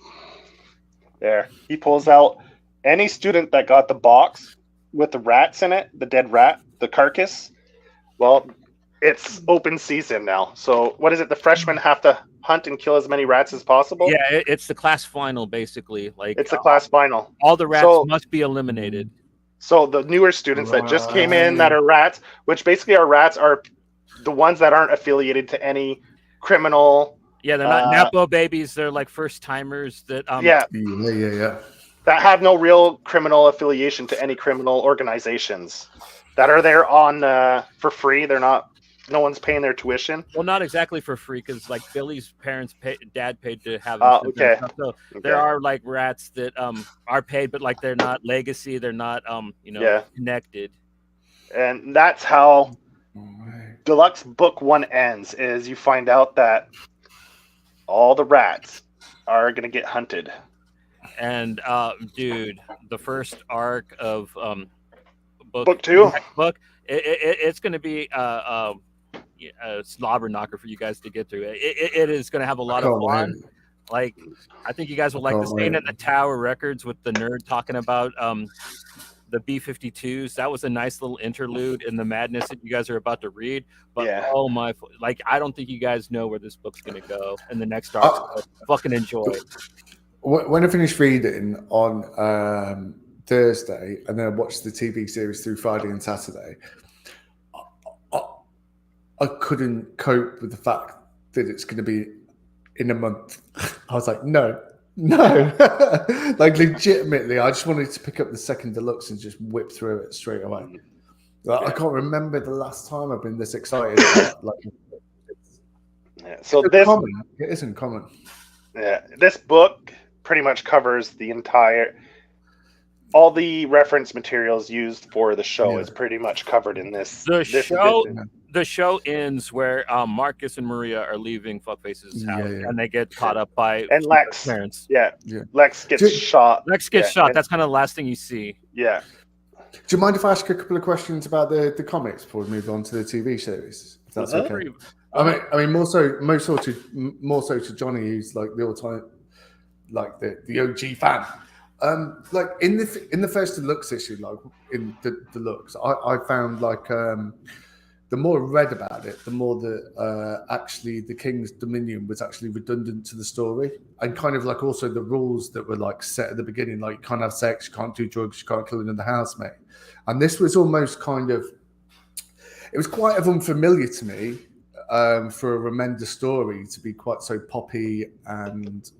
There. He pulls out any student that got the box with the rats in it, the dead rat, the carcass. Well, it's open season now. So what is it? The freshmen have to hunt and kill as many rats as possible? Yeah, it's the class final, basically. Like it's the class final. All the rats must be eliminated. So the newer students that just came in that are rats, which basically are rats, are the ones that aren't affiliated to any criminal. Yeah, they're not Napo babies. They're like first timers that yeah. That have no real criminal affiliation to any criminal organizations. That are there on for free. They're not. No one's paying their tuition. Well, not exactly for free, because like Billy's dad paid to have. Okay. So there are like rats that are paid, but like they're not legacy. They're not connected. And that's how Deluxe Book 1 ends. Is you find out that all the rats are gonna get hunted. And dude, the first arc of book 2. It's going to be a slobber knocker for you guys to get through. It is going to have a lot of fun. Man. Like, I think you guys will like the scene at the Tower Records with the nerd talking about the B-52s. That was a nice little interlude in the madness that you guys are about to read. But oh my, like, I don't think you guys know where this book's going to go in the next arc. So fucking enjoy. When I finished reading on Thursday and then I watched the TV series through Friday and Saturday, I couldn't cope with the fact that it's going to be in a month. I was like, no. Like legitimately, I just wanted to pick up the second deluxe and just whip through it straight away. Like, I can't remember the last time I've been this excited about. Like, So it isn't common. Yeah, this book pretty much covers all the reference materials used for the show is pretty much covered in this. The show ends where Marcus and Maria are leaving Fuckface's house, and they get caught up by Lex parents. Lex gets shot. Lex gets shot. That's kind of the last thing you see. Yeah. Do you mind if I ask a couple of questions about the comics before we move on to the TV series? If that's okay. I mean, more so to Johnny, who's like the all-time, like the OG fan. Like in the first deluxe issue, like in the deluxe, I found like the more I read about it, the more that actually the King's Dominion was actually redundant to the story, and kind of like also the rules that were like set at the beginning, like you can't have sex, you can't do drugs, you can't kill another housemate, and this was almost kind of, it was quite unfamiliar to me for a Remender story to be quite so poppy, and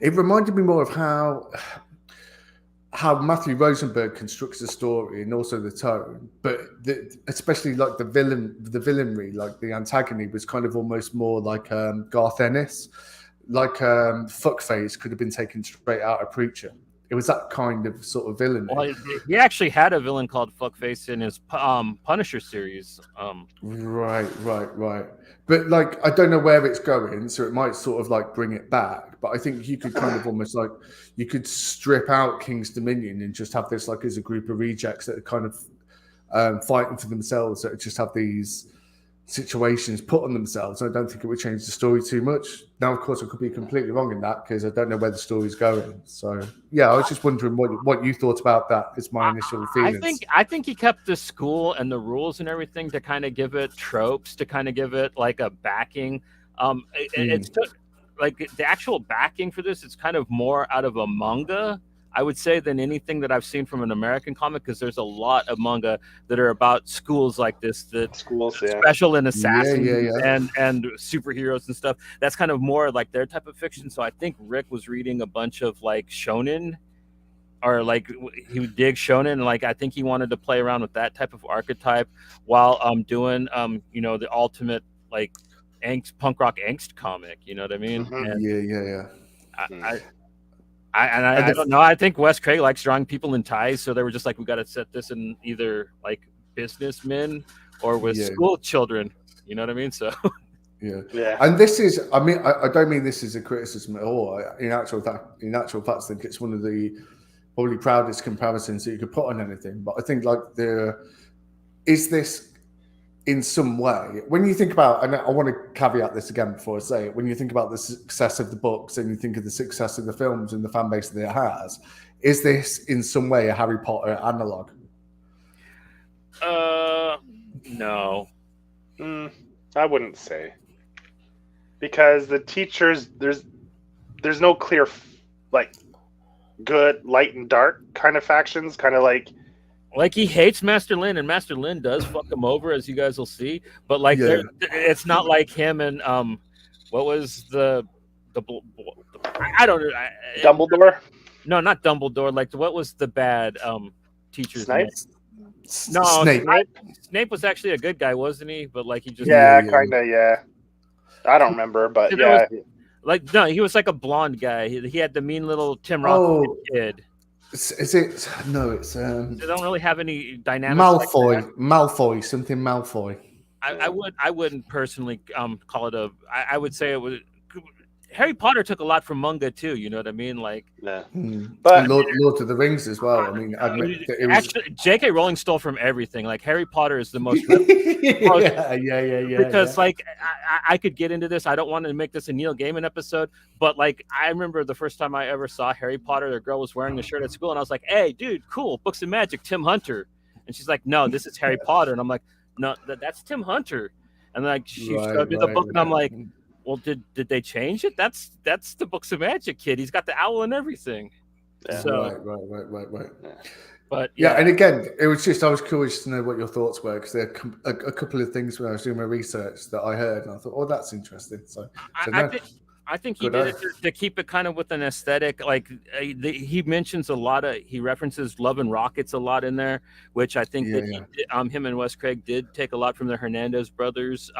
it reminded me more of how Matthew Rosenberg constructs the story and also the tone, but especially like the villainry, like the antagonism was kind of almost more like Garth Ennis, like Fuckface could have been taken straight out of Preacher. It was that kind of sort of villain. Well, he actually had a villain called Fuckface in his Punisher series. Right. But like, I don't know where it's going, so it might sort of like bring it back. But I think you could kind of almost like, you could strip out King's Dominion and just have this like as a group of rejects that are kind of fighting for themselves, that just have these situations put on themselves. I don't think it would change the story too much. Now, of course, I could be completely wrong in that because I don't know where the story's going. So, yeah, I was just wondering what you thought about that. Is my initial feelings. I think he kept the school and the rules and everything to kind of give it tropes, to kind of give it like a backing. It's like the actual backing for this. It's kind of more out of a manga, I would say, than anything that I've seen from an American comic, because there's a lot of manga that are about schools like this, special and assassins and superheroes and stuff. That's kind of more like their type of fiction. So I think Rick was reading a bunch of like shonen, or like he would dig shonen, and like I think he wanted to play around with that type of archetype while doing the ultimate like punk rock angst comic. You know what I mean? Mm-hmm. I don't know. I think Wes Craig likes drawing people in ties, so they were just like, we got to set this in either like businessmen or with school children. You know what I mean? So yeah. And this is, I mean, I don't mean this is a criticism at all. In actual fact, I think it's one of the probably proudest comparisons that you could put on anything. But I think like is this in some way, when you think about, and I want to caveat this again before I say it, when you think about the success of the books and you think of the success of the films and the fan base that it has, is this in some way a Harry Potter analog? No. I wouldn't say, because the teachers, there's no clear like good, light and dark kind of factions, kind of like he hates Master Lin, and Master Lin does fuck him over, as you guys will see. But like, it's not like him and what was the I don't know. Dumbledore? No, not Dumbledore. Like, what was the bad teacher's Snape? name? No, Snape was actually a good guy, wasn't he? But like, he just kind of. I don't remember, but like, no, he was like a blonde guy. He had the mean little Tim Roth kid. Is it? No, it's. They don't really have any dynamics. Malfoy, something Malfoy. I wouldn't personally call it a. I would say it was. Harry Potter took a lot from manga too. You know what I mean? Like, but Lord of the Rings as well. I mean, actually, J.K. Rowling stole from everything. Like, Harry Potter is the most. Because like I could get into this. I don't want to make this a Neil Gaiman episode, but like I remember the first time I ever saw Harry Potter, the girl was wearing the shirt at school, and I was like, "Hey, dude, cool, Books of Magic, Tim Hunter," and she's like, "No, this is Harry Potter," and I'm like, "No, that's Tim Hunter," and like she showed me the book, and I'm like, well, did they change it? That's the Books of Magic kid. He's got the owl and everything. Yeah. So, right. But and again, it was just, I was curious to know what your thoughts were, because there are a couple of things when I was doing my research that I heard, and I thought, oh, that's interesting. So I think he Good did it oath. to keep it kind of with an aesthetic. Like he mentions a lot of, he references Love and Rockets a lot in there, which I think Yeah, that yeah. him and Wes Craig did take a lot from the Hernandez brothers.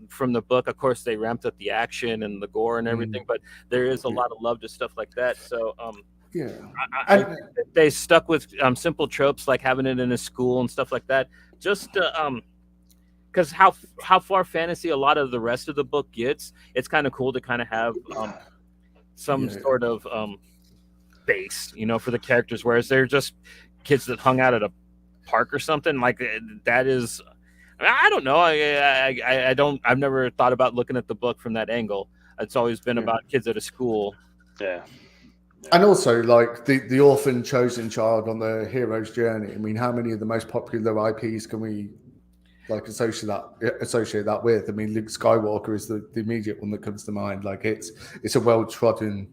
From the book, of course, they ramped up the action and the gore and everything, but there is a Yeah. lot of love to stuff like that. So, Yeah. I And think that they stuck with simple tropes like having it in a school and stuff like that, just to, because how far fantasy a lot of the rest of the book gets, it's kind of cool to kind of have some Yeah. sort of base, for the characters, whereas they're just kids that hung out at a park or something like that. Is, I don't know. I don't. I've never thought about looking at the book from that angle. It's always been about kids at a school. Yeah. And also, like the orphan chosen child on the hero's journey. I mean, how many of the most popular IPs can we like associate that with? I mean, Luke Skywalker is the immediate one that comes to mind. Like it's a well trodden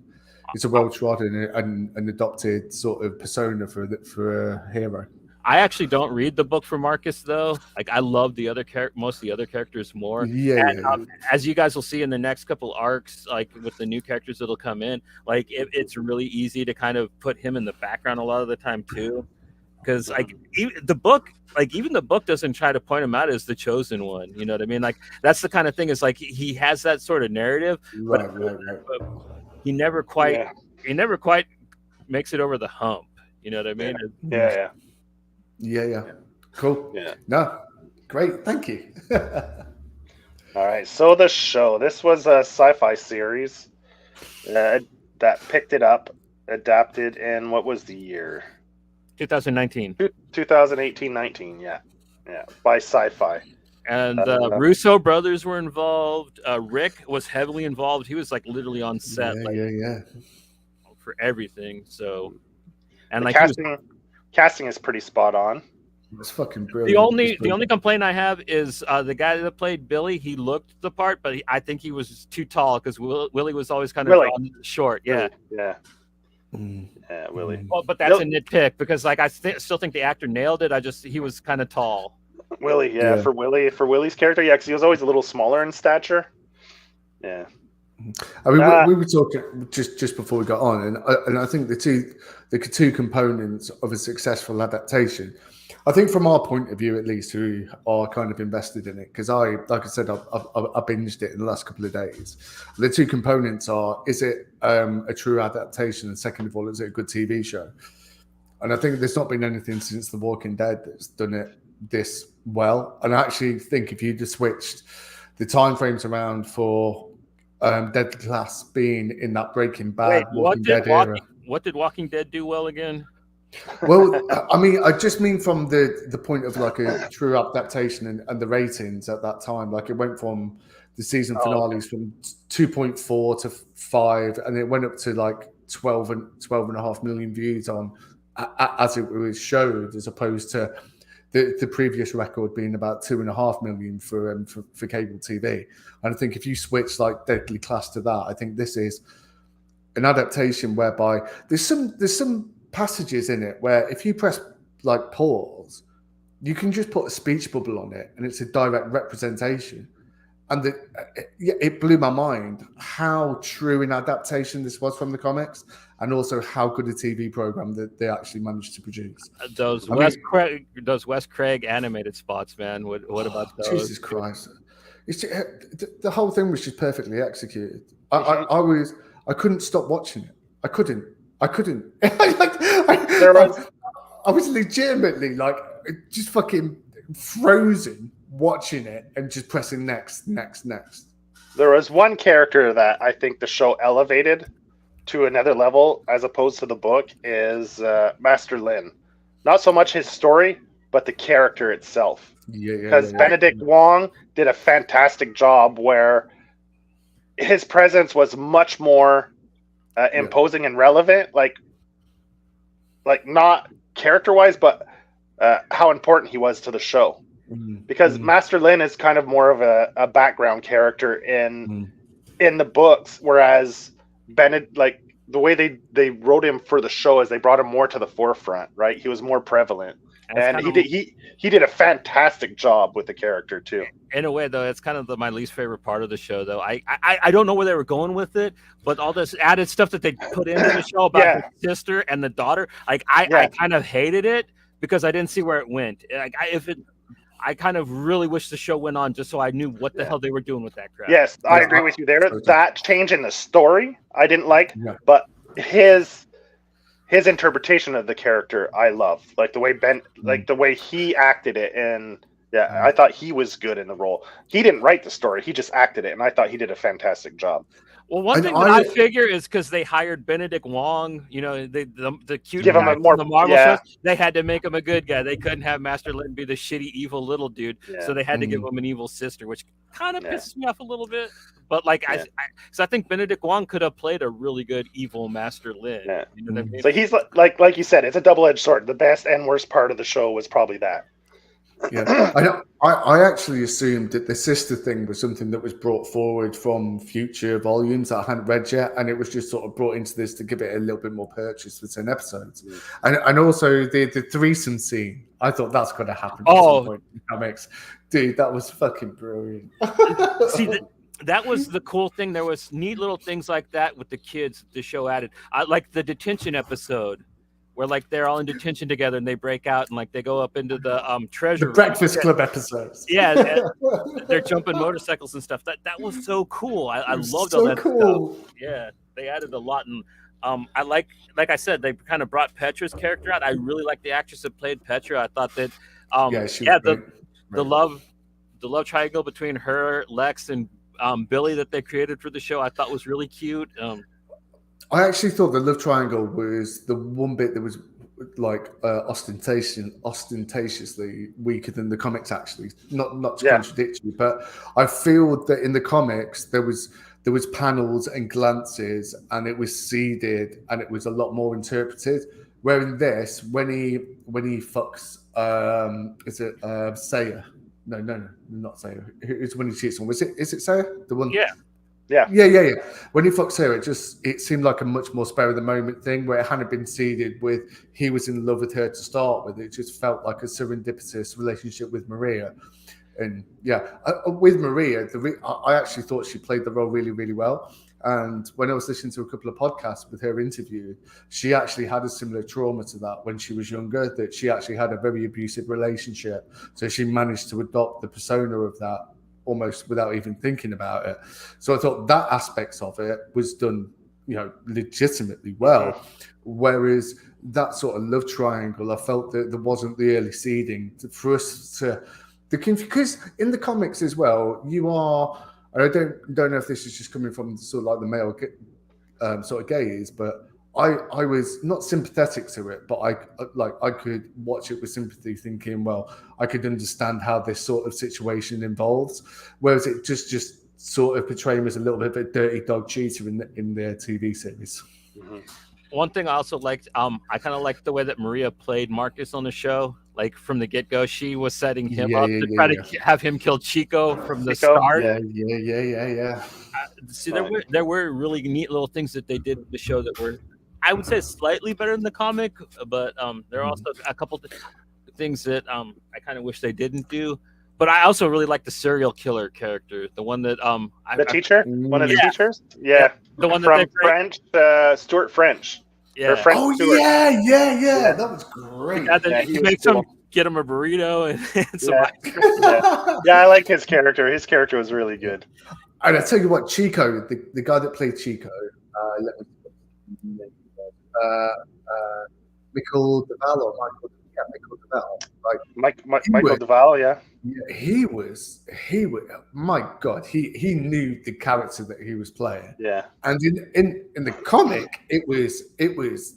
and adopted sort of persona for a hero. I actually don't read the book for Marcus though. Like I love the other most of the other characters more. Yeah, And yeah. as you guys will see in the next couple arcs, like with the new characters that'll come in, like it's really easy to kind of put him in the background a lot of the time too, because like even the book doesn't try to point him out as the chosen one. You know what I mean? Like that's the kind of thing. Is like he has that sort of narrative, Right. but he never quite makes it over the hump. You know what I mean? Yeah. Yeah. Cool. Yeah. No, great. Thank you. All right. So the show. This was a sci-fi series that picked it up, adapted in what was the year? 2019. 2018-19. Yeah. By Sci-Fi. And Russo brothers were involved. Rick was heavily involved. He was like literally on set, for everything. So, and the casting is pretty spot on. It's fucking brilliant. The only complaint I have is the guy that played Billy. He looked the part, but I think he was too tall because Willie was always kind of short. Yeah. Yeah, Willie. Well, but that's a nitpick because like I still think the actor nailed it. He was kind of tall. Willie, for Willie's character, because he was always a little smaller in stature. Yeah. I mean, we were talking just before we got on, and I think the two components of a successful adaptation. I think from our point of view, at least, who are kind of invested in it, because like I said, I binged it in the last couple of days. The two components are: is it a true adaptation, and second of all, is it a good TV show? And I think there's not been anything since The Walking Dead that's done it this well. And I actually think if you just switched the timeframes around for Deadly Class being in that Breaking Bad, Walking Dead era. What did Walking Dead do well again? Well, I mean, I just mean from the point of like a true adaptation and the ratings at that time. Like it went from the season finales from 2.4 to 5, and it went up to like 12 and a half million views on as it was showed, as opposed to the previous record being about 2.5 million for cable TV. And I think if you switch like Deadly Class to that, I think this is an adaptation whereby there's some passages in it where if you press like pause, you can just put a speech bubble on it and it's a direct representation. And it blew my mind how true an adaptation this was from the comics, and also how good a TV program that they actually managed to produce. Those Wes Craig animated spots, man. What about those? Jesus Christ! It's just, the whole thing was just perfectly executed. I couldn't stop watching it. I couldn't. I was legitimately like just fucking frozen watching it and just pressing next. There was one character that I think the show elevated to another level as opposed to the book is Master Lin. Not so much his story, but the character itself. Because Benedict Wong did a fantastic job where his presence was much more imposing and relevant, like not character-wise, but how important he was to the show. Because Master Lin is kind of more of a background character in the books, whereas Benedict, like the way they wrote him for the show is they brought him more to the forefront, right? He was more prevalent. And he did a fantastic job with the character too. In a way, though, it's kind of my least favorite part of the show, though. I don't know where they were going with it, but all this added stuff that they put into the show about his sister and the daughter, like I kind of hated it because I didn't see where it went. Like I kind of really wish the show went on just so I knew what the hell they were doing with that crap. Yes, I agree with you there. That change in the story I didn't like, but his interpretation of the character I love, like the way the way he acted it, and I thought he was good in the role. He didn't write the story; he just acted it, and I thought he did a fantastic job. Well, one thing that I figure is because they hired Benedict Wong, you know, the cute give him guy a more, from the Marvel shows, they had to make him a good guy. They couldn't have Master Lin be the shitty, evil little dude, so they had to give him an evil sister, which kind of pisses me off a little bit. But like, I think Benedict Wong could have played a really good evil Master Lin. Yeah. You know what I mean? So he's like you said, it's a double-edged sword. The best and worst part of the show was probably that. Yeah, I actually assumed that the sister thing was something that was brought forward from future volumes that I hadn't read yet, and it was just sort of brought into this to give it a little bit more purchase for 10 episodes. And also the threesome scene, I thought that's going to happen at some point in comics. Dude, that was fucking brilliant. See, that was the cool thing. There was neat little things like that with the kids the show added. I like the detention episode, where like they're all in detention together and they break out and like they go up into the treasure room. Breakfast Club episodes. Yeah, they're jumping motorcycles and stuff. That was so cool. I loved all that stuff. Yeah, they added a lot, and I like I said, they kind of brought Petra's character out. I really like the actress that played Petra. I thought that the love triangle between her, Lex, and Billy that they created for the show, I thought was really cute. I actually thought the love triangle was the one bit that was like ostentatiously weaker than the comics. Actually, not to contradict you, but I feel that in the comics there was panels and glances, and it was seeded, and it was a lot more interpreted. Where in this, when he fucks, is it Saya? No, not Saya. It's when he cheats on. Is it Saya? The one? Yeah. When he fucks her, it seemed like a much more spur of the moment thing where it hadn't been seeded with he was in love with her to start with. It just felt like a serendipitous relationship with Maria. And with Maria, I actually thought she played the role really, really well. And when I was listening to a couple of podcasts with her interview, she actually had a similar trauma to that when she was younger, that she actually had a very abusive relationship. So she managed to adopt the persona of that almost without even thinking about it. So I thought that aspects of it was done, legitimately well. Whereas that sort of love triangle, I felt that there wasn't the early seeding for us to because in the comics as well, you are, and I don't know if this is just coming from sort of like the male sort of gaze, but I was not sympathetic to it, but I could watch it with sympathy, thinking, well, I could understand how this sort of situation involves. Whereas it just sort of portrayed him as a little bit of a dirty dog cheater in their TV series. Mm-hmm. One thing I also liked, I kind of liked the way that Maria played Marcus on the show. Like from the get-go, she was setting him up to try to have him kill Chico from the start. Yeah. See, there were really neat little things that they did in the show that were, I would say, slightly better than the comic, but there are also a couple things that I kind of wish they didn't do. But I also really like the serial killer character, the one that the teacher, one of the teachers, the one from French, Stuart French. Yeah. French Stewart. Yeah, that was great. He makes him get him a burrito and some I like his character. His character was really good. And I tell you what, Chico, the guy that played Chico, Michael Duvall, Michael Duvall. Michael Duvall, yeah. He was. My God, he knew the character that he was playing. Yeah. And in the comic, it was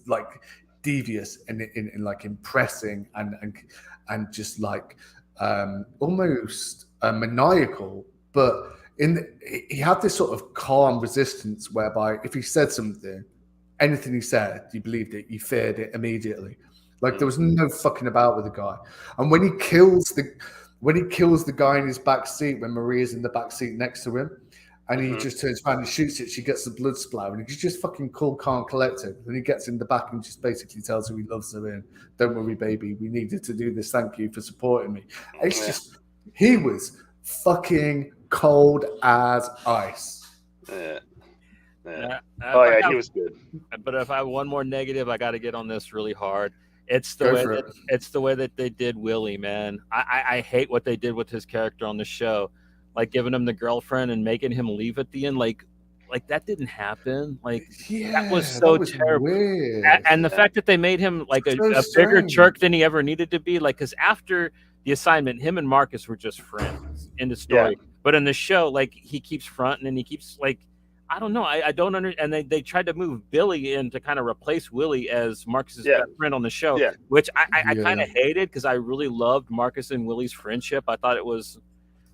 like devious and in like impressing and just like almost maniacal, but he had this sort of calm resistance whereby if he said something, anything he said, you believed it, you feared it immediately. Like there was no fucking about with the guy. And when he kills the guy in his back seat, when Maria's in the back seat next to him, And he just turns around and shoots it. She gets the blood splatter, and he's just fucking cool, calm, collected. And he gets in the back and just basically tells her he loves her. And don't worry, baby, we needed to do this. Thank you for supporting me. It's just, he was fucking cold as ice. Yeah. Yeah. He was good. But if I have one more negative, I got to get on this really hard. It's the way that they did Willie, man. I hate what they did with his character on the show, like giving him the girlfriend and making him leave at the end. Like that didn't happen. Like that was so terrible. Weird. And the fact that they made him like a bigger jerk than he ever needed to be, like, because after the assignment, him and Marcus were just friends in the story. Yeah. But in the show, like, he keeps fronting and he keeps, like, I don't know. I don't understand. And they tried to move Billy in to kind of replace Willie as Marcus's best friend on the show, which I kind of hated, because I really loved Marcus and Willie's friendship. I thought it was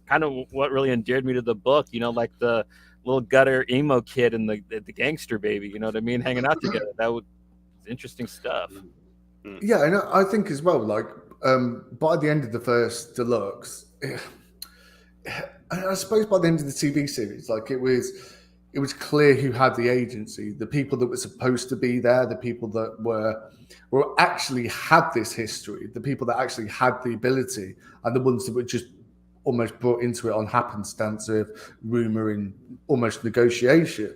kind of what really endeared me to the book, you know, like the little gutter emo kid and the gangster baby, you know what I mean, hanging out together. That was interesting stuff. Yeah, and I think as well, like, by the end of the first Deluxe, I suppose by the end of the TV series, like, it was clear who had the agency. The people that were supposed to be there, the people that were actually had this history, the people that actually had the ability, and the ones that were just almost brought into it on happenstance of rumor and almost negotiation.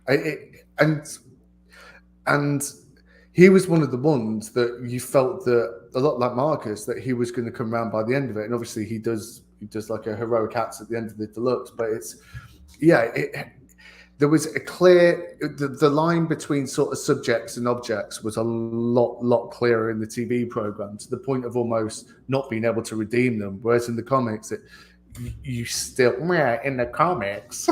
And he was one of the ones that you felt that, a lot like Marcus, that he was going to come around by the end of it. And obviously he does like a heroic act at the end of the Deluxe, but there was a clear, the line between sort of subjects and objects was a lot clearer in the TV program, to the point of almost not being able to redeem them. Whereas in the comics, you still, in the comics,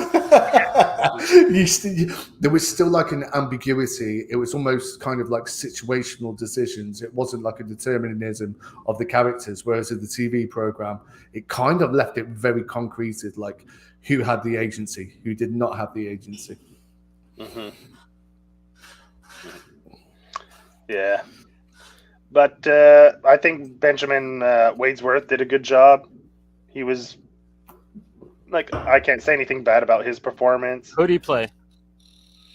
there was still like an ambiguity. It was almost kind of like situational decisions. It wasn't like a determinism of the characters. Whereas in the TV program, it kind of left it very concreted, like, who had the agency, who did not have the agency. Mm-hmm. Yeah. But I think Benjamin Wadesworth did a good job. He was, like, I can't say anything bad about his performance. Who did he play?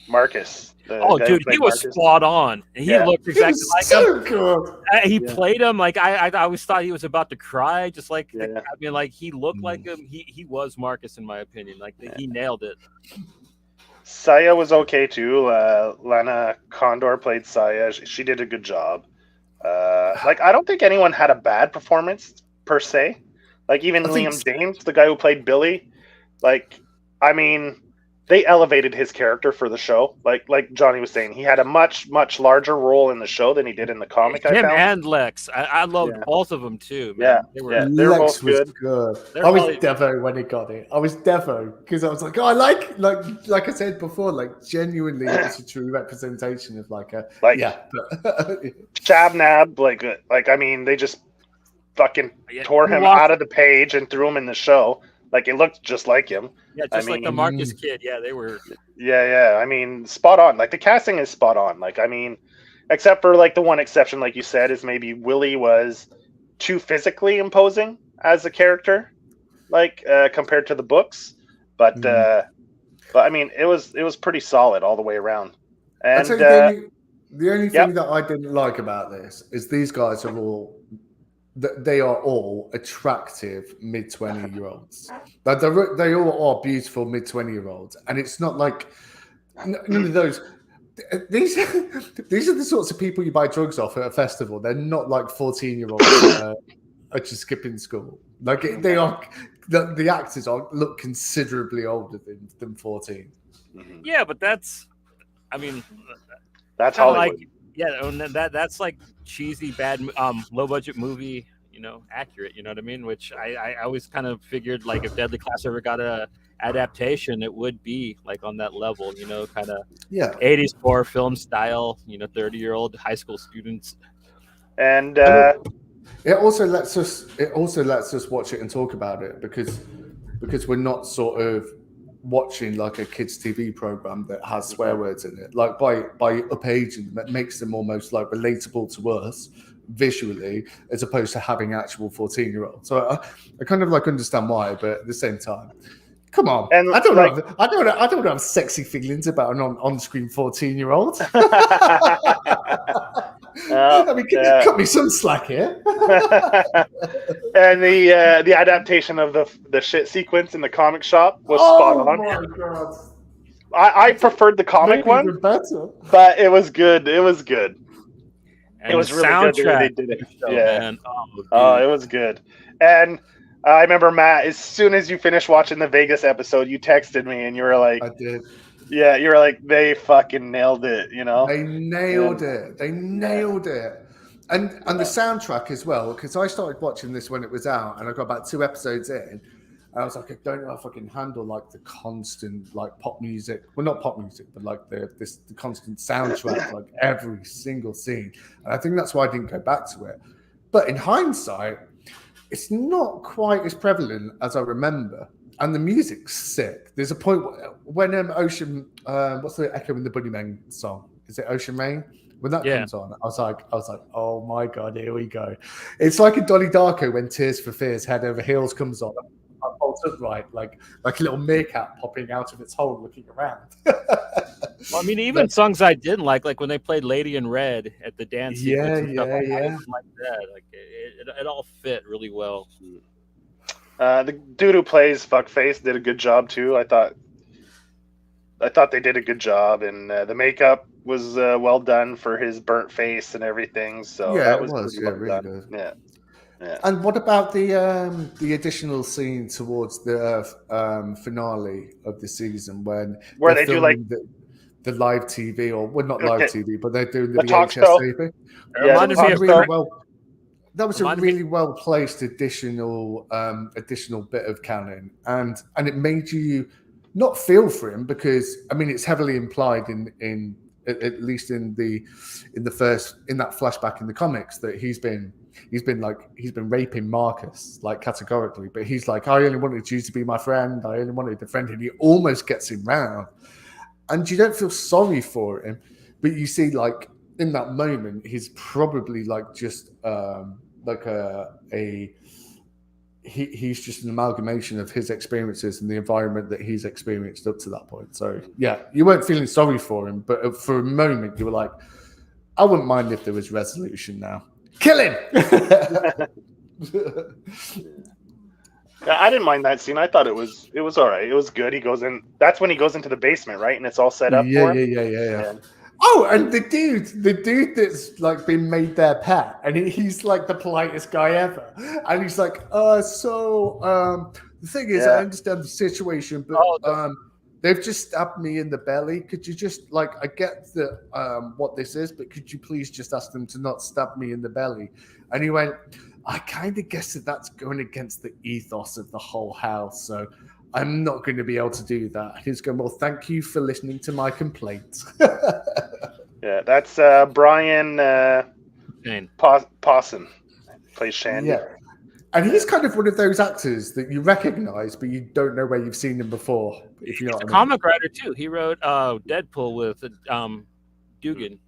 Marcus. Dude, he was spot on. He looked exactly like him. Good. He played him like I always thought he was about to cry. Just like I mean, like, he looked like him. He was Marcus, in my opinion. Like, he nailed it. Saya was okay too. Lana Condor played Saya. She did a good job. Like, I don't think anyone had a bad performance per se. Like, even Liam James, the guy who played Billy, like, I mean, they elevated his character for the show. Like Johnny was saying, he had a much larger role in the show than he did in the comic. Him and Lex, I loved both of them too. Man. They were Lex both good. I was Devo when he got it. I was Devo because I was like, oh, I like I said before, like, genuinely, it's a true representation of Shabnab. Like I mean, they just fucking tore him out of the page and threw him in the show. Like, it looked just like him. Yeah, like the Marcus kid. Yeah, they were. Yeah. I mean, spot on. Like, the casting is spot on. Like, I mean, except for, like, the one exception, like you said, is maybe Willie was too physically imposing as a character, like, compared to the books. But I mean, it was pretty solid all the way around. And the only thing that I didn't like about this is these guys are all. They are all attractive mid-20-year-olds. Like, they all are beautiful mid-20-year-olds, and it's not like none of those. These are the sorts of people you buy drugs off at a festival. They're not like 14-year-olds are just skipping school. Like, they are. The actors look considerably older than 14. Yeah, but that's Hollywood. That's like cheesy, bad, low budget movie, you know, accurate. You know what I mean? Which I always kind of figured, like, if Deadly Class ever got a adaptation, it would be like on that level, you know, kind of 80s horror film style, you know, 30-year-old high school students. And it also lets us watch it and talk about it because we're not sort of watching like a kids TV program that has swear words in it. Like, by upaging them, it makes them almost like relatable to us visually, as opposed to having actual 14-year-olds. So I kind of like understand why, but at the same time, Come on, And I don't like, know. I don't have sexy feelings about an on-screen 14-year-old. I mean, cut me some slack here. And the adaptation of the shit sequence in the comic shop was spot on. Oh my god! I preferred the comic Maybe one, even better. but it was good. It was good. And it was the really good the way they soundtrack did it. of the show, Yeah. man. Oh, it was good. And I remember, Matt, as soon as you finished watching the Vegas episode, you texted me and you were like, I did. Yeah, you were like, they fucking nailed it, you know? They nailed it. They nailed it. And the soundtrack as well, because I started watching this when it was out, and I got about 2 episodes in, and I was like, I don't know if I can handle like the constant like pop music. Well, not pop music, but like the constant soundtrack, like every single scene. And I think that's why I didn't go back to it. But in hindsight, it's not quite as prevalent as I remember. And the music's sick. There's a point when Ocean, what's the Echo and the Bunnymen song? Is it Ocean Rain? When that comes on, I was like, oh my god, here we go. It's like a Donnie Darko when Tears for Fears Head Over Heels comes on. I bolt upright, like a little meerkat popping out of its hole, looking around. Well, I mean, even songs I didn't like when they played Lady in Red at the dance sequence and stuff, I didn't like that. Like it all fit really well. The dude who plays Fuckface did a good job too. I thought they did a good job, and the makeup was well done for his burnt face and everything. So yeah, that it was really really good. Yeah. Yeah. And what about the additional scene towards the finale of the season where they do like the live TV, or not live TV, but they're doing the talk VHS show. TV? Yeah, that was a really well placed additional bit of canon, and it made you not feel for him, because I mean it's heavily implied in at least in that flashback in the comics that he's been raping Marcus, like categorically, but he's like, I only wanted you to be my friend, I only wanted a friend, and he almost gets him round, and you don't feel sorry for him, but you see like in that moment he's probably like just he's just an amalgamation of his experiences and the environment that he's experienced up to that point. So yeah, you weren't feeling sorry for him, but for a moment you were like, I wouldn't mind if there was resolution now. Kill him. Yeah, I didn't mind that scene. I thought it was all right. It was good. He goes in. That's when he goes into the basement, right? And it's all set up for him. Yeah. Oh, and the dude that's like been made their pet, and he's like the politest guy ever. And he's like, the thing is, I understand the situation, but they've just stabbed me in the belly. Could you just I get that what this is, but could you please just ask them to not stab me in the belly? And he went, I kind of guess that's going against the ethos of the whole house, so I'm not going to be able to do that. He's going, well, thank you for listening to my complaint. Yeah, that's Brian Pawson plays Shandy. Yeah. And he's kind of one of those actors that you recognize, but you don't know where you've seen him before. If you know he's a comic writer too. He wrote Deadpool with Dugan.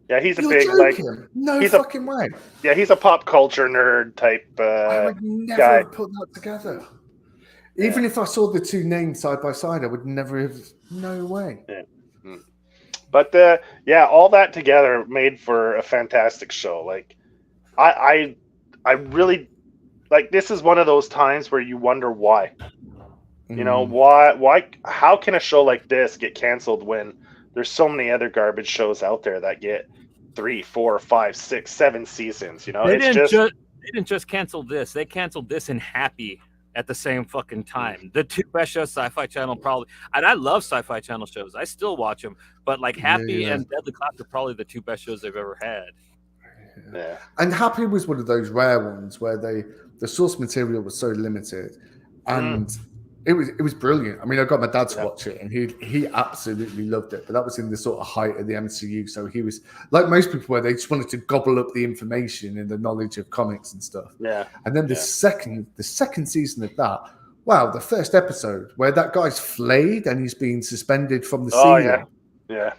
Yeah, he's a You're big joking. He's fucking way. Yeah, he's a pop culture nerd type I would never guy. have put that together. Even if I saw the two names side by side, I would never have. No way. Yeah. But all that together made for a fantastic show. Like, I really like. This is one of those times where you wonder why. You know, why? How can a show like this get canceled when there's so many other garbage shows out there that get 3, 4, 5, 6, 7 seasons? You know, they didn't just cancel this. They canceled this in Happy at the same fucking time. The two best shows Sci-Fi Channel probably, and I love Sci-Fi Channel shows. I still watch them, but like Happy and Deadly Class are probably the two best shows they've ever had. Yeah. And Happy was one of those rare ones where the source material was so limited, and it was brilliant. I mean, I got my dad to watch it, and he absolutely loved it. But that was in the sort of height of the MCU, so he was like most people, where they just wanted to gobble up the information and the knowledge of comics and stuff. Yeah. And then the second season of that, wow, the first episode where that guy's flayed and he's being suspended from the ceiling. Yeah.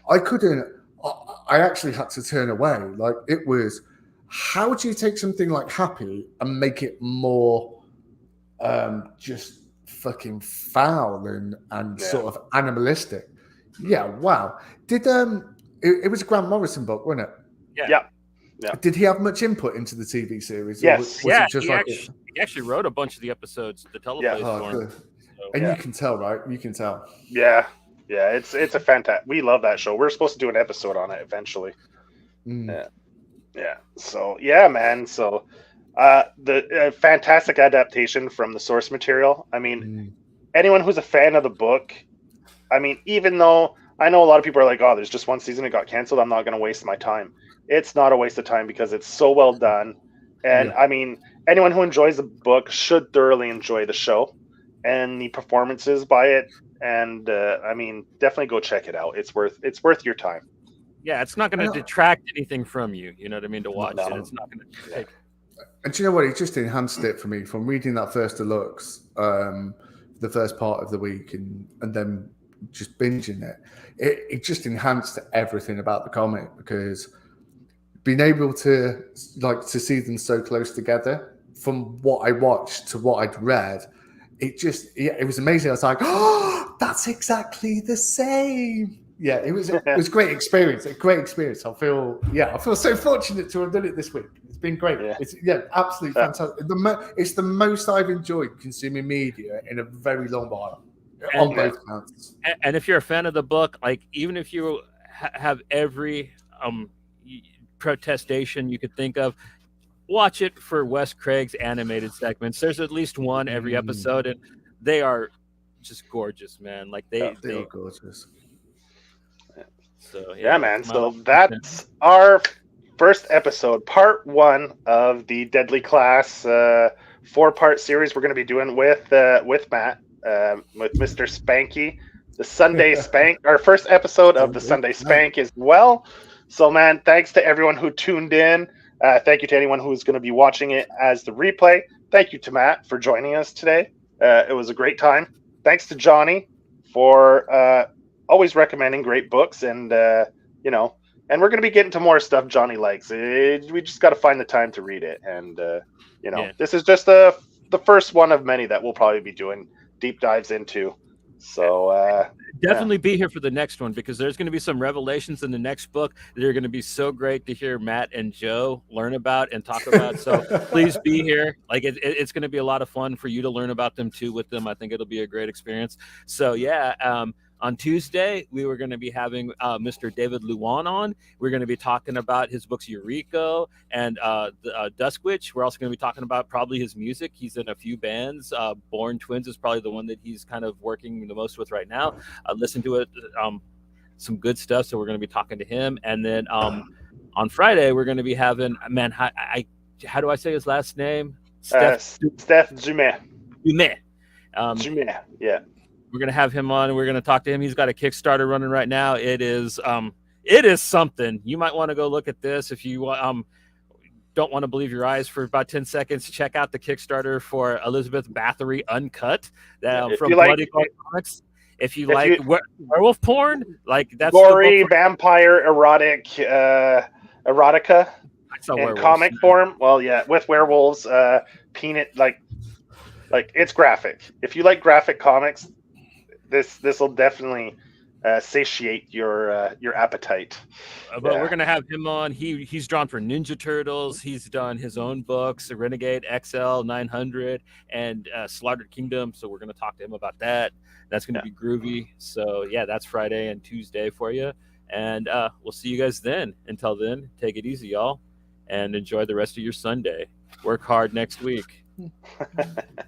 I actually had to turn away. Like, it was, how do you take something like Happy and make it more just fucking foul and sort of animalistic. Yeah, wow. Did it was a Grant Morrison book, wasn't it? Yeah. Did he have much input into the TV series? Yes. Or was it just he actually wrote a bunch of the episodes, the teleplays for him. Good. And you can tell, right? You can tell. Yeah. It's a fantastic. We love that show. We're supposed to do an episode on it eventually. Yeah. So yeah, man. So the fantastic adaptation from the source material. I mean, anyone who's a fan of the book, I mean, even though I know a lot of people are like, oh, there's just one season, it got canceled, I'm not going to waste my time. It's not a waste of time because it's so well done. And I mean, anyone who enjoys the book should thoroughly enjoy the show and the performances by it. And I mean, definitely go check it out. It's worth your time. Yeah, it's not going to detract anything from you. You know what I mean? To watch it, it's not going to take. And do you know what? It just enhanced it for me from reading that first Deluxe, the first part of the week, and then just binging it. It just enhanced everything about the comic, because being able to see them so close together from what I watched to what I'd read, it was amazing. I was like, oh, that's exactly the same. Yeah, it was a great experience. A great experience. I feel so fortunate to have done it this week. It's been great. Yeah. It's absolutely fantastic. It's the most I've enjoyed consuming media in a very long while. On both counts. And if you're a fan of the book, like even if you have every protestation you could think of, watch it for Wes Craig's animated segments. There's at least one every episode, and they are just gorgeous, man. Like they are gorgeous. So yeah, man. So that's our first episode, part 1 of the Deadly Class 4-part series we're going to be doing with Matt, with Mr. Spanky, the Sunday Spank. Our first episode of the Sunday Spank as well. So, man, thanks to everyone who tuned in. Thank you to anyone who's going to be watching it as the replay. Thank you to Matt for joining us today. It was a great time. Thanks to Johnny for always recommending great books, and and we're going to be getting to more stuff Johnny likes. We just got to find the time to read it, and this is just the first one of many that we'll probably be doing deep dives into. So definitely be here for the next one, because there's going to be some revelations in the next book that are going to be so great to hear Matt and Joe learn about and talk about. So please be here. Like it's going to be a lot of fun for you to learn about them too with them. I think it'll be a great experience. So on Tuesday, we were going to be having Mr. David Luan on. We're going to be talking about his books Eureka and Dusk Witch. We're also going to be talking about probably his music. He's in a few bands. Born Twins is probably the one that he's kind of working the most with right now. Listen to it, some good stuff. So we're going to be talking to him. And then on Friday, we're going to be having, man, how do I say his last name? Steph Jumet. Jumet. Yeah. We're going to have him on, and we're going to talk to him. He's got a Kickstarter running right now. It is something. You might want to go look at this. If you don't want to believe your eyes for about 10 seconds, check out the Kickstarter for Elizabeth Bathory Uncut from Bloody Comics. If you like werewolf porn, like that's gory, vampire, erotica in comic form. Well, yeah, with werewolves, peanut, like it's graphic. If you like graphic comics, this will definitely satiate your appetite. But we're gonna have him on. He's drawn for Ninja Turtles. He's done his own books, Renegade XL 900 and Slaughtered Kingdom. So we're gonna talk to him about that. That's gonna be groovy. So yeah, that's Friday and Tuesday for you. And we'll see you guys then. Until then, take it easy, y'all, and enjoy the rest of your Sunday. Work hard next week.